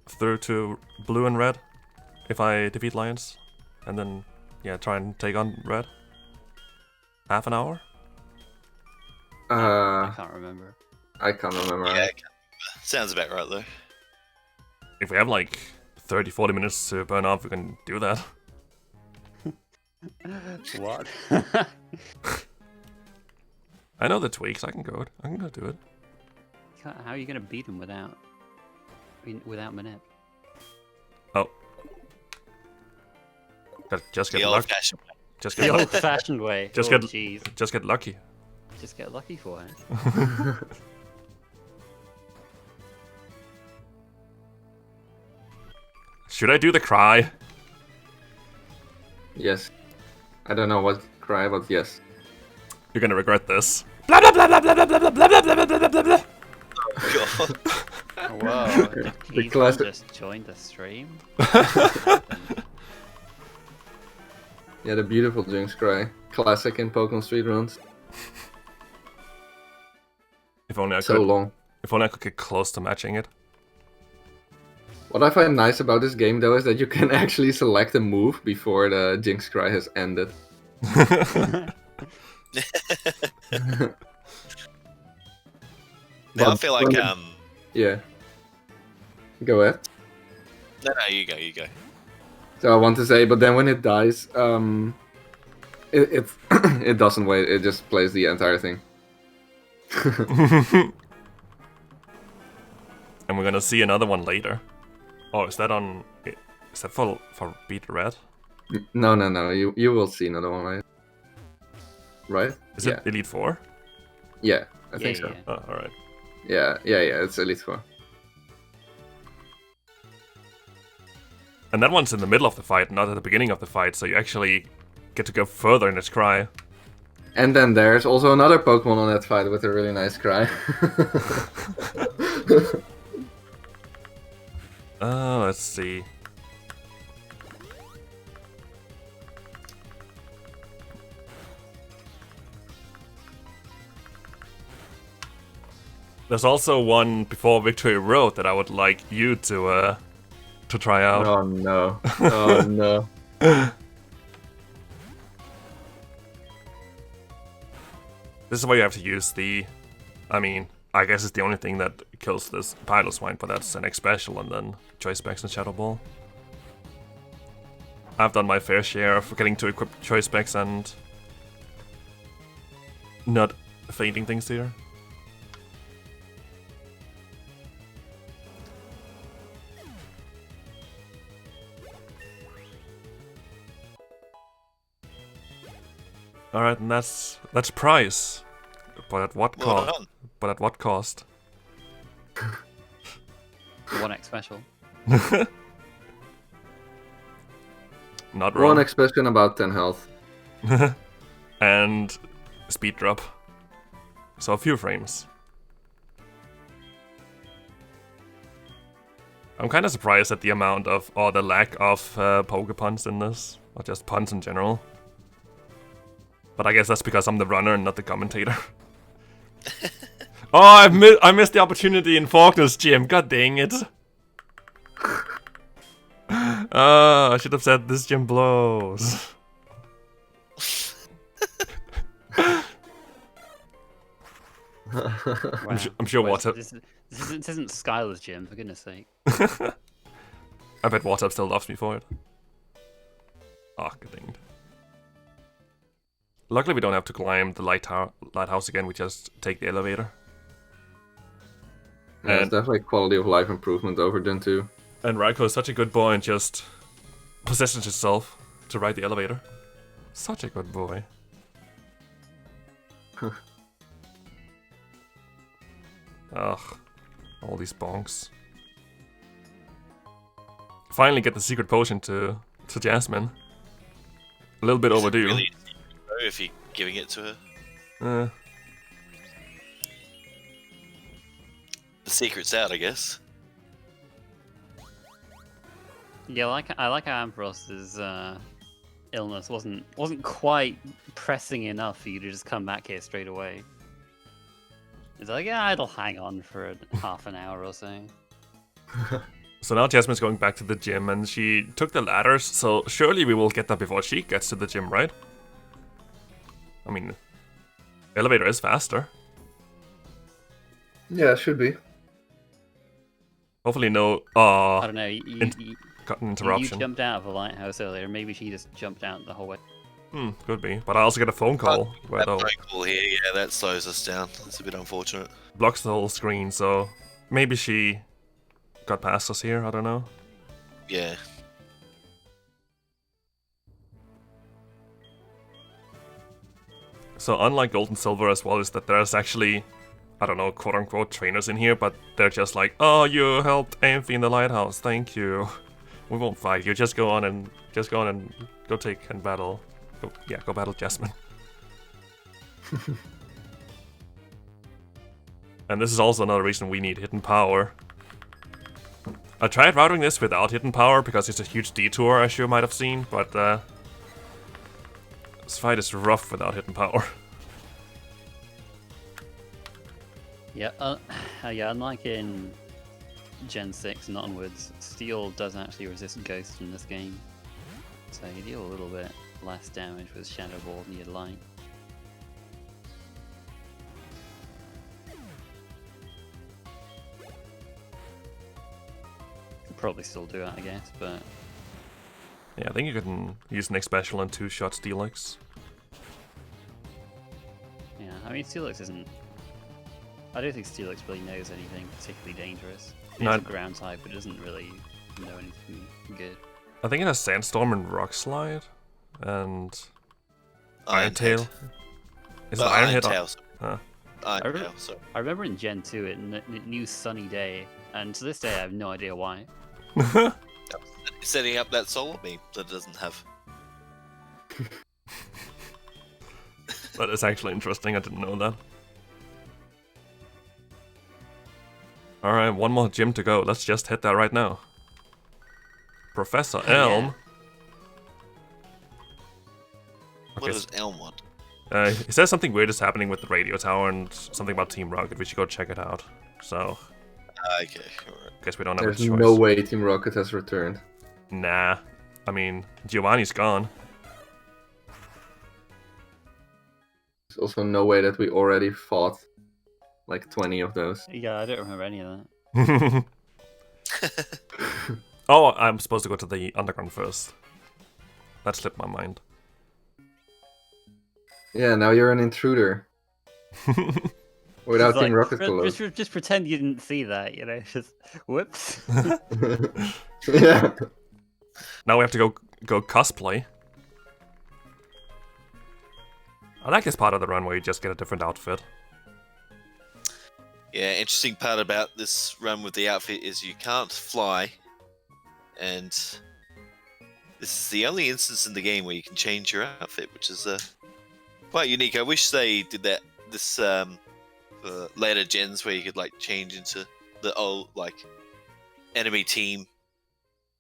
Speaker 1: through to blue and red? If I defeat Lance? and then yeah, try and take on red. Half an hour.
Speaker 2: I can't remember.
Speaker 3: I can't remember.
Speaker 4: Yeah, sounds about right though.
Speaker 1: If we have like 30-40 minutes to burn off, we can do that.
Speaker 2: What?
Speaker 1: I know the tweaks. I can go do it.
Speaker 2: How are you gonna beat him without Manette?
Speaker 1: Oh. Just
Speaker 4: The
Speaker 1: get lucky.
Speaker 4: old-fashioned way.
Speaker 1: Just
Speaker 2: The
Speaker 1: get lucky.
Speaker 2: old-fashioned way.
Speaker 1: Just
Speaker 2: Oh,
Speaker 1: get-
Speaker 2: jeez.
Speaker 1: Just get lucky.
Speaker 2: Just get lucky for it.
Speaker 1: Should I do the cry?
Speaker 3: Yes. I don't know what cry, but yes.
Speaker 1: You're gonna regret this. Blah blah blah blah blah blah blah blah blah blah blah blah blah.
Speaker 4: God.
Speaker 2: Whoa! Did
Speaker 3: The
Speaker 2: Keith
Speaker 3: classic-
Speaker 2: just joined the stream?
Speaker 3: Yeah, the beautiful Jinx cry. Classic in Pokemon Speedruns.
Speaker 1: If only I
Speaker 3: So
Speaker 1: could.
Speaker 3: long.
Speaker 1: If only I could get close to matching it.
Speaker 3: What I find nice about this game, though, is that you can actually select a move before the Jinx cry has ended.
Speaker 4: Now I
Speaker 3: But
Speaker 4: feel like
Speaker 3: when- Yeah. Go ahead.
Speaker 4: no, you go.
Speaker 3: So I want to say, but then when it dies, it it doesn't wait. It just plays the entire thing.
Speaker 1: And we're gonna see another one later. Oh, is that on? Is that for beat red?
Speaker 3: No. You will see another one, right? Right?
Speaker 1: Is
Speaker 3: yeah.
Speaker 1: it Elite Four?
Speaker 3: Yeah, I think so.
Speaker 1: Oh, all right.
Speaker 3: Yeah. It's Elite Four.
Speaker 1: And that one's in the middle of the fight, not at the beginning of the fight, so you actually get to go further in its cry.
Speaker 3: And then there's also another Pokemon on that fight with a really nice cry.
Speaker 1: Let's see. There's also one before Victory Road that I would like you to try out.
Speaker 3: Oh no. Oh no.
Speaker 1: This is where you have to use the... I mean, I guess it's the only thing that kills this Piloswine, but that's an X special and then Choice Specs and Shadow Ball. I've done my fair share of getting to equip Choice Specs and not fainting things here. Alright, and that's price. But at what
Speaker 4: Well
Speaker 1: cost?
Speaker 4: done.
Speaker 1: But at what cost?
Speaker 2: 1x special.
Speaker 1: Not wrong.
Speaker 3: One expression about 10 health.
Speaker 1: And speed drop. So a few frames. I'm kind of surprised at the amount of, or the lack of Pokepuns in this, or just puns in general. But I guess that's because I'm the runner and not the commentator. Oh, I missed the opportunity in Faulkner's gym. God dang it. I should have said this gym blows.
Speaker 2: Wow.
Speaker 1: I'm sure
Speaker 2: Wait,
Speaker 1: Water.
Speaker 2: This isn't Skylar's gym, for goodness sake.
Speaker 1: I bet Water still loves me for it. Oh, god dang it. Luckily, we don't have to climb the lighthouse again. We just take the elevator.
Speaker 3: Yeah, it's
Speaker 1: And-
Speaker 3: definitely quality of life improvement over Gen 2.
Speaker 1: And Raikou is such a good boy and just positions himself to ride the elevator. Such a good boy. Ugh, all these bonks. Finally get the secret potion to Jasmine. A little bit
Speaker 4: Is it
Speaker 1: overdue.
Speaker 4: really though, if you're giving it to her? The secret's out, I guess.
Speaker 2: Yeah, I like how Ambros's illness wasn't quite pressing enough for you to just come back here straight away. It's like, yeah, it'll hang on for half an hour or so.
Speaker 1: So now Jasmine's going back to the gym, and she took the ladders, so surely we will get that before she gets to the gym, right? I mean, elevator is faster.
Speaker 3: Yeah, it should be.
Speaker 1: Hopefully no
Speaker 2: I don't know.
Speaker 1: interruption.
Speaker 2: You jumped out of the lighthouse earlier. Maybe she just jumped out the whole way.
Speaker 1: Could be. But I also get a phone call.
Speaker 4: That phone call here, yeah, that slows us down. It's a bit unfortunate.
Speaker 1: Blocks the whole screen, so maybe she got past us here, I don't know.
Speaker 4: Yeah.
Speaker 1: So unlike Gold and Silver as well, is that there's actually, I don't know, quote-unquote trainers in here, but they're just like, oh, you helped Amphi in the lighthouse, thank you. We won't fight you, just go on and go take and battle. Go battle Jasmine. And this is also another reason we need hidden power. I tried routing this without hidden power because it's a huge detour, as you might have seen, but this fight is rough without hidden power.
Speaker 2: Yeah, unlike in Gen 6 and onwards, Steel does actually resist Ghost in this game. So you deal a little bit less damage with Shadow Ball near the line. Could probably still do it, I guess, but...
Speaker 1: Yeah, I think you can use Next Special and 2-shot Steelix.
Speaker 2: Yeah, I mean, Steelix isn't... I don't think Steelix really knows anything particularly dangerous. It's a ground type, but it doesn't really know anything good.
Speaker 1: I think it has Sandstorm and Rock Slide, and Iron Tail. Is it Iron Hit?
Speaker 4: Tail.
Speaker 1: Huh.
Speaker 4: Iron Tail, sorry.
Speaker 2: I remember in Gen 2 it knew Sunny Day, and to this day I have no idea why.
Speaker 4: Setting up that solar beam that it doesn't have.
Speaker 1: That is actually interesting, I didn't know that. Alright, one more gym to go. Let's just hit that right now. Professor Elm.
Speaker 4: What does Elm want?
Speaker 1: He says something weird is happening with the radio tower and something about Team Rocket. We should go check it out. So,
Speaker 4: Okay, alright.
Speaker 1: guess we don't have
Speaker 3: There's
Speaker 1: a choice.
Speaker 3: no way Team Rocket has returned.
Speaker 1: Nah. I mean, Giovanni's gone.
Speaker 3: There's also no way that we already fought like 20 of those.
Speaker 2: Yeah, I don't remember any of that.
Speaker 1: Oh, I'm supposed to go to the underground first. That slipped my mind.
Speaker 3: Yeah, now you're an intruder. Without Team Rocket to load.
Speaker 2: Just pretend you didn't see that, you know? Just, whoops.
Speaker 3: Yeah.
Speaker 1: Now we have to go cosplay. I like this part of the run where you just get a different outfit.
Speaker 4: Yeah, interesting part about this run with the outfit is you can't fly, and this is the only instance in the game where you can change your outfit, which is quite unique. I wish they did that this for later gens where you could like change into the old like enemy team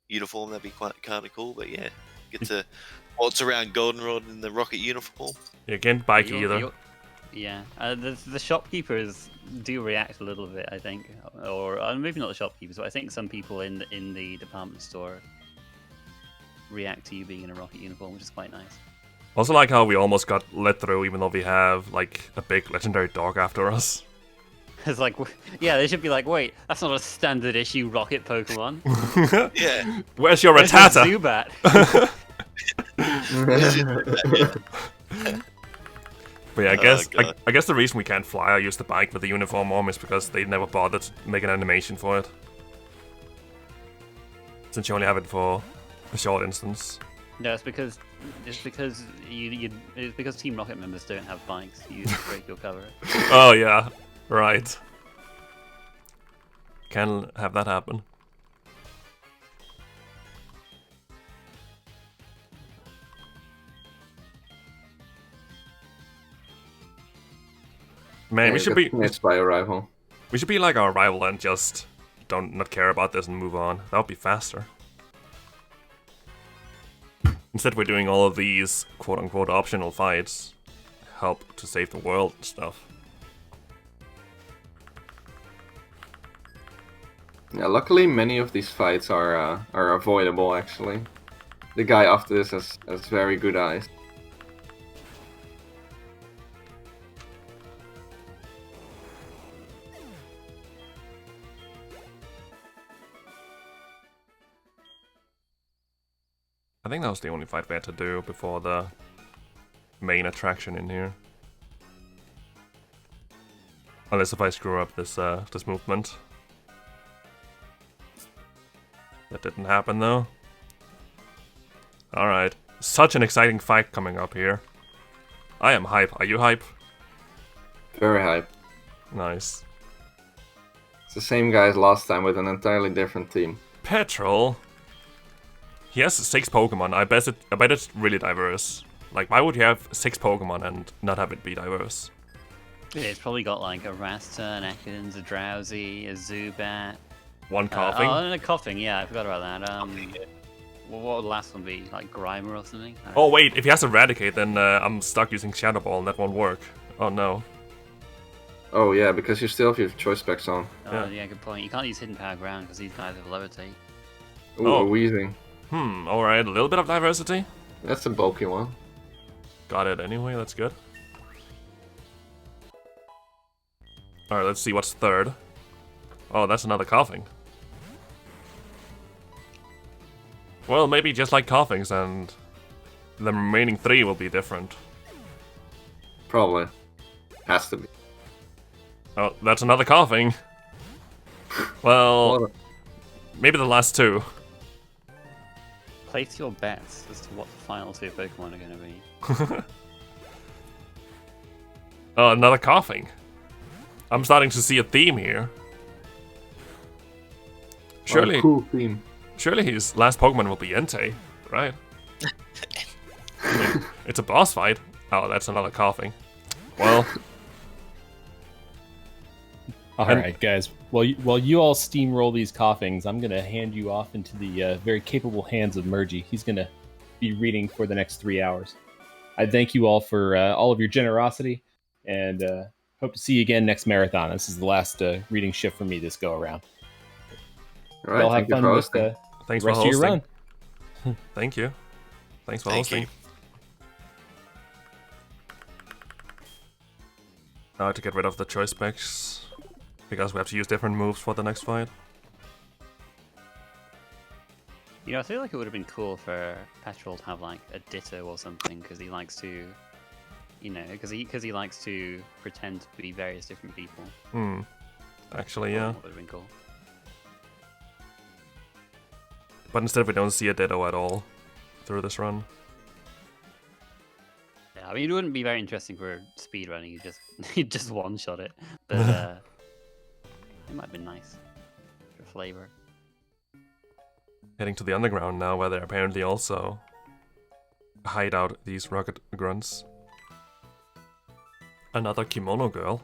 Speaker 4: uniform. That'd be quite kind of cool. But yeah, get to waltz around Goldenrod in the Rocket uniform.
Speaker 1: You can't bike either.
Speaker 2: Yeah, the shopkeepers do react a little bit, I think, or maybe not the shopkeepers, but I think some people in the department store react to you being in a Rocket uniform, which is quite nice.
Speaker 1: Also like how we almost got let through even though we have like a big legendary dog after us.
Speaker 2: It's like, yeah, they should be like, wait, that's not a standard issue Rocket Pokemon.
Speaker 4: Yeah.
Speaker 1: Where's your
Speaker 2: Where's
Speaker 1: Rattata?
Speaker 2: Zubat?
Speaker 1: But yeah, I guess the reason we can't fly or use the bike with the uniform arm is because they never bothered to make an animation for it. Since you only have it for a short instance.
Speaker 2: No, it's because Team Rocket members don't have bikes. You break your cover.
Speaker 1: Oh yeah, right. Can have that happen. Man,
Speaker 3: Yeah,
Speaker 1: we should be
Speaker 3: missed by a rival.
Speaker 1: we should be like our rival and just not care about this and move on. That would be faster. Instead, we're doing all of these quote-unquote optional fights, help to save the world and stuff.
Speaker 3: Yeah, luckily many of these fights are avoidable actually. The guy after this has very good eyes.
Speaker 1: I think that was the only fight we had to do before the main attraction in here. Unless if I screw up this this movement. That didn't happen though. Alright. Such an exciting fight coming up here. I am hype. Are you hype?
Speaker 3: Very hype.
Speaker 1: Nice.
Speaker 3: It's the same guy as last time with an entirely different team.
Speaker 1: Petrol? He has 6 Pokemon. I bet it's really diverse. Like, why would you have 6 Pokemon and not have it be diverse?
Speaker 2: Yeah, it's probably got like a Rasta, an Ekans, a Drowsy, a Zubat.
Speaker 1: One coughing.
Speaker 2: Oh, and a coughing. Yeah, I forgot about that. What would the last one be? Like Grimer or something?
Speaker 1: Oh wait, if he has Eradicate, then I'm stuck using Shadow Ball and that won't work. Oh no.
Speaker 3: Oh yeah, because you still have your choice specs on.
Speaker 2: Oh yeah, good point. You can't use Hidden Power Ground because these guys have Levitate.
Speaker 3: Ooh,
Speaker 1: Oh.
Speaker 3: a Weezing.
Speaker 1: Alright, a little bit of diversity.
Speaker 3: That's a bulky one.
Speaker 1: Got it anyway, that's good. Alright, let's see what's third. Oh, that's another coughing. Well, maybe just like coughings, and the remaining 3 will be different.
Speaker 3: Probably. Has to be.
Speaker 1: Oh, that's another coughing. Well, maybe the last 2.
Speaker 2: Place your bets as to what the final 2 Pokemon are going to be.
Speaker 1: Oh, another coughing. I'm starting to see a theme here. Surely,
Speaker 3: What a cool theme.
Speaker 1: surely his last Pokemon will be Entei, right? I mean, it's a boss fight. Oh, that's another coughing. Well,
Speaker 5: Alright, guys. While you all steamroll these coughings, I'm going to hand you off into the very capable hands of Mergy. He's going to be reading for the next 3 hours. I thank you all for all of your generosity, and hope to see you again next marathon. This is the last reading shift for me this go around.
Speaker 3: All right,
Speaker 5: Y'all have
Speaker 3: thank you
Speaker 5: fun
Speaker 3: for
Speaker 5: with
Speaker 3: hosting.
Speaker 5: the
Speaker 1: thanks for
Speaker 5: rest of your
Speaker 1: hosting.
Speaker 5: run.
Speaker 1: Thank you. Thanks for
Speaker 4: Thank
Speaker 1: hosting.
Speaker 4: you.
Speaker 1: Now to get rid of the choice specs, because we have to use different moves for the next fight.
Speaker 2: You know, I feel like it would have been cool for Petrol to have like a Ditto or something because he likes to, you know, because he likes to pretend to be various different people.
Speaker 1: Actually, yeah.
Speaker 2: That would have been cool.
Speaker 1: But instead we don't see a Ditto at all through this run.
Speaker 2: Yeah, I mean, it wouldn't be very interesting for speedrunning. You just one shot it, but it might have been nice for flavor.
Speaker 1: Heading to the underground now, where they apparently also hide out these rocket grunts. Another kimono girl.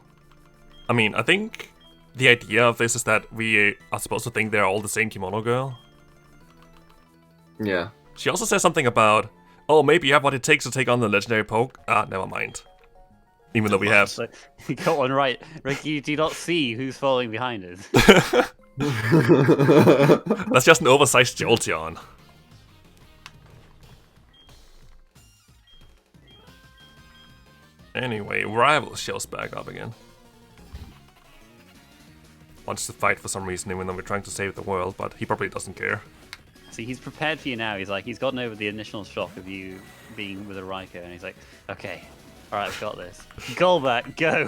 Speaker 1: I mean, I think the idea of this is that we are supposed to think they're all the same kimono girl.
Speaker 3: Yeah.
Speaker 1: She also says something about, oh, maybe you have what it takes to take on the legendary poke. Ah, never mind. Even though we have...
Speaker 2: So you got one right. Ricky, do you not see who's following behind us?
Speaker 1: That's just an oversized Jolteon. Anyway, Rival shows back up again. Wants to fight for some reason, even though we're trying to save the world, but he probably doesn't care.
Speaker 2: See, he's prepared for you now. He's gotten over the initial shock of you being with a Raikou, and he's like, okay, all right, I've got this. Golbat, go!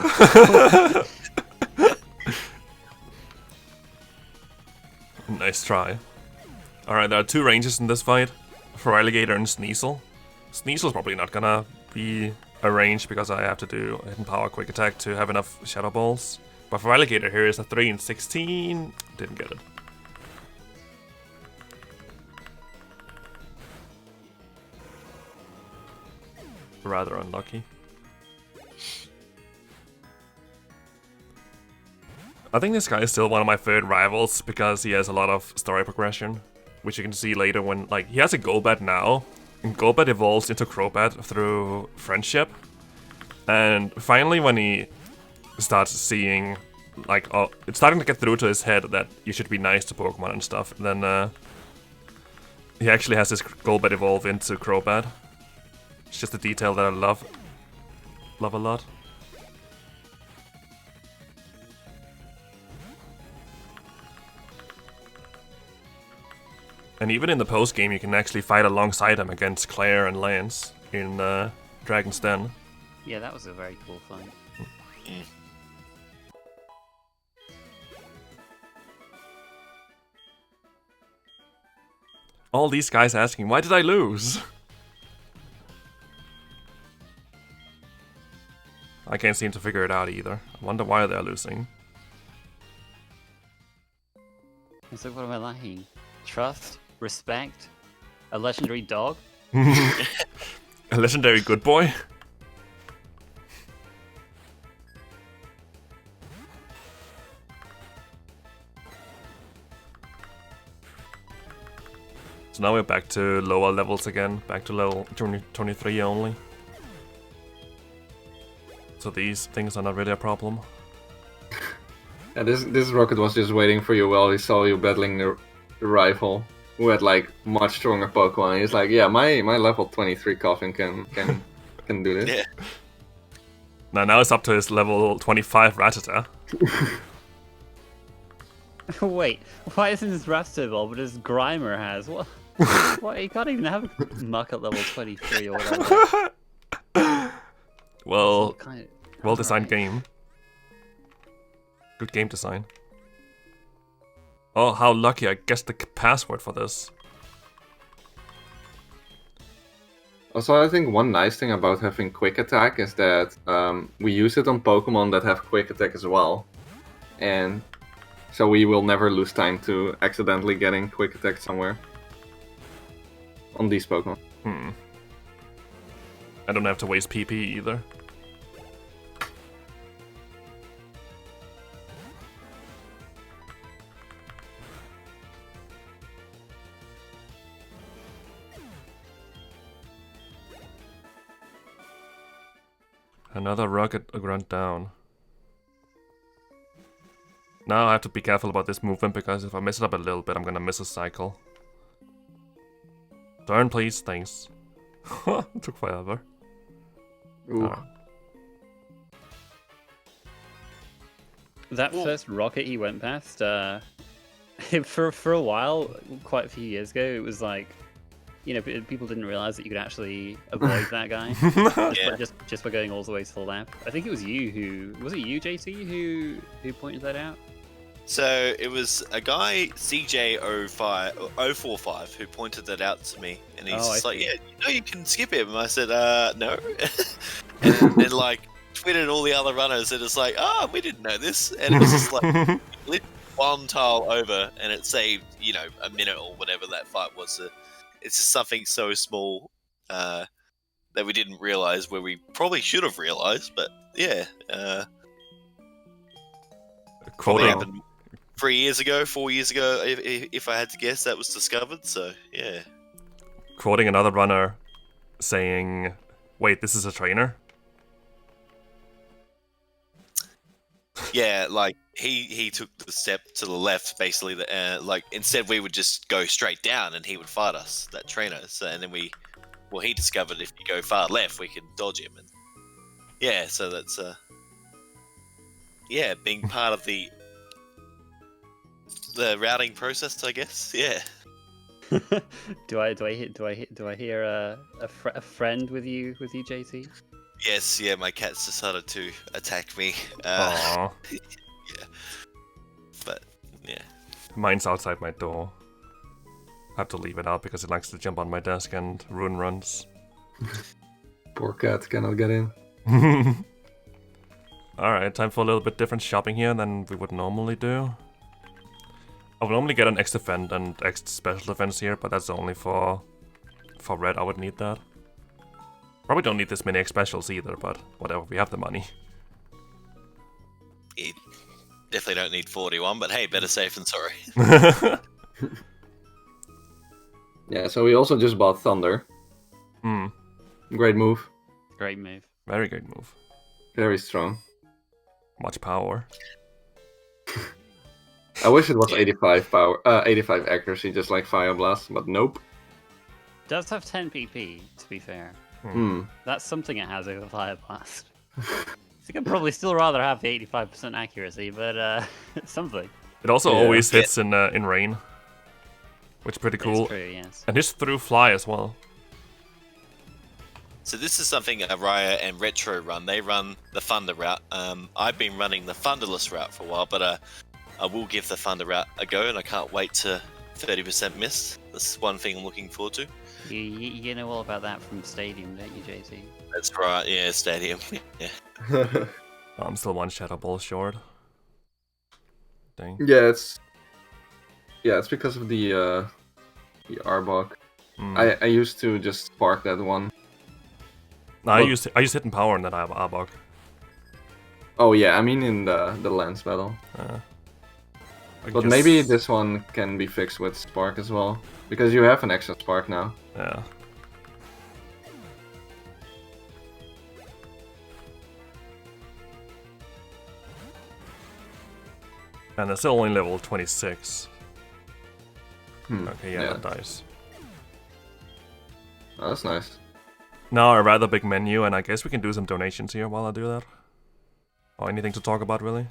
Speaker 1: Nice try. Alright, there are 2 ranges in this fight. For Alligator and Sneasel. Sneasel's probably not gonna be a range because I have to do a hidden power quick attack to have enough Shadow Balls. But for Alligator here is a 3 and 16. Didn't get it. Rather unlucky. I think this guy is still one of my favorite rivals because he has a lot of story progression, which you can see later when, like, he has a Golbat now, and Golbat evolves into Crobat through friendship, and finally when he starts seeing, like, oh, it's starting to get through to his head that you should be nice to Pokemon and stuff. And then he actually has his Golbat evolve into Crobat. It's just a detail that I love a lot. And even in the post game, you can actually fight alongside him against Claire and Lance in Dragon's Den.
Speaker 2: Yeah, that was a very cool fight.
Speaker 4: Mm.
Speaker 1: All these guys asking, why did I lose? I can't seem to figure it out either. I wonder why they're losing.
Speaker 2: It's like, what am I lacking? Trust? Respect? A legendary dog?
Speaker 1: A legendary good boy? So now we're back to lower levels again, back to level 23 only. So these things are not really a problem.
Speaker 3: Yeah, this Rocket was just waiting for you while he saw you battling the rival who had like much stronger Pokemon. He's like, yeah, my level 23 Coffin can do this.
Speaker 4: Yeah.
Speaker 1: Now it's up to his level 25 Rattata.
Speaker 2: Wait, why isn't this Rattata evolved, but his Grimer has? What? What? He can't even have a Muck at level 23 or whatever.
Speaker 1: Well,
Speaker 2: Kind of,
Speaker 1: well-designed game. Good game design. Oh, how lucky. I guessed the password for this.
Speaker 3: Also, I think one nice thing about having Quick Attack is that we use it on Pokemon that have Quick Attack as well. And so we will never lose time to accidentally getting Quick Attack somewhere. On these Pokemon.
Speaker 1: I don't have to waste PP either. Another Rocket Grunt down. Now I have to be careful about this movement because if I mess it up a little bit, I'm gonna miss a cycle. Turn, please. Thanks. It took forever.
Speaker 3: Ooh.
Speaker 1: Alright.
Speaker 2: That first rocket he went past, for a while, quite a few years ago, it was like, you know, people didn't realize that you could actually avoid that guy
Speaker 4: Yeah.
Speaker 2: just by going all the way to the left. I think it was you who was it you, JT, who pointed that out?
Speaker 4: So it was a guy, CJ045, who pointed that out to me, and he's
Speaker 2: Oh,
Speaker 4: just
Speaker 2: I
Speaker 4: like,
Speaker 2: see.
Speaker 4: "Yeah, you know, you can skip him." And I said, "No." And then like tweeted all the other runners, and it's like, "Oh, we didn't know this," and it was just like lit one tile over, and it saved, you know, a minute or whatever that fight was. It's just something so small that we didn't realize, where we probably should have realized, but yeah. Probably
Speaker 1: Quoting,
Speaker 4: happened 3 years ago, 4 years ago, if I had to guess, that was discovered. So yeah,
Speaker 1: quoting another runner saying, wait, this is a trainer?
Speaker 4: yeah. Like he took the step to the left, basically. Like instead, we would just go straight down, and he would fight us, that trainer. So and then he discovered if you go far left, we can dodge him, and yeah. So that's yeah, being part of the routing process, I guess. Yeah.
Speaker 2: do I hear a friend with you, JT?
Speaker 4: Yes. Yeah. My cat's decided to attack me.
Speaker 1: Aww.
Speaker 4: Yeah. But yeah.
Speaker 1: Mine's outside my door. I have to leave it out because it likes to jump on my desk and ruin runs.
Speaker 3: Poor cat cannot get in.
Speaker 1: Alright, time for a little bit different shopping here than we would normally do. I would normally get an X defend and X special defense here, but that's only for red. I would need that. Probably don't need this many X specials either, but whatever, we have the money.
Speaker 4: You definitely don't need 41, but hey, better safe than sorry.
Speaker 3: Yeah, so we also just bought Thunder. Great move.
Speaker 2: Great move.
Speaker 1: Very good move.
Speaker 3: Very strong.
Speaker 1: Much power.
Speaker 3: I wish it was 85 power, 85 accuracy, just like Fire Blast, but nope.
Speaker 2: Does have 10 PP, to be fair.
Speaker 3: Hmm.
Speaker 2: That's something it has over Fire Blast. I could probably still rather have the 85% accuracy, but something.
Speaker 1: It also
Speaker 3: Yeah.
Speaker 1: always hits in rain, which is pretty cool.
Speaker 2: It's true, yes.
Speaker 1: And hits through fly as well.
Speaker 4: So this is something Raya and Retro run. They run the Thunder route. I've been running the Thunderless route for a while, but I will give the Thunder route a go, and I can't wait to 30% miss. That's one thing I'm looking forward to.
Speaker 2: You know all about that from Stadium, don't you, JT?
Speaker 4: That's right, yeah, Stadium. Yeah.
Speaker 1: I'm still one Shadow Ball short. Dang.
Speaker 3: Yeah, it's because of the Arbok. I used to just spark that one.
Speaker 1: No, I used Hidden Power in that Arbok.
Speaker 3: Oh yeah, I mean in the Lance battle. But
Speaker 1: guess-
Speaker 3: maybe this one can be fixed with Spark as well, because you have an extra Spark now.
Speaker 1: Yeah. And it's still only level 26. Okay, yeah, that dies.
Speaker 3: Oh, that's nice.
Speaker 1: Now a rather big menu, and I guess we can do some donations here while I do that. Or anything to talk about, really?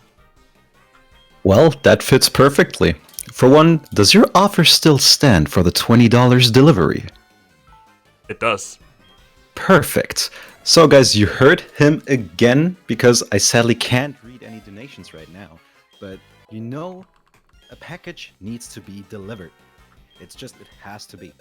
Speaker 6: Well, that fits perfectly. For one, does your offer still stand for the $20 delivery?
Speaker 1: It does.
Speaker 6: Perfect. So guys, you heard him again, because I sadly can't read any donations right now. But you know, a package needs to be delivered. It has to be.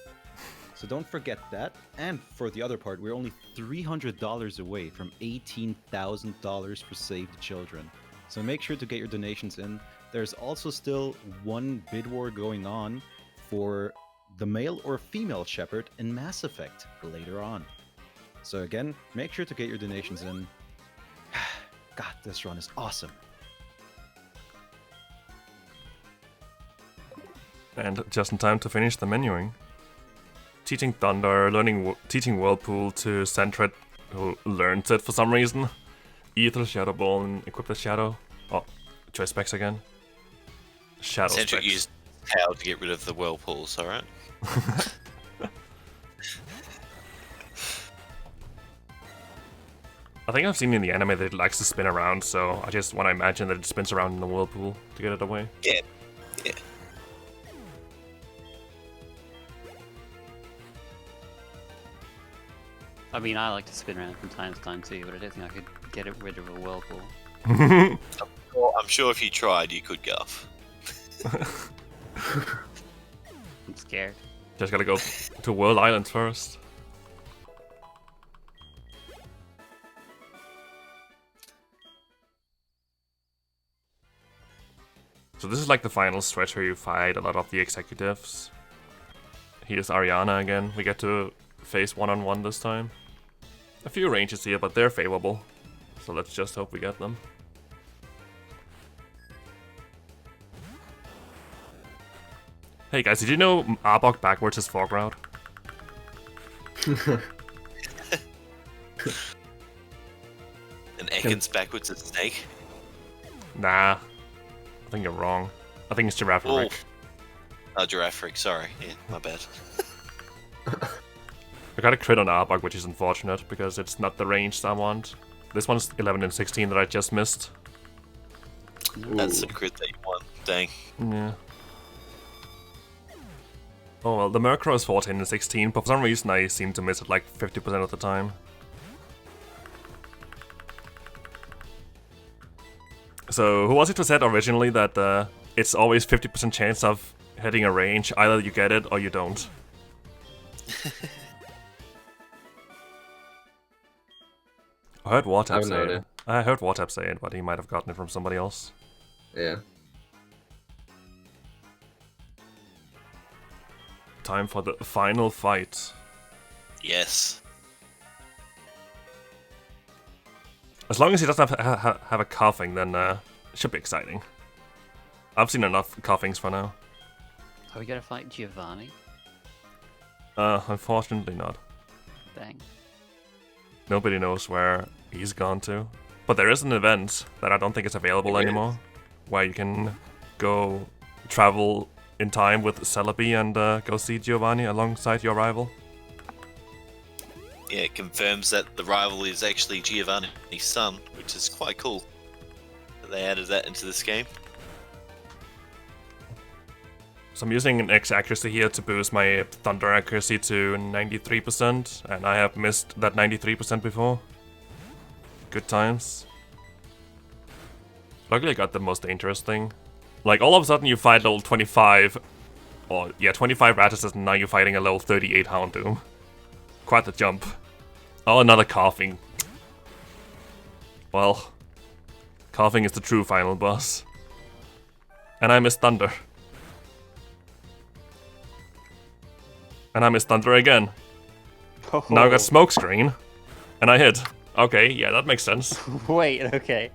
Speaker 6: So don't forget that. And for the other part, we're only $300 away from $18,000 for Save the Children. So make sure to get your donations in. There's also still one bid war going on for the male or female shepherd in Mass Effect later on. So again, make sure to get your donations in. God, this run is awesome.
Speaker 1: And just in time to finish the menuing. Teaching Thunder, teaching Whirlpool to Sentret, who learns it for some reason. Ether, Shadow Ball, and equip the Shadow. Oh, choice specs again. Shadow
Speaker 4: Centric
Speaker 1: specs.
Speaker 4: used how to get rid of the whirlpools, alright?
Speaker 1: I think I've seen in the anime that it likes to spin around, so I just want to imagine that it spins around in the whirlpool to get it away.
Speaker 4: Yeah.
Speaker 2: I mean, I like to spin around from time to time too, but I don't think I could get rid of a whirlpool.
Speaker 4: Well, I'm sure if you tried, you could, Garth.
Speaker 2: I'm scared.
Speaker 1: Just gotta go to World Island first. So this is like the final stretch where you fight a lot of the executives. Here's Ariana again. We get to face one-on-one this time. A few ranges here, but they're favorable. So let's just hope we get them. Hey guys, did you know Arbok backwards is foreground?
Speaker 4: And Ekans backwards is snake.
Speaker 1: Nah. I think you're wrong. I think it's Giraffaric.
Speaker 4: Oh, Giraffaric, sorry. Yeah, my bad.
Speaker 1: I got a crit on Arbok, which is unfortunate, because it's not the range I want. This one's 11 and 16 that I just missed.
Speaker 4: That's the crit that you want. Dang.
Speaker 1: Yeah. Oh well, the Murkrow is 14 and 16, but for some reason I seem to miss it like 50% of the time. So, who was it who said originally that it's always 50% chance of hitting a range, either you get it or you don't? I heard Wartap say it. I heard Wartap say it, but he might have gotten it from somebody else.
Speaker 3: Yeah.
Speaker 1: Time for the final fight.
Speaker 4: Yes.
Speaker 1: As long as he doesn't have a coughing, then it should be exciting. I've seen enough coughings for now.
Speaker 2: Are we gonna fight Giovanni?
Speaker 1: Unfortunately not.
Speaker 2: Dang.
Speaker 1: Nobody knows where he's gone to. But there is an event that I don't think is available anymore, where you can go travel in time with Celebi and go see Giovanni alongside your rival.
Speaker 4: Yeah, it confirms that the rival is actually Giovanni's son, which is quite cool. They added that into this game.
Speaker 1: So I'm using an X accuracy here to boost my Thunder accuracy to 93%, and I have missed that 93% before. Good times. Luckily I got the most dangerous thing. Like, all of a sudden you fight level 25, or yeah, 25 Rattatas, and now you're fighting a level 38 Houndoom. Quite the jump. Oh, another Coughing. Well, Coughing is the true final boss. And I missed Thunder. And I missed Thunder again.
Speaker 2: Oh.
Speaker 1: Now I got Smokescreen. And I hit. Okay, yeah, that makes sense.
Speaker 2: Wait, okay.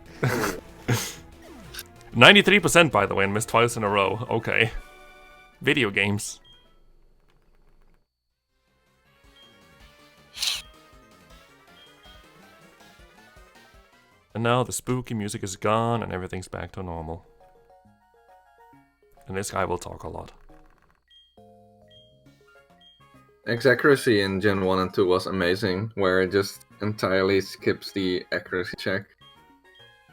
Speaker 1: 93% by the way, and missed twice in a row. Okay. Video games. And now the spooky music is gone and everything's back to normal. And this guy will talk a lot.
Speaker 3: X accuracy in Gen 1 and 2 was amazing, where it just entirely skips the accuracy check.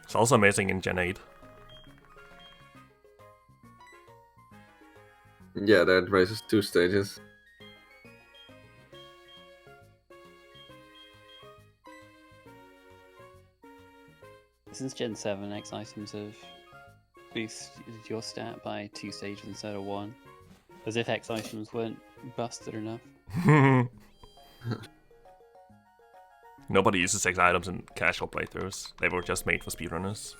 Speaker 1: It's also amazing in Gen 8.
Speaker 3: Yeah, that raises 2 stages.
Speaker 2: Since Gen 7, X items have boosted your stat by 2 stages instead of 1. As if X items weren't busted enough.
Speaker 1: Nobody uses X items in casual playthroughs. They were just made for speedrunners.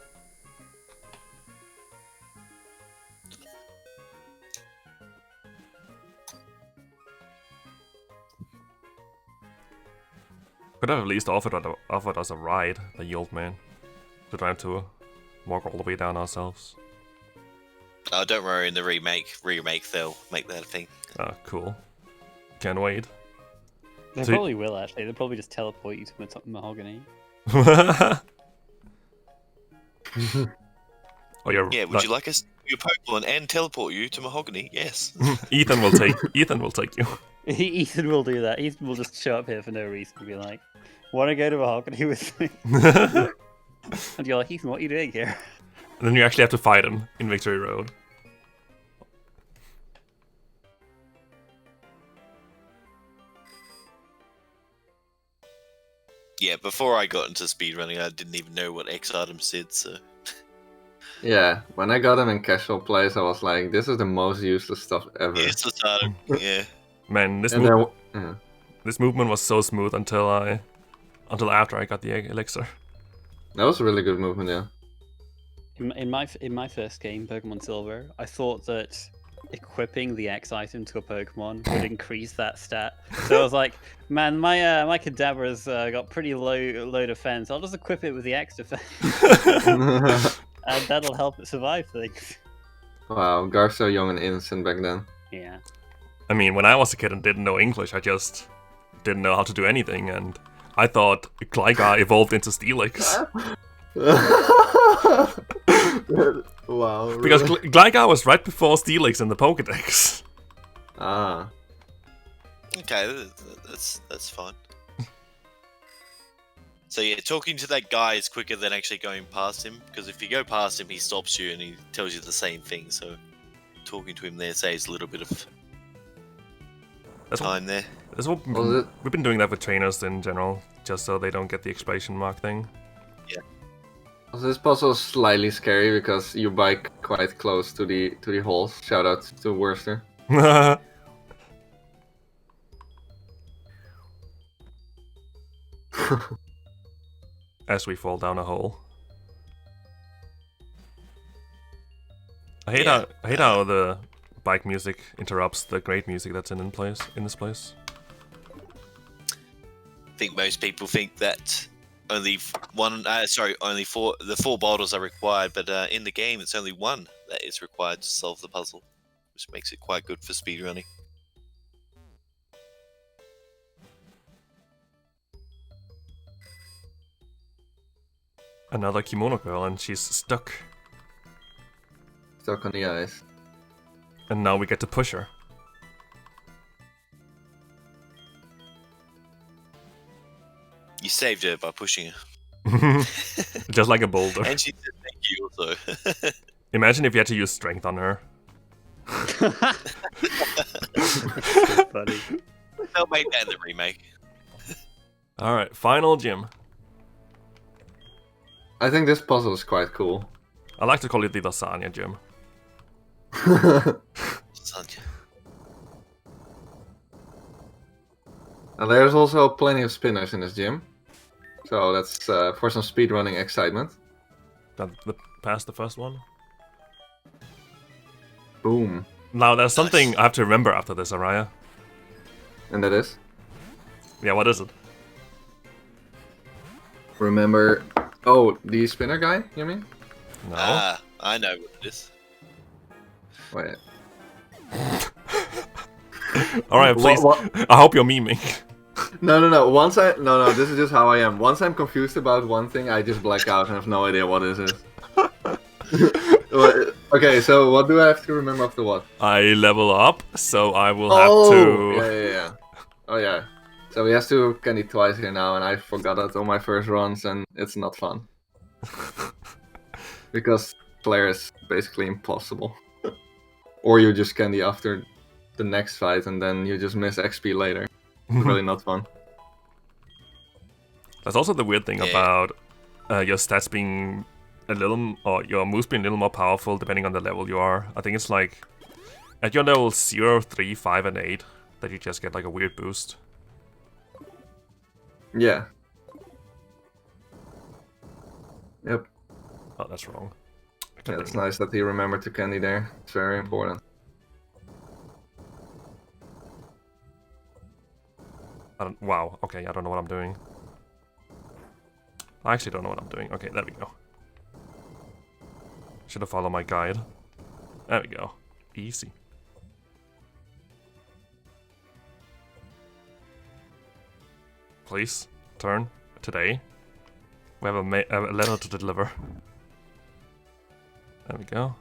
Speaker 1: Could have at least offered us a ride, the old man. To try to walk all the way down ourselves.
Speaker 4: Oh, don't worry, in the remake they'll make that a thing.
Speaker 1: Ah, cool. Can't wait.
Speaker 2: They
Speaker 1: So
Speaker 2: probably will, actually. They'll probably just teleport you to Mahogany.
Speaker 1: Oh, you're
Speaker 4: Yeah, would you like us to your Pokemon and teleport you to Mahogany? Yes.
Speaker 1: Ethan will take you.
Speaker 2: Ethan will do that. Ethan will just show up here for no reason and be like, "Want to go to Mahogany with me?" And you're like, "Ethan, what are you doing here?"
Speaker 1: And then you actually have to fight him in Victory Road.
Speaker 4: Yeah, before I got into speedrunning, I didn't even know what X items did, so...
Speaker 3: Yeah, when I got them in casual plays, I was like, this is the most useless stuff ever.
Speaker 4: Yeah, it's just hard. Yeah.
Speaker 1: Man, this
Speaker 3: And then,
Speaker 1: this movement was so smooth until after I got the elixir.
Speaker 3: that was a really good movement, yeah.
Speaker 2: In my first game, Pokemon Silver, I thought that equipping the X item to a Pokemon would increase that stat. So I was like, man, my my Kadabra's got pretty low defense. I'll just equip it with the X defense, and that'll help it survive things.
Speaker 3: Wow, Gar's so young and innocent back then.
Speaker 2: Yeah.
Speaker 1: I mean, when I was a kid and didn't know English, I just didn't know how to do anything, and I thought Gligar evolved into Steelix.
Speaker 3: Wow.
Speaker 1: Because Gligar was right before Steelix in the Pokédex.
Speaker 3: Ah.
Speaker 4: Okay, that's fine. So yeah, talking to that guy is quicker than actually going past him, because if you go past him, he stops you and he tells you the same thing, so talking to him there saves a little bit of time there.
Speaker 1: That's what we've been doing that with trainers in general, just so they don't get the exclamation mark thing.
Speaker 4: Yeah.
Speaker 3: Also, this puzzle is slightly scary because you bike quite close to the holes. Shout out to Worcester.
Speaker 1: As we fall down a hole. I hate how the bike music interrupts the great music that's in this place.
Speaker 4: I think most people think that only the 4 bottles are required, but in the game it's only 1 that is required to solve the puzzle, which makes it quite good for speedrunning.
Speaker 1: Another kimono girl, and she's stuck.
Speaker 3: Stuck on the ice.
Speaker 1: And now we get to push her.
Speaker 4: You saved her by pushing her.
Speaker 1: Just like a boulder.
Speaker 4: And she said thank you also.
Speaker 1: Imagine if you had to use strength on her.
Speaker 2: So funny.
Speaker 4: They'll make that in the remake.
Speaker 1: Alright, final gym.
Speaker 3: I think this puzzle is quite cool.
Speaker 1: I like to call it the lasagna gym.
Speaker 3: And there's also plenty of spinners in this gym. So that's for some speedrunning excitement.
Speaker 1: Past the first one.
Speaker 3: Boom.
Speaker 1: Now there's something I have to remember after this, Araya.
Speaker 3: And that is?
Speaker 1: Yeah, what is it?
Speaker 3: Remember... Oh, the spinner guy, you mean?
Speaker 1: No.
Speaker 4: Ah, I know what it is.
Speaker 3: Wait.
Speaker 1: Alright, please.
Speaker 3: What?
Speaker 1: I hope you're memeing.
Speaker 3: No. No, this is just how I am. Once I'm confused about one thing, I just black out and have no idea what it is. Okay, so what do I have to remember after what?
Speaker 1: I level up, so I will have to...
Speaker 3: Yeah. Oh, yeah. So he has to candy twice here now, and I forgot that on my first runs, and it's not fun. Because Claire is basically impossible. Or you just candy after the next fight, and then you just miss XP later. It's really not fun.
Speaker 1: That's also the weird thing about your stats being a little, or your moves being a little more powerful depending on the level you are. I think it's like at your level 0, 3, 5, and 8 that you just get like a weird boost.
Speaker 3: Yeah. Yep.
Speaker 1: Oh, that's wrong.
Speaker 3: Yeah, it's nice that he remembered to candy there. It's very important.
Speaker 1: Wow, okay, I don't know what I'm doing. I actually don't know what I'm doing. Okay, there we go. Should have followed my guide. There we go. Easy. Please, turn. Today. We have a letter to deliver. There we go.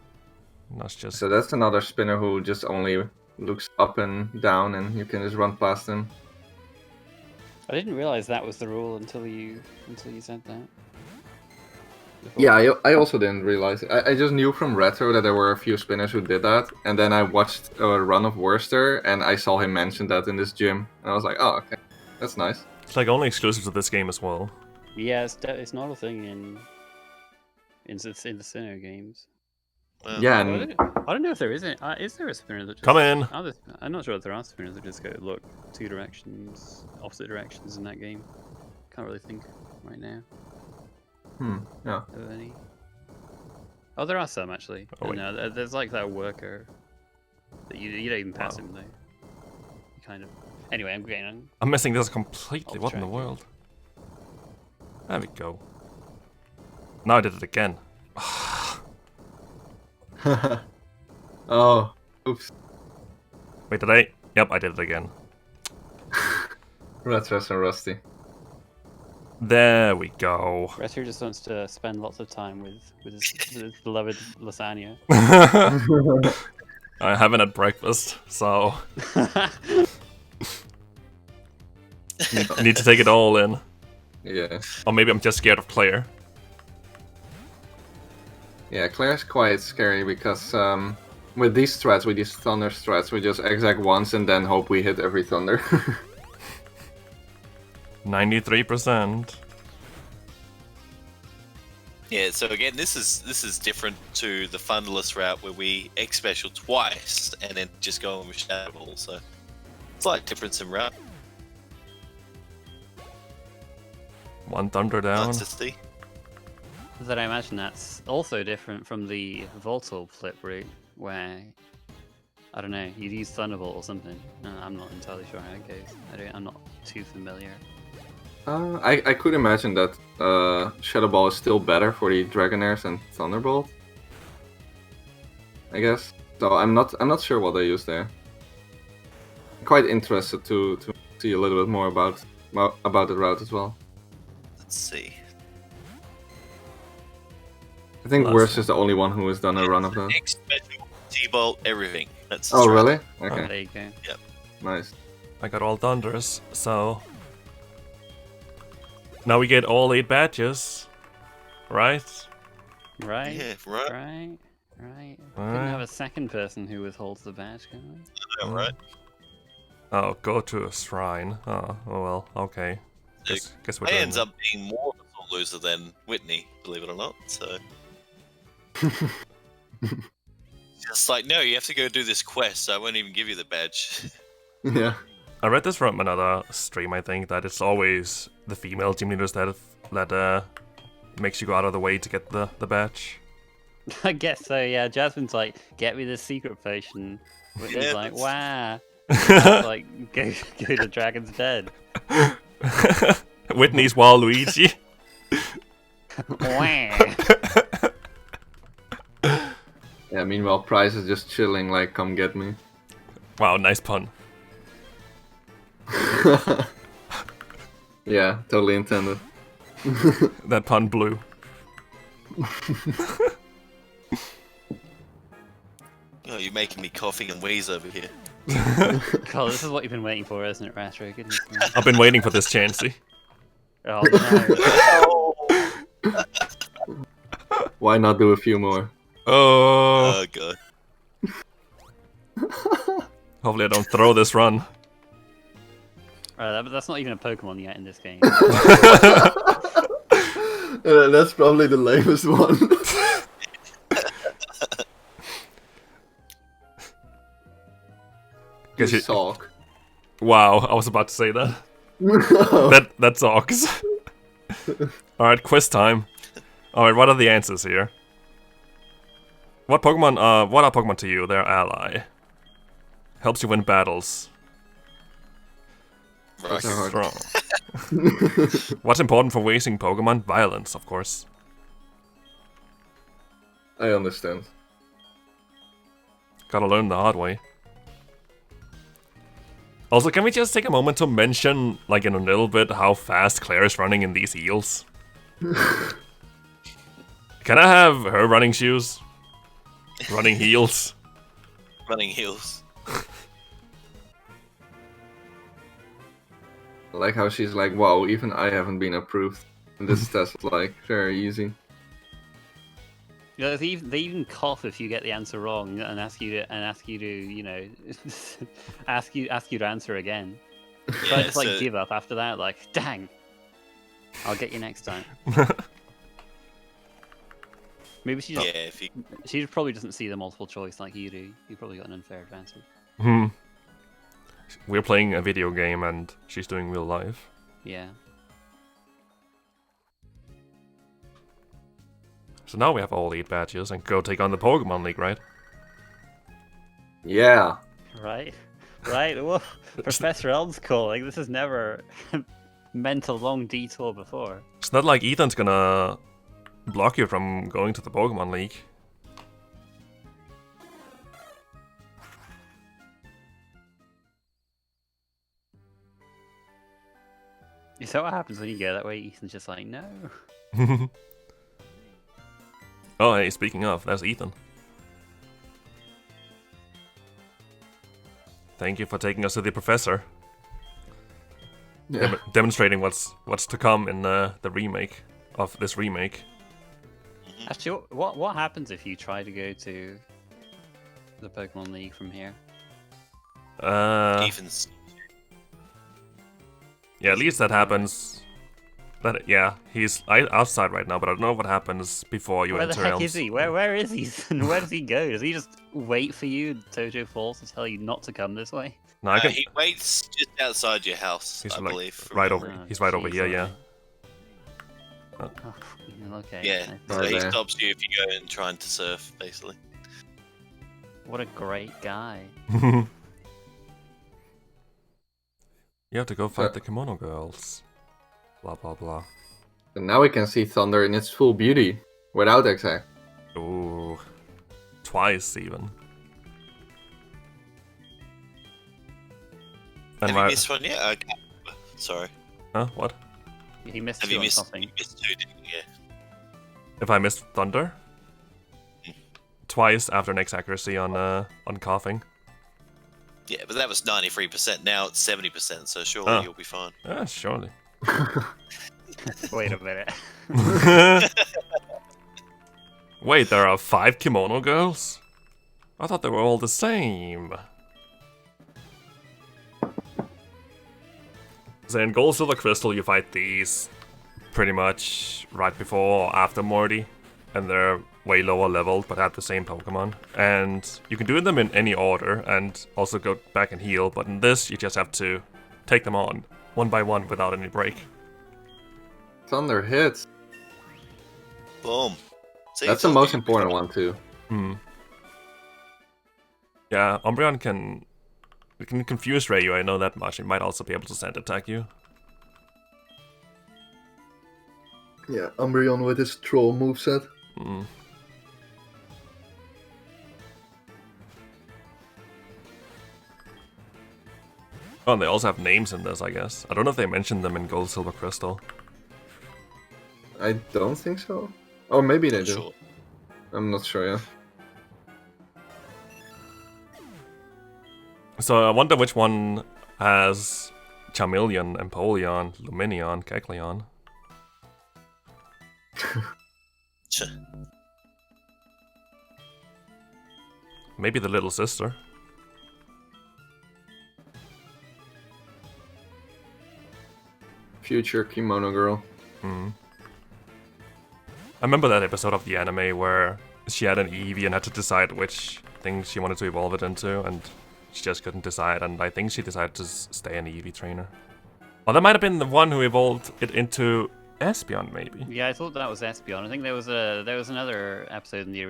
Speaker 1: That's just...
Speaker 3: So that's another spinner who just only looks up and down, and you can just run past him.
Speaker 2: I didn't realize that was the rule until you said that. Before.
Speaker 3: Yeah, I also didn't realize it. I just knew from Retro that there were a few spinners who did that, and then I watched a run of Worcester, and I saw him mention that in this gym, and I was like, oh, okay, that's nice.
Speaker 1: It's like only exclusive to this game as well.
Speaker 2: Yeah, it's not a thing in the Sinnoh games.
Speaker 3: Yeah,
Speaker 2: I
Speaker 3: and
Speaker 2: don't know if there is there a spinner that just...
Speaker 1: Come in!
Speaker 2: I'm not sure if there are spinners that just go, look, opposite directions in that game. Can't really think right now
Speaker 3: yeah.
Speaker 2: of any. Oh, there are some actually.
Speaker 1: Oh,
Speaker 2: no, there's like that worker that you don't even pass him though. You kind of. Anyway, I'm getting on.
Speaker 1: I'm missing this completely.
Speaker 2: Off
Speaker 1: What in the
Speaker 2: track.
Speaker 1: world? There we go. Now I did it again.
Speaker 3: Oh, oops.
Speaker 1: Wait, did I? Yep, I did it again.
Speaker 3: Retro so rusty.
Speaker 1: There we go.
Speaker 2: Retro just wants to spend lots of time with his beloved lasagna.
Speaker 1: I haven't had breakfast, so need to take it all in.
Speaker 3: Yeah.
Speaker 1: Or maybe I'm just scared of Claire.
Speaker 3: Yeah, Claire's quite scary because with these threats, with these thunder threats, we just exec once and then hope we hit every thunder.
Speaker 1: 93%.
Speaker 4: Yeah, so again, this is different to the Thunderless route where we X special twice and then just go on with Shadow Ball. So slight difference in route.
Speaker 1: One thunder down.
Speaker 4: Nice to see.
Speaker 2: Then I imagine that's also different from the Voltal flip route, where I don't know, you'd use Thunderbolt or something. No, I'm not entirely sure how it goes. I'm not too familiar.
Speaker 3: I could imagine that Shadow Ball is still better for the Dragonairs than Thunderbolt. I guess. So I'm not sure what they use there. I'm quite interested to see a little bit more about the route as well.
Speaker 4: Let's see.
Speaker 3: I think
Speaker 1: Last
Speaker 3: Worst is the only one who has done a run of that.
Speaker 4: X special, T-Bolt, everything. That's the
Speaker 3: Oh,
Speaker 4: strat.
Speaker 3: really?
Speaker 2: Oh,
Speaker 3: Okay,
Speaker 2: there you go.
Speaker 3: nice.
Speaker 1: I got all thunders, so now we get all 8 badges, right?
Speaker 2: Right.
Speaker 4: Yeah, right.
Speaker 2: Right. Right. Couldn't
Speaker 1: Alright.
Speaker 2: have a second person who withholds the badge, can we?
Speaker 4: Yeah, right.
Speaker 1: Oh, go to a shrine. Oh well, okay. Guess we're
Speaker 4: He
Speaker 1: doing
Speaker 4: ends up being more of a sore loser than Whitney, believe it or not. So it's like, no, you have to go do this quest. So I won't even give you the badge.
Speaker 3: Yeah.
Speaker 1: I read this from another stream, I think, that it's always the female team leaders that makes you go out of the way to get the badge.
Speaker 2: I guess so, yeah. Jasmine's like, get me this secret potion. Whitney's
Speaker 4: Yeah,
Speaker 2: like,
Speaker 4: that's-
Speaker 2: wow. Like, go to Dragon's Den.
Speaker 1: Whitney's Waluigi.
Speaker 2: Wah.
Speaker 3: Yeah, meanwhile, Price is just chilling, like, come get me.
Speaker 1: Wow, nice pun.
Speaker 3: Yeah, totally intended.
Speaker 1: That pun blew.
Speaker 4: Oh, you're making me coughing and wheeze over here.
Speaker 2: God, this is what you've been waiting for, isn't it, Retro? Goodness me.
Speaker 1: I've been waiting for this, Chansey.
Speaker 2: Oh no.
Speaker 3: Why not do a few more?
Speaker 1: Oh,
Speaker 4: Oh god.
Speaker 1: hopefully I don't throw this run.
Speaker 2: That's not even a Pokemon yet in this game.
Speaker 3: That's probably the lamest one.
Speaker 1: Guess you-
Speaker 3: Sock.
Speaker 1: Wow, I was about to say that.
Speaker 3: No.
Speaker 1: That sucks. Alright, quiz time. Alright, what are the answers here? What are Pokemon to you? Their ally. Helps you win battles.
Speaker 4: Right.
Speaker 3: So hard.
Speaker 1: Strong. What's important for racing Pokemon? Violence, of course.
Speaker 3: I understand.
Speaker 1: Gotta learn the hard way. Also, can we just take a moment to mention, like in a little bit, how fast Claire is running in these heels? Can I have her running shoes? Running heels?
Speaker 4: Running heels.
Speaker 3: I like how she's like, wow, even I haven't been approved. And this test is like very easy.
Speaker 2: Yeah, they even cough if you get the answer wrong and ask you to you know ask you to answer again. So I just like
Speaker 4: so-
Speaker 2: give up after that. Like, dang, I'll get you next time. Maybe
Speaker 4: Yeah, if you
Speaker 2: she probably doesn't see the multiple choice like you do. You probably got an unfair advantage.
Speaker 1: Hmm. We're playing a video game and she's doing real life.
Speaker 2: Yeah.
Speaker 1: So now we have all 8 badges and go take on the Pokemon League, right?
Speaker 3: Yeah.
Speaker 2: Right. Right. Whoa. Professor Elm's calling. This has never meant a long detour before.
Speaker 1: It's not like Ethan's gonna block you from going to the Pokemon League.
Speaker 2: Is that what happens when you go that way? Ethan's just like, no.
Speaker 1: Oh, hey, speaking of, that's Ethan. Thank you for taking us to the professor.
Speaker 3: Yeah.
Speaker 1: Demonstrating what's to come in the remake of this remake.
Speaker 2: Actually, what happens if you try to go to the Pokemon League from here?
Speaker 4: Ethan's
Speaker 1: Yeah, at least that happens. Yeah, he's outside right now, but I don't know what happens before you
Speaker 2: Where the
Speaker 1: enter
Speaker 2: heck
Speaker 1: Elms.
Speaker 2: is he? Where is he? And where does he go? Does he just wait for you in Tojo Falls to tell you not to come this way?
Speaker 1: No, I can.
Speaker 4: he waits just outside your house,
Speaker 1: He's
Speaker 4: I
Speaker 1: like
Speaker 4: believe. from
Speaker 1: right
Speaker 4: memory.
Speaker 1: over. He's right over
Speaker 2: jeez,
Speaker 1: here. Yeah.
Speaker 2: Oh, okay.
Speaker 4: Yeah,
Speaker 2: I-
Speaker 4: so
Speaker 3: Right
Speaker 4: he
Speaker 3: there.
Speaker 4: stops you if you go in trying to surf, basically.
Speaker 2: What a great guy.
Speaker 1: You have to go fight
Speaker 3: Yeah.
Speaker 1: the Kimono Girls. Blah blah blah.
Speaker 3: And now we can see Thunder in its full beauty, without exact.
Speaker 1: Ooh, twice even. And
Speaker 4: Have you
Speaker 1: my
Speaker 4: missed one yet? I can't remember. Sorry.
Speaker 1: what?
Speaker 2: He missed
Speaker 4: Have
Speaker 2: you
Speaker 4: you
Speaker 2: on
Speaker 4: missed,
Speaker 2: something.
Speaker 4: you missed two, didn't you?
Speaker 1: If I missed Thunder? Twice after next accuracy on coughing.
Speaker 4: Yeah, but that was 93%. Now it's 70%, so surely you'll be fine.
Speaker 1: Yeah, surely.
Speaker 2: Wait a minute.
Speaker 1: Wait, there are 5 kimono girls? I thought they were all the same. So in Gold, Silver, Crystal, you fight these pretty much right before or after Morty. And they're way lower leveled, but have the same Pokemon. And you can do them in any order, and also go back and heal. But in this, you just have to take them on, one by one, without any break.
Speaker 3: Thunder hits.
Speaker 4: Boom. See,
Speaker 3: That's the
Speaker 4: told
Speaker 3: most
Speaker 4: you.
Speaker 3: important one too.
Speaker 1: Yeah, Umbreon can confuse Rayu, I know that much. It might also be able to sand attack you.
Speaker 3: Yeah, Umbreon with his troll moveset.
Speaker 1: Oh, and they also have names in this, I guess. I don't know if they mentioned them in Gold, Silver, Crystal.
Speaker 3: I don't think so. Or maybe they
Speaker 4: Not
Speaker 3: do.
Speaker 4: sure.
Speaker 3: I'm not sure, yeah.
Speaker 1: So I wonder which one has Charmeleon, Empoleon, Lumineon, Kecleon.
Speaker 4: Ch-
Speaker 1: Maybe the little sister.
Speaker 3: Future Kimono Girl.
Speaker 1: I remember that episode of the anime where she had an Eevee and had to decide which thing she wanted to evolve it into, and she just couldn't decide, and I think she decided to stay an Eevee trainer. Or that might have been the one who evolved it into Espeon, maybe.
Speaker 2: Yeah, I thought that was Espeon. I think there was another episode in the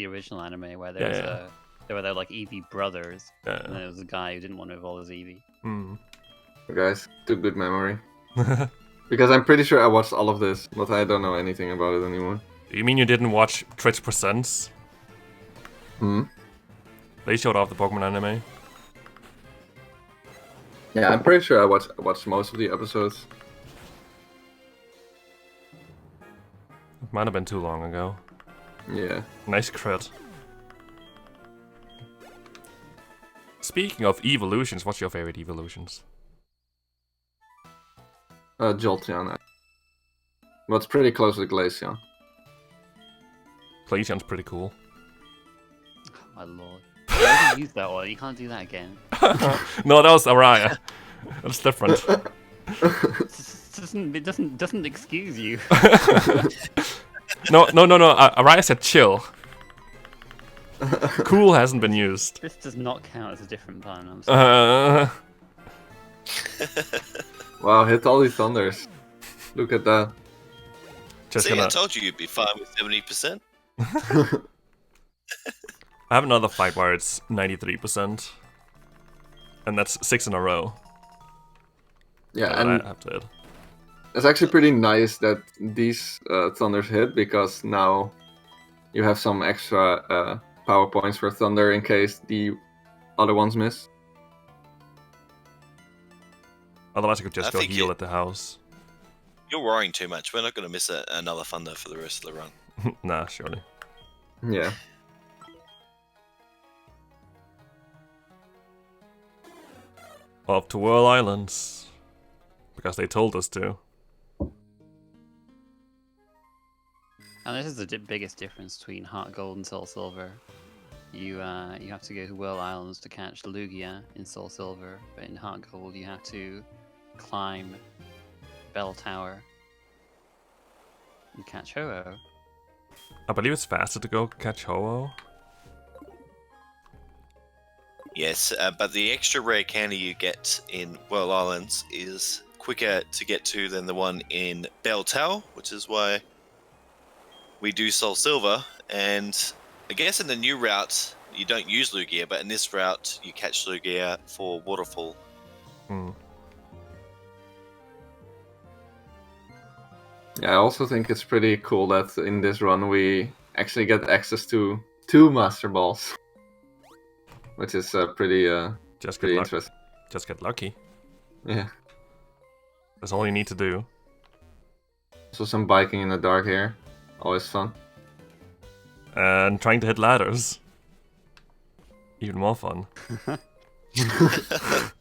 Speaker 2: original anime where there were like Eevee brothers, and there was a guy who didn't want to evolve as Eevee.
Speaker 3: Guys, too good memory. Because I'm pretty sure I watched all of this, but I don't know anything about it anymore.
Speaker 1: You mean you didn't watch Twitch Presents? They showed off the Pokemon anime.
Speaker 3: Yeah, I'm pretty sure I watched most of the episodes.
Speaker 1: It might have been too long ago.
Speaker 3: Yeah.
Speaker 1: Nice crit. Speaking of evolutions, what's your favorite evolutions?
Speaker 3: Jolteon. But it's pretty close to Glaceon.
Speaker 1: Glaceon's pretty cool.
Speaker 2: My lord. You already used that one. You can't do that again.
Speaker 1: No, that was Araya. That's different.
Speaker 2: It doesn't excuse you.
Speaker 1: No. Araya said chill. Cool hasn't been used.
Speaker 2: This does not count as a different pun. I'm sorry.
Speaker 3: Wow, hit all these thunders. Look at that.
Speaker 1: Just
Speaker 4: See,
Speaker 1: gonna...
Speaker 4: I told you you'd be fine with 70%.
Speaker 1: I have another fight where it's 93%. And that's 6 in a row.
Speaker 3: Yeah,
Speaker 1: That
Speaker 3: and
Speaker 1: I have to hit.
Speaker 3: it's actually pretty nice that these thunders hit, because now you have some extra power points for thunder in case the other ones miss.
Speaker 1: Otherwise I could just
Speaker 4: I
Speaker 1: go
Speaker 4: think
Speaker 1: heal
Speaker 4: you-
Speaker 1: at the house.
Speaker 4: You're worrying too much. We're not going to miss another Thunder for the rest of the run.
Speaker 1: Nah, surely.
Speaker 3: Yeah.
Speaker 1: Off to Whirl Islands. Because they told us to.
Speaker 2: And this is the biggest difference between Heart Gold and Soul Silver. You have to go to Whirl Islands to catch Lugia in Soul Silver, but in Heart Gold you have to climb Bell Tower and catch Ho-Oh.
Speaker 1: I believe it's faster to go catch Ho-Oh.
Speaker 4: Yes, but the extra rare candy you get in Whirl Islands is quicker to get to than the one in Bell Tower, which is why we do Soul Silver. And I guess in the new route, you don't use Lugia, but in this route, you catch Lugia for Waterfall.
Speaker 3: Yeah, I also think it's pretty cool that in this run we actually get access to 2 Master Balls. Which is pretty interesting.
Speaker 1: Just get lucky.
Speaker 3: Yeah.
Speaker 1: That's all you need to do.
Speaker 3: So some biking in the dark here. Always fun.
Speaker 1: And trying to hit ladders. Even more fun.
Speaker 4: Glad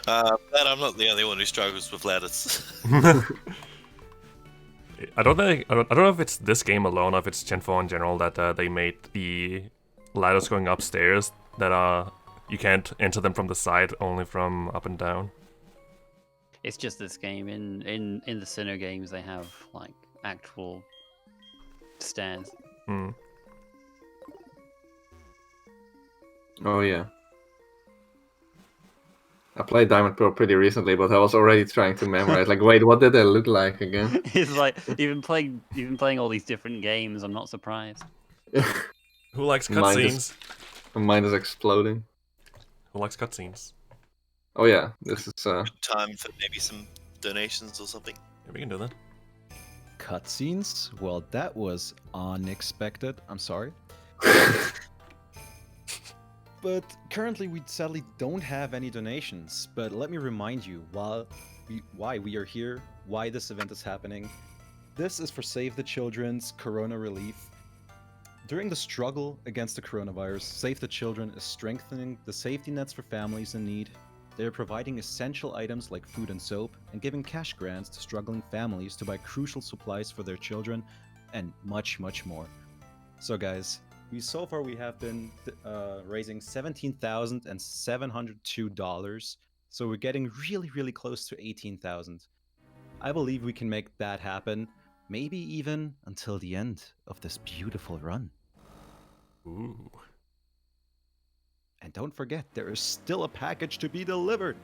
Speaker 4: I'm not the only one who struggles with ladders.
Speaker 1: I don't know if it's this game alone or if it's Gen 4 in general that they made the ladders going upstairs that are you can't enter them from the side, only from up and down.
Speaker 2: It's just this game. In the Sinnoh games, they have like actual stairs.
Speaker 1: Hmm.
Speaker 3: Oh yeah. I played Diamond Pearl pretty recently, but I was already trying to memorize. Like, wait, what did they look like again?
Speaker 2: It's like you've been playing all these different games. I'm not surprised.
Speaker 1: Who likes
Speaker 3: Mine
Speaker 1: cutscenes?
Speaker 3: My mind is exploding.
Speaker 1: Who likes cutscenes?
Speaker 3: Oh yeah, this is
Speaker 4: Good time for maybe some donations or something.
Speaker 1: Yeah, we can do that.
Speaker 6: Cutscenes? Well, that was unexpected. I'm sorry. But currently, we sadly don't have any donations. But let me remind you why we are here, why this event is happening. This is for Save the Children's Corona Relief. During the struggle against the coronavirus, Save the Children is strengthening the safety nets for families in need. They are providing essential items like food and soap and giving cash grants to struggling families to buy crucial supplies for their children and much, much more. So guys, so far we have been raising $17,702, so we're getting really, really close to 18,000. I believe we can make that happen, maybe even until the end of this beautiful run.
Speaker 1: Ooh.
Speaker 6: And don't forget, there is still a package to be delivered.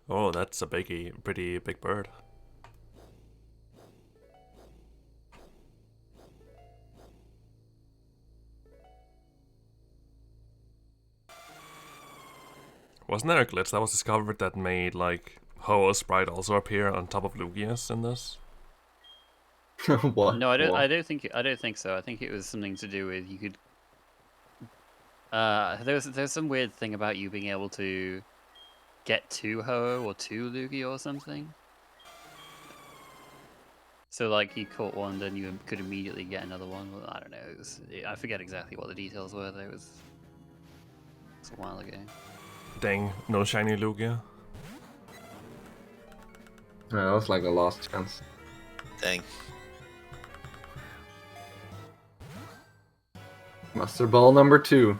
Speaker 1: Oh, that's a pretty big bird. Wasn't there a glitch that was discovered that made like Ho-Oh's sprite also appear on top of Lugia's in this?
Speaker 3: what?
Speaker 2: No, I don't.
Speaker 3: What?
Speaker 2: I don't think so. I think it was something to do with you could. There's some weird thing about you being able to get to Ho-Oh or to Lugia or something. So like you caught one, then you could immediately get another one. Well, I don't know. I forget exactly what the details were. It was a while ago.
Speaker 1: Dang, no shiny Lugia.
Speaker 3: Yeah, that was like a lost chance.
Speaker 4: Dang.
Speaker 3: Master Ball number 2.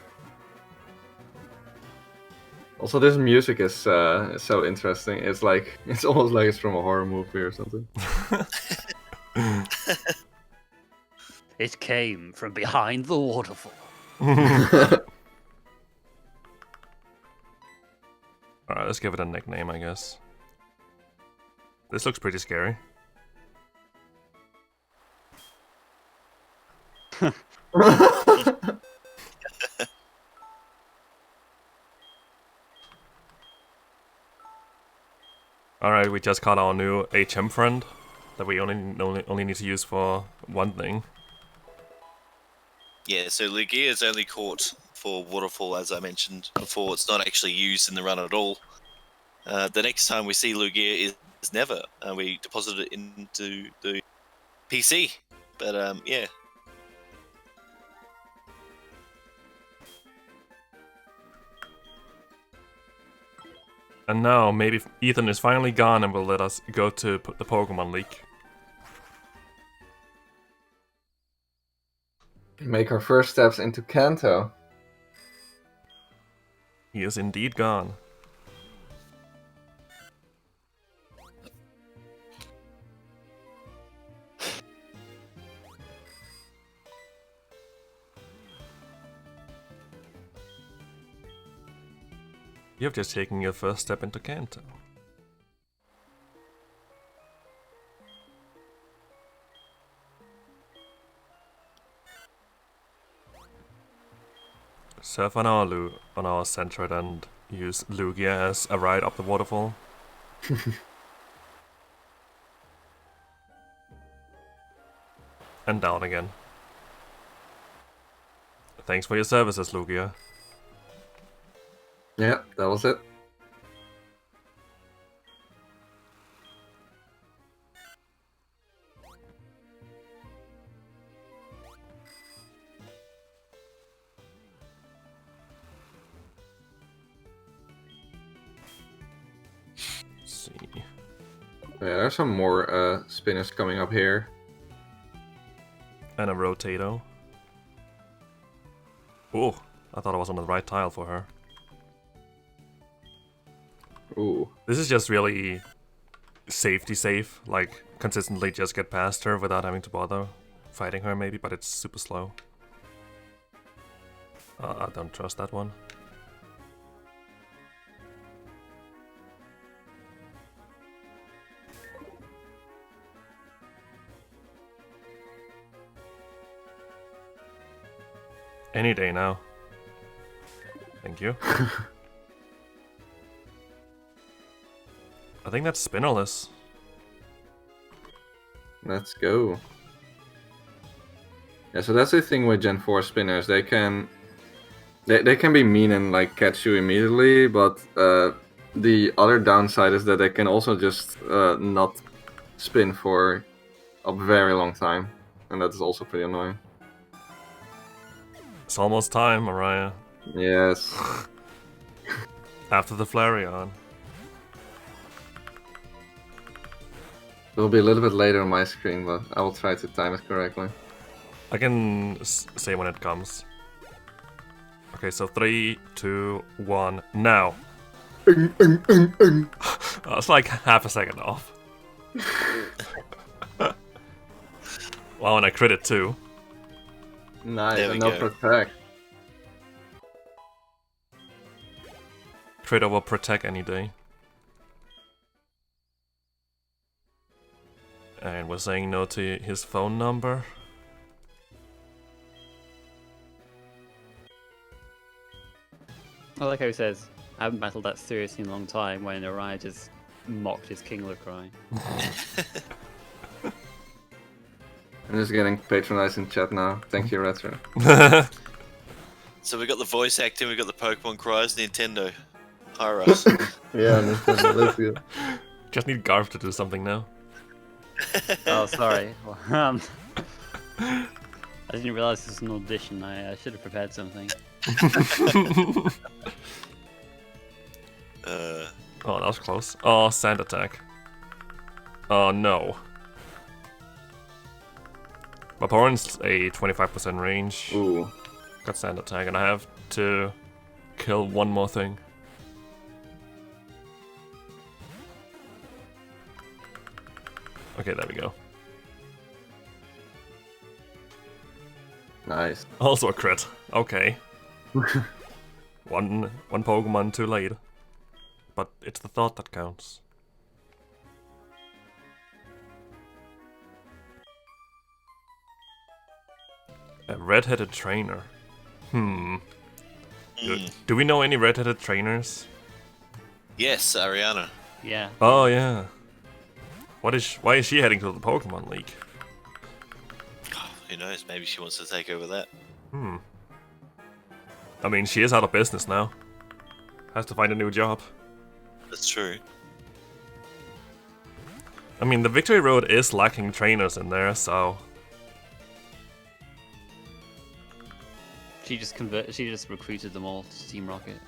Speaker 3: Also, this music is so interesting. It's like it's almost like it's from a horror movie or something.
Speaker 2: It came from behind the waterfall.
Speaker 1: Alright, let's give it a nickname, I guess. This looks pretty scary. Alright, we just caught our new HM friend that we only need to use for one thing.
Speaker 4: Yeah, so Lugia is only caught for Waterfall, as I mentioned before. It's not actually used in the run at all. The next time we see Lugia is never. We deposit it into the PC. But, yeah.
Speaker 1: And now, maybe Ethan is finally gone and will let us go to the Pokemon League.
Speaker 3: Make our first steps into Kanto.
Speaker 1: He is indeed gone. You have just taken your first step into Kanto. Surf on our Centred and use Lugia as a ride up the waterfall. And down again. Thanks for your services, Lugia.
Speaker 3: Yeah, that was it. Yeah, there's some more spinners coming up here.
Speaker 1: And a Rotato. Ooh, I thought I was on the right tile for her.
Speaker 3: Ooh.
Speaker 1: This is just really safety safe, like consistently just get past her without having to bother fighting her maybe, but it's super slow. I don't trust that one. Any day now. Thank you. I think that's spinnerless.
Speaker 3: Let's go. Yeah, so that's the thing with Gen 4 spinners. They can be mean and like catch you immediately, but the other downside is that they can also just not spin for a very long time, and that is also pretty annoying.
Speaker 1: It's almost time, Mariah.
Speaker 3: Yes.
Speaker 1: After the Flareon.
Speaker 3: It'll be a little bit later on my screen, but I will try to time it correctly.
Speaker 1: I can say when it comes. Okay, so 3, 2, 1, now. I was like half a second off. Wow, and I crit it too.
Speaker 3: Nice,
Speaker 4: There we
Speaker 3: and no
Speaker 4: go.
Speaker 3: protect.
Speaker 1: Crit over protect any day. And we're saying no to his phone number.
Speaker 2: I like how he says, I haven't battled that seriously in a long time, when Orion just mocked his Kingler cry.
Speaker 3: I'm just getting patronized in chat now. Thank you, Retro.
Speaker 4: So we got the voice acting, we got the Pokemon cries, Nintendo. Hire us.
Speaker 3: Yeah, let's go.
Speaker 1: Just need Garf to do something now.
Speaker 2: Oh, sorry. I didn't realize this was an audition. I should have prepared something.
Speaker 1: Oh, that was close. Oh, sand attack. Oh, no. Vaporeon's a 25% range.
Speaker 3: Ooh.
Speaker 1: Got sand attack, and I have to kill one more thing. Okay, there we go.
Speaker 3: Nice.
Speaker 1: Also a crit. Okay. one Pokemon too late. But it's the thought that counts. A red-headed trainer. Do we know any red-headed trainers?
Speaker 4: Yes, Ariana.
Speaker 2: Yeah.
Speaker 1: Oh yeah. Why is she heading to the Pokemon League?
Speaker 4: Who knows? Maybe she wants to take over that.
Speaker 1: I mean, she is out of business now. Has to find a new job.
Speaker 4: That's true.
Speaker 1: I mean, the Victory Road is lacking trainers in there, so
Speaker 2: She just recruited them all to Team Rocket.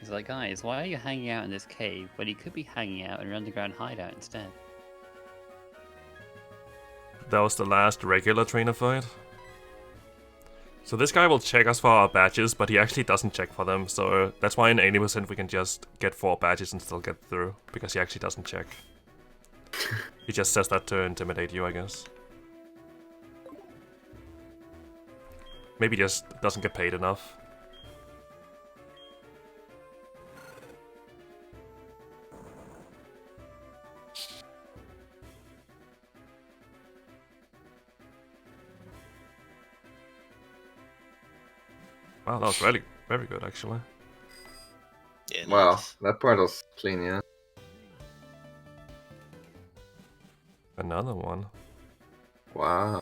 Speaker 2: He's like, guys, why are you hanging out in this cave when you could be hanging out in an underground hideout instead?
Speaker 1: That was the last regular trainer fight. So this guy will check us for our badges, but he actually doesn't check for them, so that's why in 80% we can just get 4 badges and still get through, because he actually doesn't check. He just says that to intimidate you, I guess. Maybe just doesn't get paid enough. Wow, that was really very good, actually.
Speaker 4: Yeah.
Speaker 3: Wow,
Speaker 4: nice.
Speaker 3: that part was clean, yeah.
Speaker 1: Another one.
Speaker 3: Wow.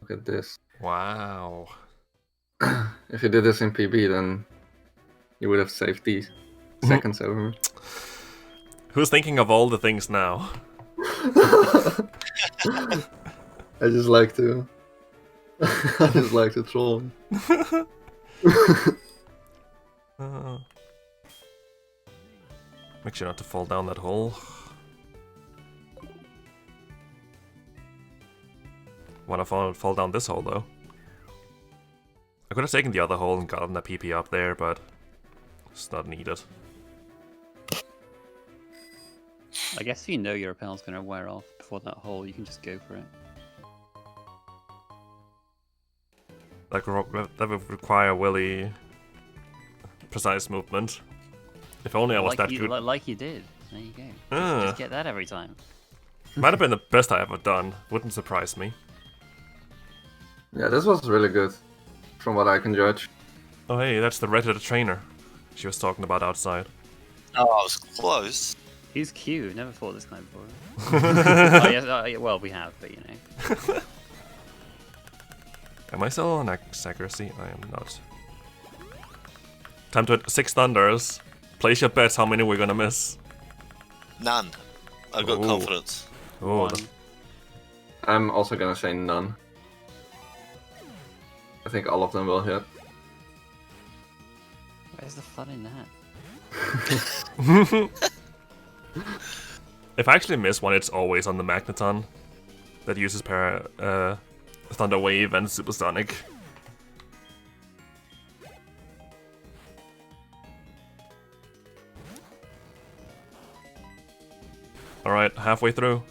Speaker 3: Look at this.
Speaker 1: Wow.
Speaker 3: If you did this in PB, then you would have saved these seconds over me.
Speaker 1: Who's thinking of all the things now?
Speaker 3: I just like to... I just like to troll.
Speaker 1: Make sure not to fall down that hole. Wanna fall down this hole though. I could have taken the other hole and gotten a PP up there, but it's not needed.
Speaker 2: I guess if you know your repel's going to wear off before that hole, you can just go for it.
Speaker 1: That would require really precise movement. If only I was that good.
Speaker 2: Like you did. There you go. Just get that every time.
Speaker 1: Might have been the best I ever done. Wouldn't surprise me.
Speaker 3: Yeah, this was really good, from what I can judge.
Speaker 1: Oh hey, that's the Retrotato trainer she was talking about outside.
Speaker 4: Oh, I was close.
Speaker 2: He's cute. Never fought this guy before. Oh, yes, well, we have, but you know.
Speaker 1: Am I still on accuracy? I am not. Time to hit 6 thunders. Place your bets how many we're gonna miss.
Speaker 4: None. I've got
Speaker 1: Ooh.
Speaker 4: confidence.
Speaker 1: Oh,
Speaker 2: One.
Speaker 3: I'm also gonna say none. I think all of them will hit.
Speaker 2: Where's the fun in that?
Speaker 1: if I actually miss one, it's always on the Magneton that uses Thunder Wave and Supersonic. Alright, halfway through.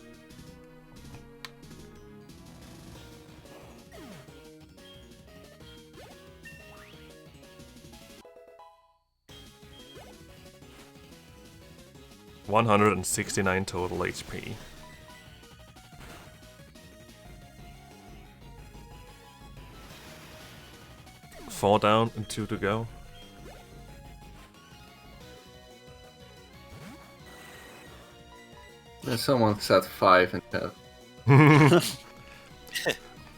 Speaker 1: $169 total HP. Four down and 2 to go.
Speaker 3: Someone said 5 in chat.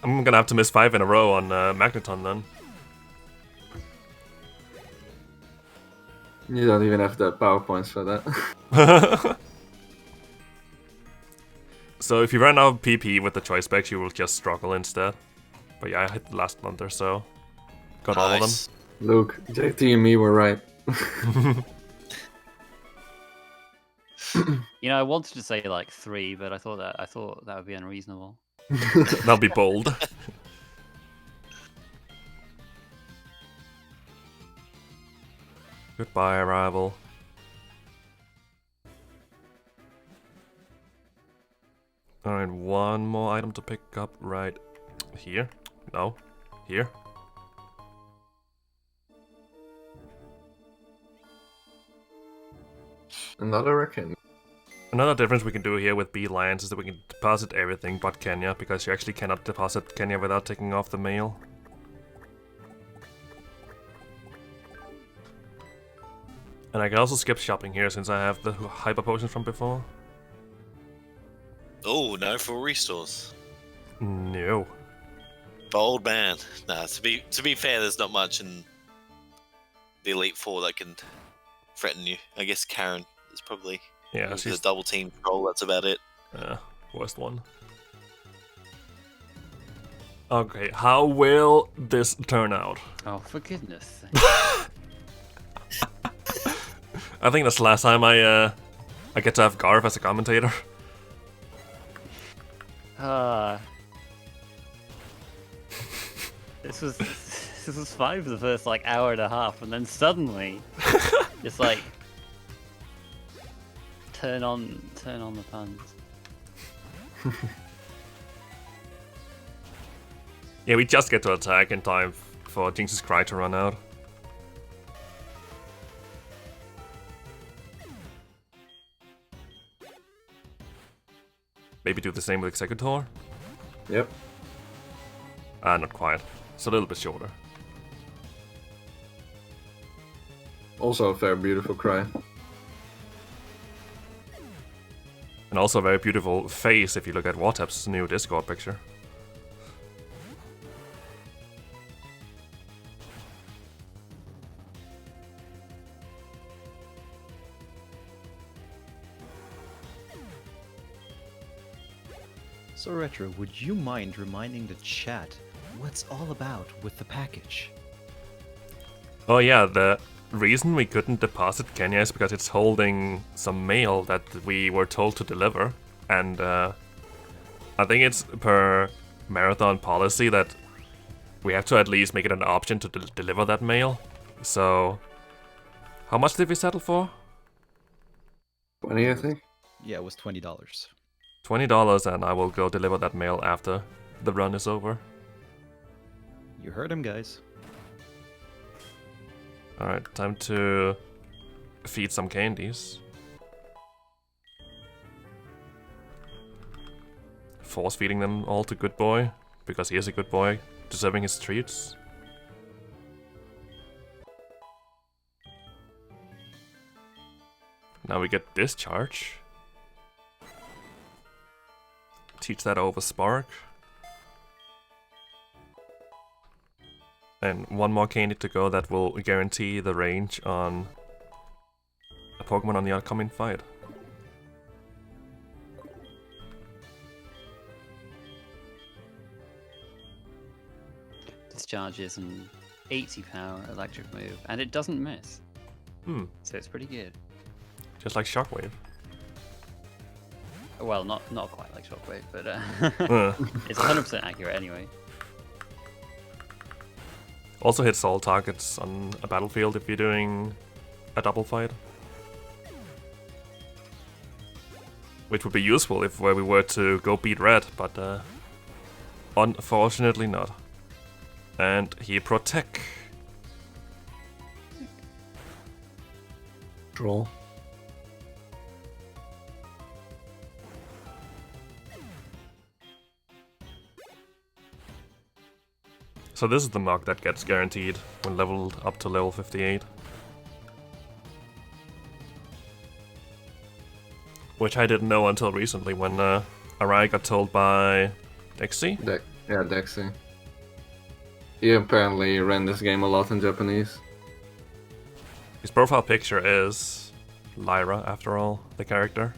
Speaker 1: I'm gonna have to miss 5 in a row on Magneton then.
Speaker 3: You don't even have the PowerPoints for that.
Speaker 1: So if you run out of PP with the choice specs, you will just struggle instead. But yeah, I hit the last thunder, so got all of them.
Speaker 4: Nice.
Speaker 3: Luke, JT and me were right.
Speaker 2: You know, I wanted to say like 3, but I thought that would be unreasonable.
Speaker 1: That'll be bold. Goodbye, rival. Alright, one more item to pick up right here. No, here.
Speaker 3: Another reckon.
Speaker 1: Another difference we can do here with B-Lands is that we can deposit everything but Kenya, because you actually cannot deposit Kenya without taking off the mail. And I can also skip shopping here since I have the Hyper Potions from before.
Speaker 4: Oh, no full restores.
Speaker 1: No.
Speaker 4: Bold man. Nah, to be fair, there's not much in the Elite Four that can threaten you. I guess Karen is probably
Speaker 1: Yeah,
Speaker 4: a
Speaker 1: she's
Speaker 4: double team troll. That's about it.
Speaker 1: worst one. Okay, how will this turn out?
Speaker 2: Oh, for goodness sake.
Speaker 1: I think that's the last time I get to have Garth as a commentator.
Speaker 2: This was fine for the first like hour and a half, and then suddenly, just like turn on the puns.
Speaker 1: Yeah, we just get to attack in time for Jinx's Cry to run out. Maybe do the same with Executor?
Speaker 3: Yep.
Speaker 1: Not quite. It's a little bit shorter.
Speaker 3: Also a very beautiful cry.
Speaker 1: And also a very beautiful face if you look at Watap's new Discord picture.
Speaker 6: So Retro, would you mind reminding the chat what's all about with the package?
Speaker 1: Oh yeah, the reason we couldn't deposit Kenya is because it's holding some mail that we were told to deliver. And I think it's per marathon policy that we have to at least make it an option to deliver that mail. So, how much did we settle for?
Speaker 3: 20, I think.
Speaker 6: Yeah, it was $20.
Speaker 1: $20, and I will go deliver that mail after the run is over.
Speaker 6: You heard him, guys.
Speaker 1: Alright, time to feed some candies. Force feeding them all to Good Boy, because he is a good boy, deserving his treats. Now we get Discharge. Teach that over Spark. And one more candy to go that will guarantee the range on a Pokemon on the upcoming fight.
Speaker 2: Discharge is an 80 power electric move, and it doesn't miss. So it's pretty good.
Speaker 1: Just like Shockwave.
Speaker 2: Well, not quite like Shockwave, but it's 100% accurate anyway.
Speaker 1: Also hits all targets on a battlefield if you're doing a double fight. Which would be useful if we were to go beat Red, but unfortunately not. And he Protect.
Speaker 3: Troll.
Speaker 1: So this is the knock that gets guaranteed when leveled up to level 58. Which I didn't know until recently when Arai got told by Dexy.
Speaker 3: Yeah, Dexy. He apparently ran this game a lot in Japanese.
Speaker 1: His profile picture is Lyra, after all, the character.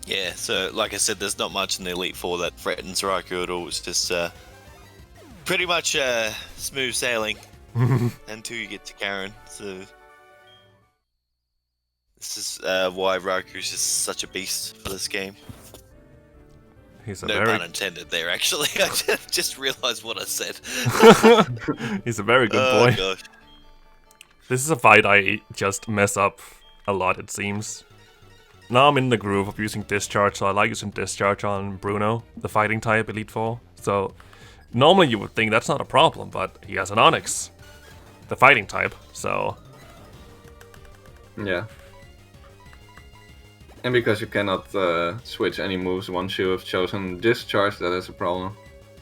Speaker 4: Yeah, so like I said, there's not much in the Elite Four that threatens Raikou at all. It's just pretty much smooth sailing until you get to Karen. So this is why Raikou's just such a beast for this game.
Speaker 1: He's a
Speaker 4: No
Speaker 1: very
Speaker 4: pun intended there, actually. I just realised what I said.
Speaker 1: he's a very good boy.
Speaker 4: Gosh.
Speaker 1: This is a fight I just mess up a lot, it seems. Now I'm in the groove of using Discharge, so I like using Discharge on Bruno, the fighting type Elite Four. So normally you would think that's not a problem, but he has an Onyx, the fighting type, so...
Speaker 3: Yeah. And because you cannot switch any moves once you have chosen Discharge, that is a problem.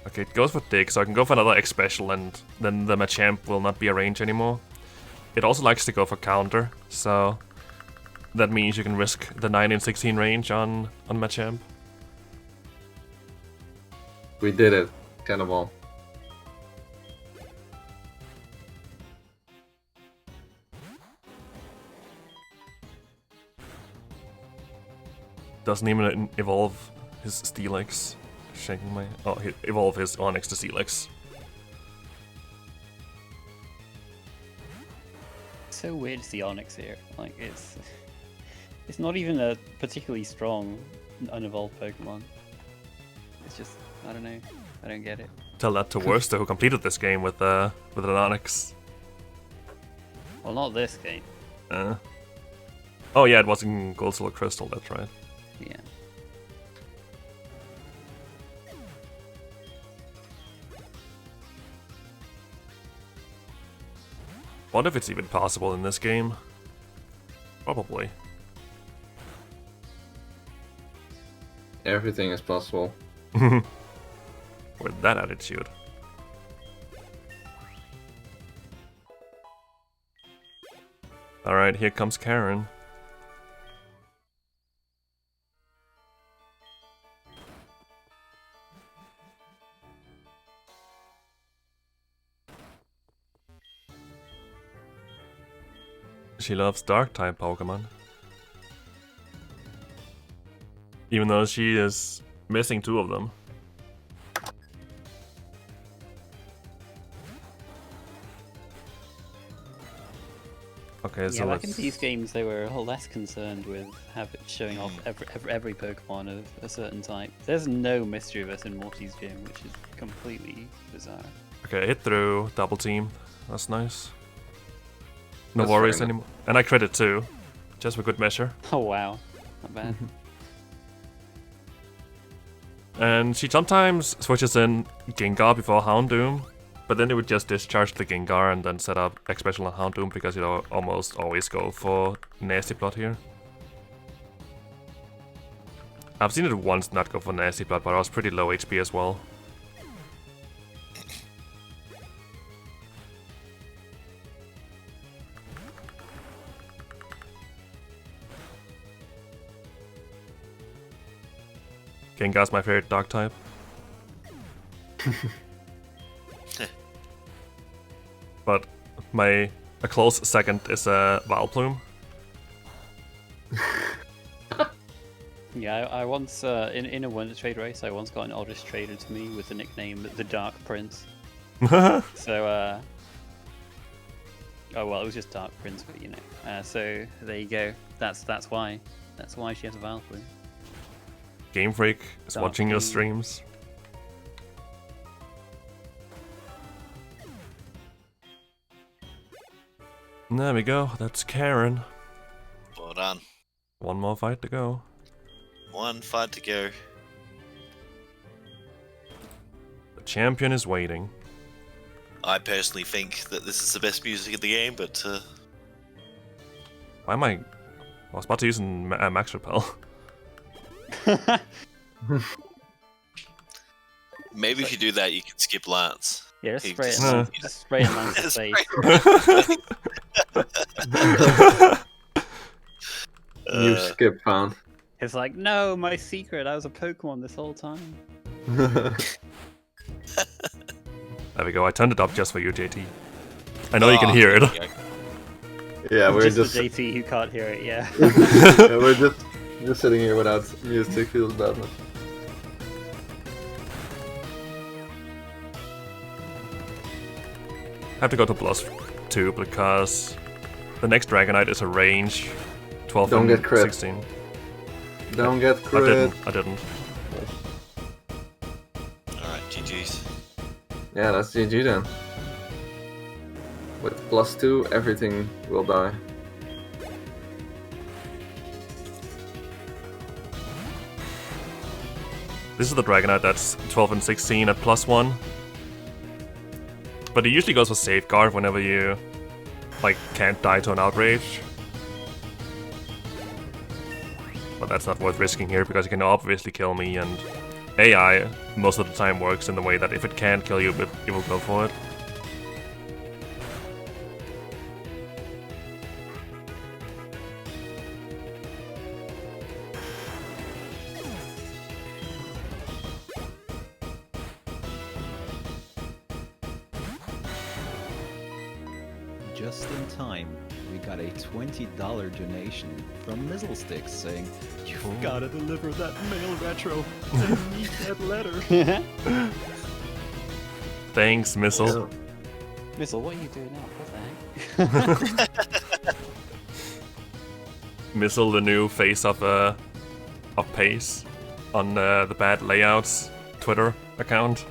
Speaker 1: Okay, it goes for Dig, so I can go for another X Special and then the Machamp will not be a range anymore. It also likes to go for Counter, so... that means you can risk the 9 and 16 range on Machamp.
Speaker 3: We did it. Cannonball.
Speaker 1: Doesn't even evolve his Steelix. Shaking my... oh, he evolve his Onyx to Steelix.
Speaker 2: So weird to see Onyx here. Like it's not even a particularly strong unevolved Pokemon. It's just, I don't know. I don't get it.
Speaker 1: Tell that to Worster, who completed this game with an Onyx.
Speaker 2: Well, not this game.
Speaker 1: Oh yeah, it was in Gold Silver Crystal, that's right.
Speaker 2: Yeah.
Speaker 1: Wonder if it's even possible in this game. Probably.
Speaker 3: Everything is possible.
Speaker 1: With that attitude. Alright, here comes Karen. She loves Dark-type Pokemon. Even though she is missing 2 of them. Okay, so
Speaker 2: Yeah, back in
Speaker 1: let's...
Speaker 2: these games, they were a whole less concerned with showing off every Pokemon of a certain type. There's no Mischievous in Morty's gym, which is completely bizarre.
Speaker 1: Okay, hit through, double team. That's nice. No
Speaker 3: That's
Speaker 1: worries
Speaker 3: fair enough.
Speaker 1: anymore. And I crit it too. Just for good measure.
Speaker 2: Oh wow, not bad.
Speaker 1: And she sometimes switches in Gengar before Houndoom, but then it would just discharge the Gengar and then set up X Special on Houndoom because you almost always go for Nasty Plot here. I've seen it once not go for Nasty Plot, but I was pretty low HP as well. Gengar's my favorite dog type. But a close second is a Vileplume.
Speaker 2: Yeah, I once in a Wonder Trade race, I once got an Oddish traded to me with the nickname the Dark Prince. So oh well, it was just Dark Prince, but you know. So there you go. That's why she has a Vileplume.
Speaker 1: Game Freak is
Speaker 2: Dark
Speaker 1: watching your
Speaker 2: Blue.
Speaker 1: streams. And there we go, that's Karen.
Speaker 4: Well done.
Speaker 1: One more fight to go.
Speaker 4: One fight to go.
Speaker 1: The champion is waiting.
Speaker 4: I personally think that this is the best music in the game, but
Speaker 1: Why am I was about to use a Max Repel.
Speaker 4: maybe if you do that, you can skip Lance.
Speaker 2: Yeah, just
Speaker 4: He
Speaker 2: spray it,
Speaker 4: just-
Speaker 2: in, just spray it in Lance's
Speaker 4: Spray
Speaker 2: face.
Speaker 3: New skip found.
Speaker 2: It's like, no, my secret. I was a Pokemon this whole time.
Speaker 1: There we go, I turned it up just for you, JT. I know you can hear it.
Speaker 3: Yeah, we're
Speaker 2: just
Speaker 3: just
Speaker 2: the JT who can't hear it. Yeah.
Speaker 3: yeah, we're just sitting here without music. Feels bad.
Speaker 1: I have to go to +2 because the next Dragonite is a range 12
Speaker 3: Don't
Speaker 1: and
Speaker 3: get crit.
Speaker 1: 16.
Speaker 3: Don't get
Speaker 1: I
Speaker 3: crit.
Speaker 1: didn't.
Speaker 4: Alright, GG's.
Speaker 3: Yeah, that's GG then. With +2, everything will die.
Speaker 1: This is the Dragonite that's 12 and 16 at +1. But it usually goes for Safeguard whenever you can't die to an Outrage. But that's not worth risking here because you can obviously kill me, and AI most of the time works in the way that if it can't kill you, it will go for it.
Speaker 6: Just in time, we got a $20 donation from Mizzlesticks saying, "You've gotta deliver that mail, Retro. I need that letter."
Speaker 1: Thanks, Missile.
Speaker 2: Missile, what are you doing now? What the heck?
Speaker 1: Missile, the new face of Pace on the Bad Layouts Twitter account.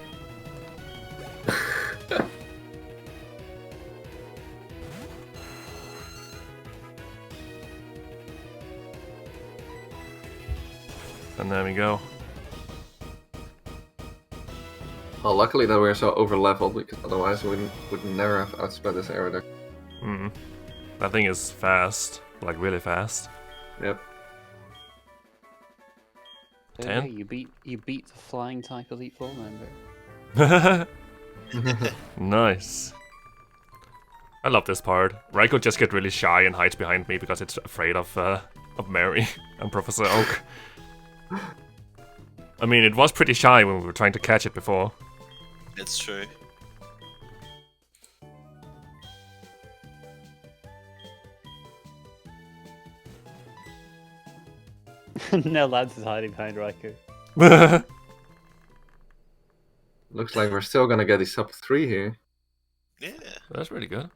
Speaker 1: And there we go.
Speaker 3: Well, luckily that we're so over leveled, because otherwise we would never have outspent this Aerodactyl.
Speaker 1: That thing is fast, like really fast.
Speaker 3: Yep.
Speaker 2: Don't
Speaker 1: 10?
Speaker 2: worry, you beat the flying type Elite Four member.
Speaker 1: Nice. I love this part. Raikou just gets really shy and hides behind me because it's afraid of Mary and Professor Oak. I mean, it was pretty shy when we were trying to catch it before.
Speaker 4: It's true.
Speaker 2: Now Lance is hiding behind Raikou.
Speaker 3: Looks like we're still gonna get a sub 3 here.
Speaker 4: Yeah.
Speaker 1: That's really good.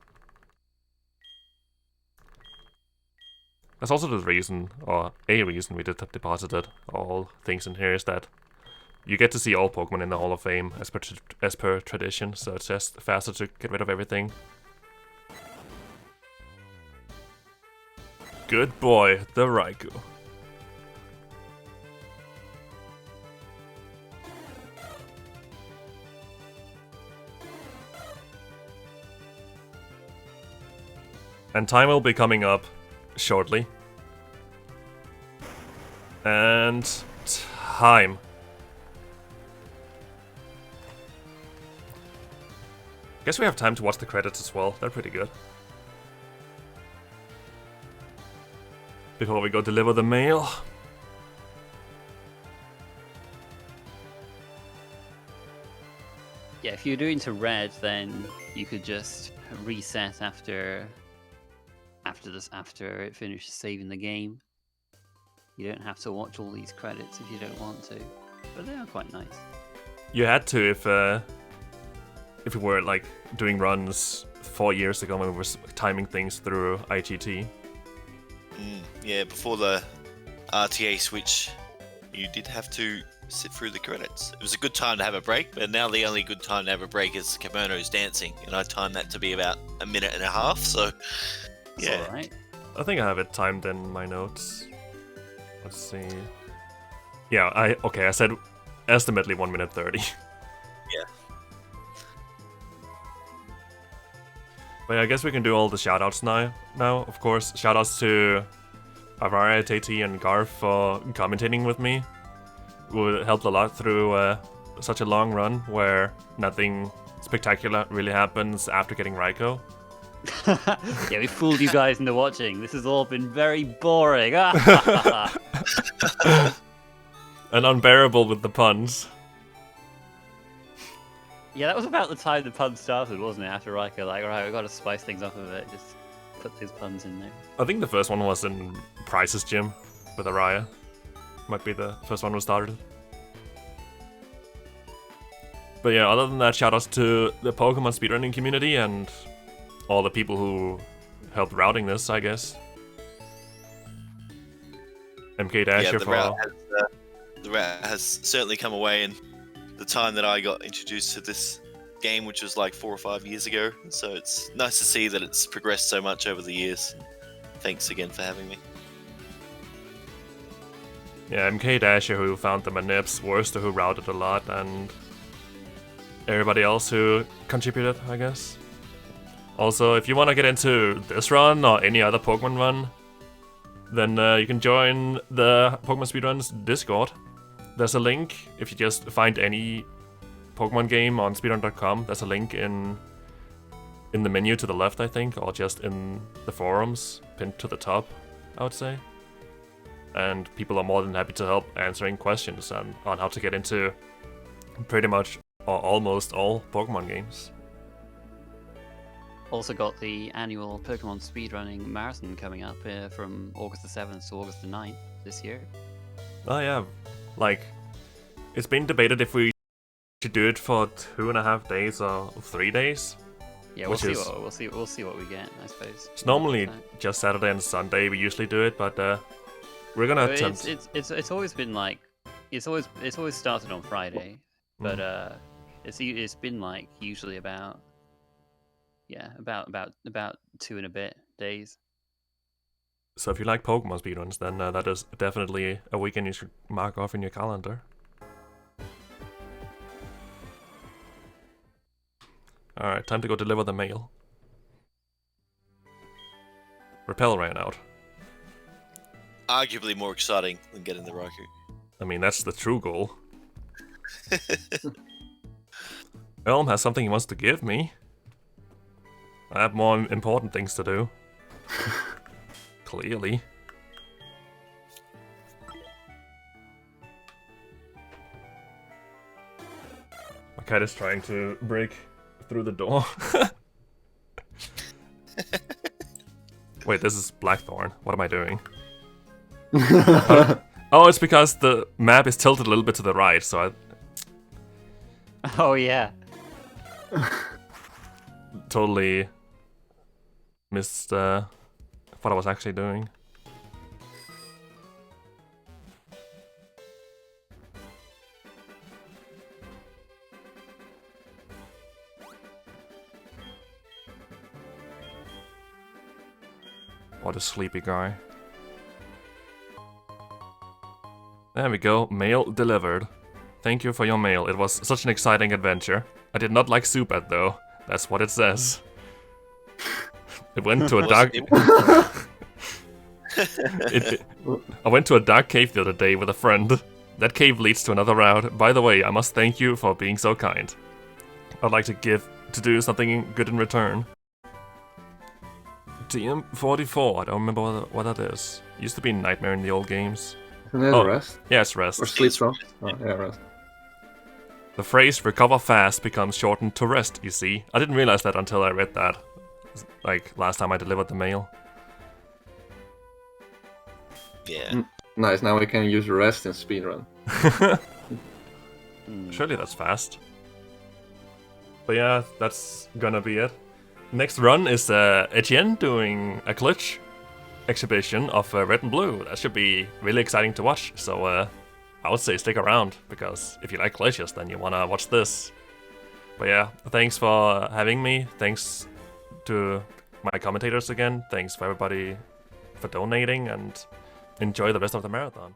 Speaker 1: That's also the reason, or a reason we deposited all things in here, is that you get to see all Pokemon in the Hall of Fame as per tradition, so it's just faster to get rid of everything. Good boy, the Raikou. And time will be coming up shortly. And time. Guess we have time to watch the credits as well. They're pretty good. Before we go deliver the mail.
Speaker 2: Yeah, if you're doing to red, then you could just reset after it finishes saving the game. You don't have to watch all these credits if you don't want to, but they are quite nice.
Speaker 1: You had to if we were like doing runs 4 years ago when we were timing things through IGT.
Speaker 4: Yeah, before the RTA switch, you did have to sit through the credits. It was a good time to have a break, but now the only good time to have a break is Kimono's dancing, and I timed that to be about a minute and a half, so yeah.
Speaker 2: Alright.
Speaker 1: I think I have it timed in my notes. Let's see. Yeah, I said estimately 1 minute 30.
Speaker 4: Yeah.
Speaker 1: But yeah, I guess we can do all the shoutouts now. Of course, shoutouts to Avara, Tate, and Garth for commentating with me. It helped a lot through such a long run where nothing spectacular really happens after getting Raikou.
Speaker 2: Yeah, we fooled you guys into watching. This has all been very boring.
Speaker 1: And unbearable with the puns.
Speaker 2: Yeah, that was about the time the pun started, wasn't it? After Raikou, like, alright, we gotta spice things up a bit. Just put those puns in there.
Speaker 1: I think the first one was in Price's gym with Araya. Might be the first one we started. But yeah, other than that, shoutouts to the Pokemon speedrunning community and all the people who helped routing this, I guess. MK Dasher
Speaker 4: the route has certainly come away in the time that I got introduced to this game, which was like 4 or 5 years ago. So it's nice to see that it's progressed so much over the years. Thanks again for having me.
Speaker 1: Yeah, MK Dasher who found the manips, Worcester who routed a lot, and everybody else who contributed, I guess. Also, if you want to get into this run or any other Pokemon run, then you can join the Pokemon Speedrun's Discord. There's a link, if you just find any Pokemon game on speedrun.com, there's a link in the menu to the left, I think, or just in the forums, pinned to the top, I would say. And people are more than happy to help answering questions on how to get into pretty much or almost all Pokemon games.
Speaker 2: Also got the annual Pokemon speedrunning marathon coming up from August the 7th to August the 9th this year.
Speaker 1: Oh yeah, like, it's been debated if we should do it for 2.5 days or 3 days.
Speaker 2: Yeah, we'll see what we get, I suppose.
Speaker 1: It's normally just Saturday and Sunday we usually do it, but we're gonna attempt.
Speaker 2: It's always been like it's always started on Friday, but it's been like usually about 2 and a bit days.
Speaker 1: So if you like Pokemon speedruns, then that is definitely a weekend you should mark off in your calendar. Alright, time to go deliver the mail. Repel ran out.
Speaker 4: Arguably more exciting than getting the Raikou.
Speaker 1: I mean, that's the true goal. Elm has something he wants to give me. I have more important things to do. Clearly. My cat is trying to break through the door. Wait, this is Blackthorn. What am I doing? Oh, it's because the map is tilted a little bit to the right, so I
Speaker 2: Oh yeah.
Speaker 1: totally missed what I was actually doing. What a sleepy guy. There we go, mail delivered. Thank you for your mail, it was such an exciting adventure. I did not like Zubat though, that's what it says. It went to a dark... I went to a dark cave the other day with a friend. That cave leads to another route. By the way, I must thank you for being so kind. I'd like to do something good in return. TM44, I don't remember what that is. Used to be Nightmare in the old games.
Speaker 3: Isn't it rest?
Speaker 1: Yeah, it's rest.
Speaker 3: Or sleep spell? Oh, yeah, rest.
Speaker 1: The phrase recover fast becomes shortened to rest, you see. I didn't realize that until I read that. Like, last time I delivered the mail.
Speaker 4: Yeah.
Speaker 3: Nice, now we can use rest in speedrun.
Speaker 1: Surely that's fast. But yeah, that's gonna be it. Next run is Etienne doing a glitch exhibition of red and blue. That should be really exciting to watch. So I would say stick around, because if you like glitches, then you wanna watch this. But yeah, thanks for having me. Thanks to my commentators again. Thanks for everybody for donating, and enjoy the rest of the marathon.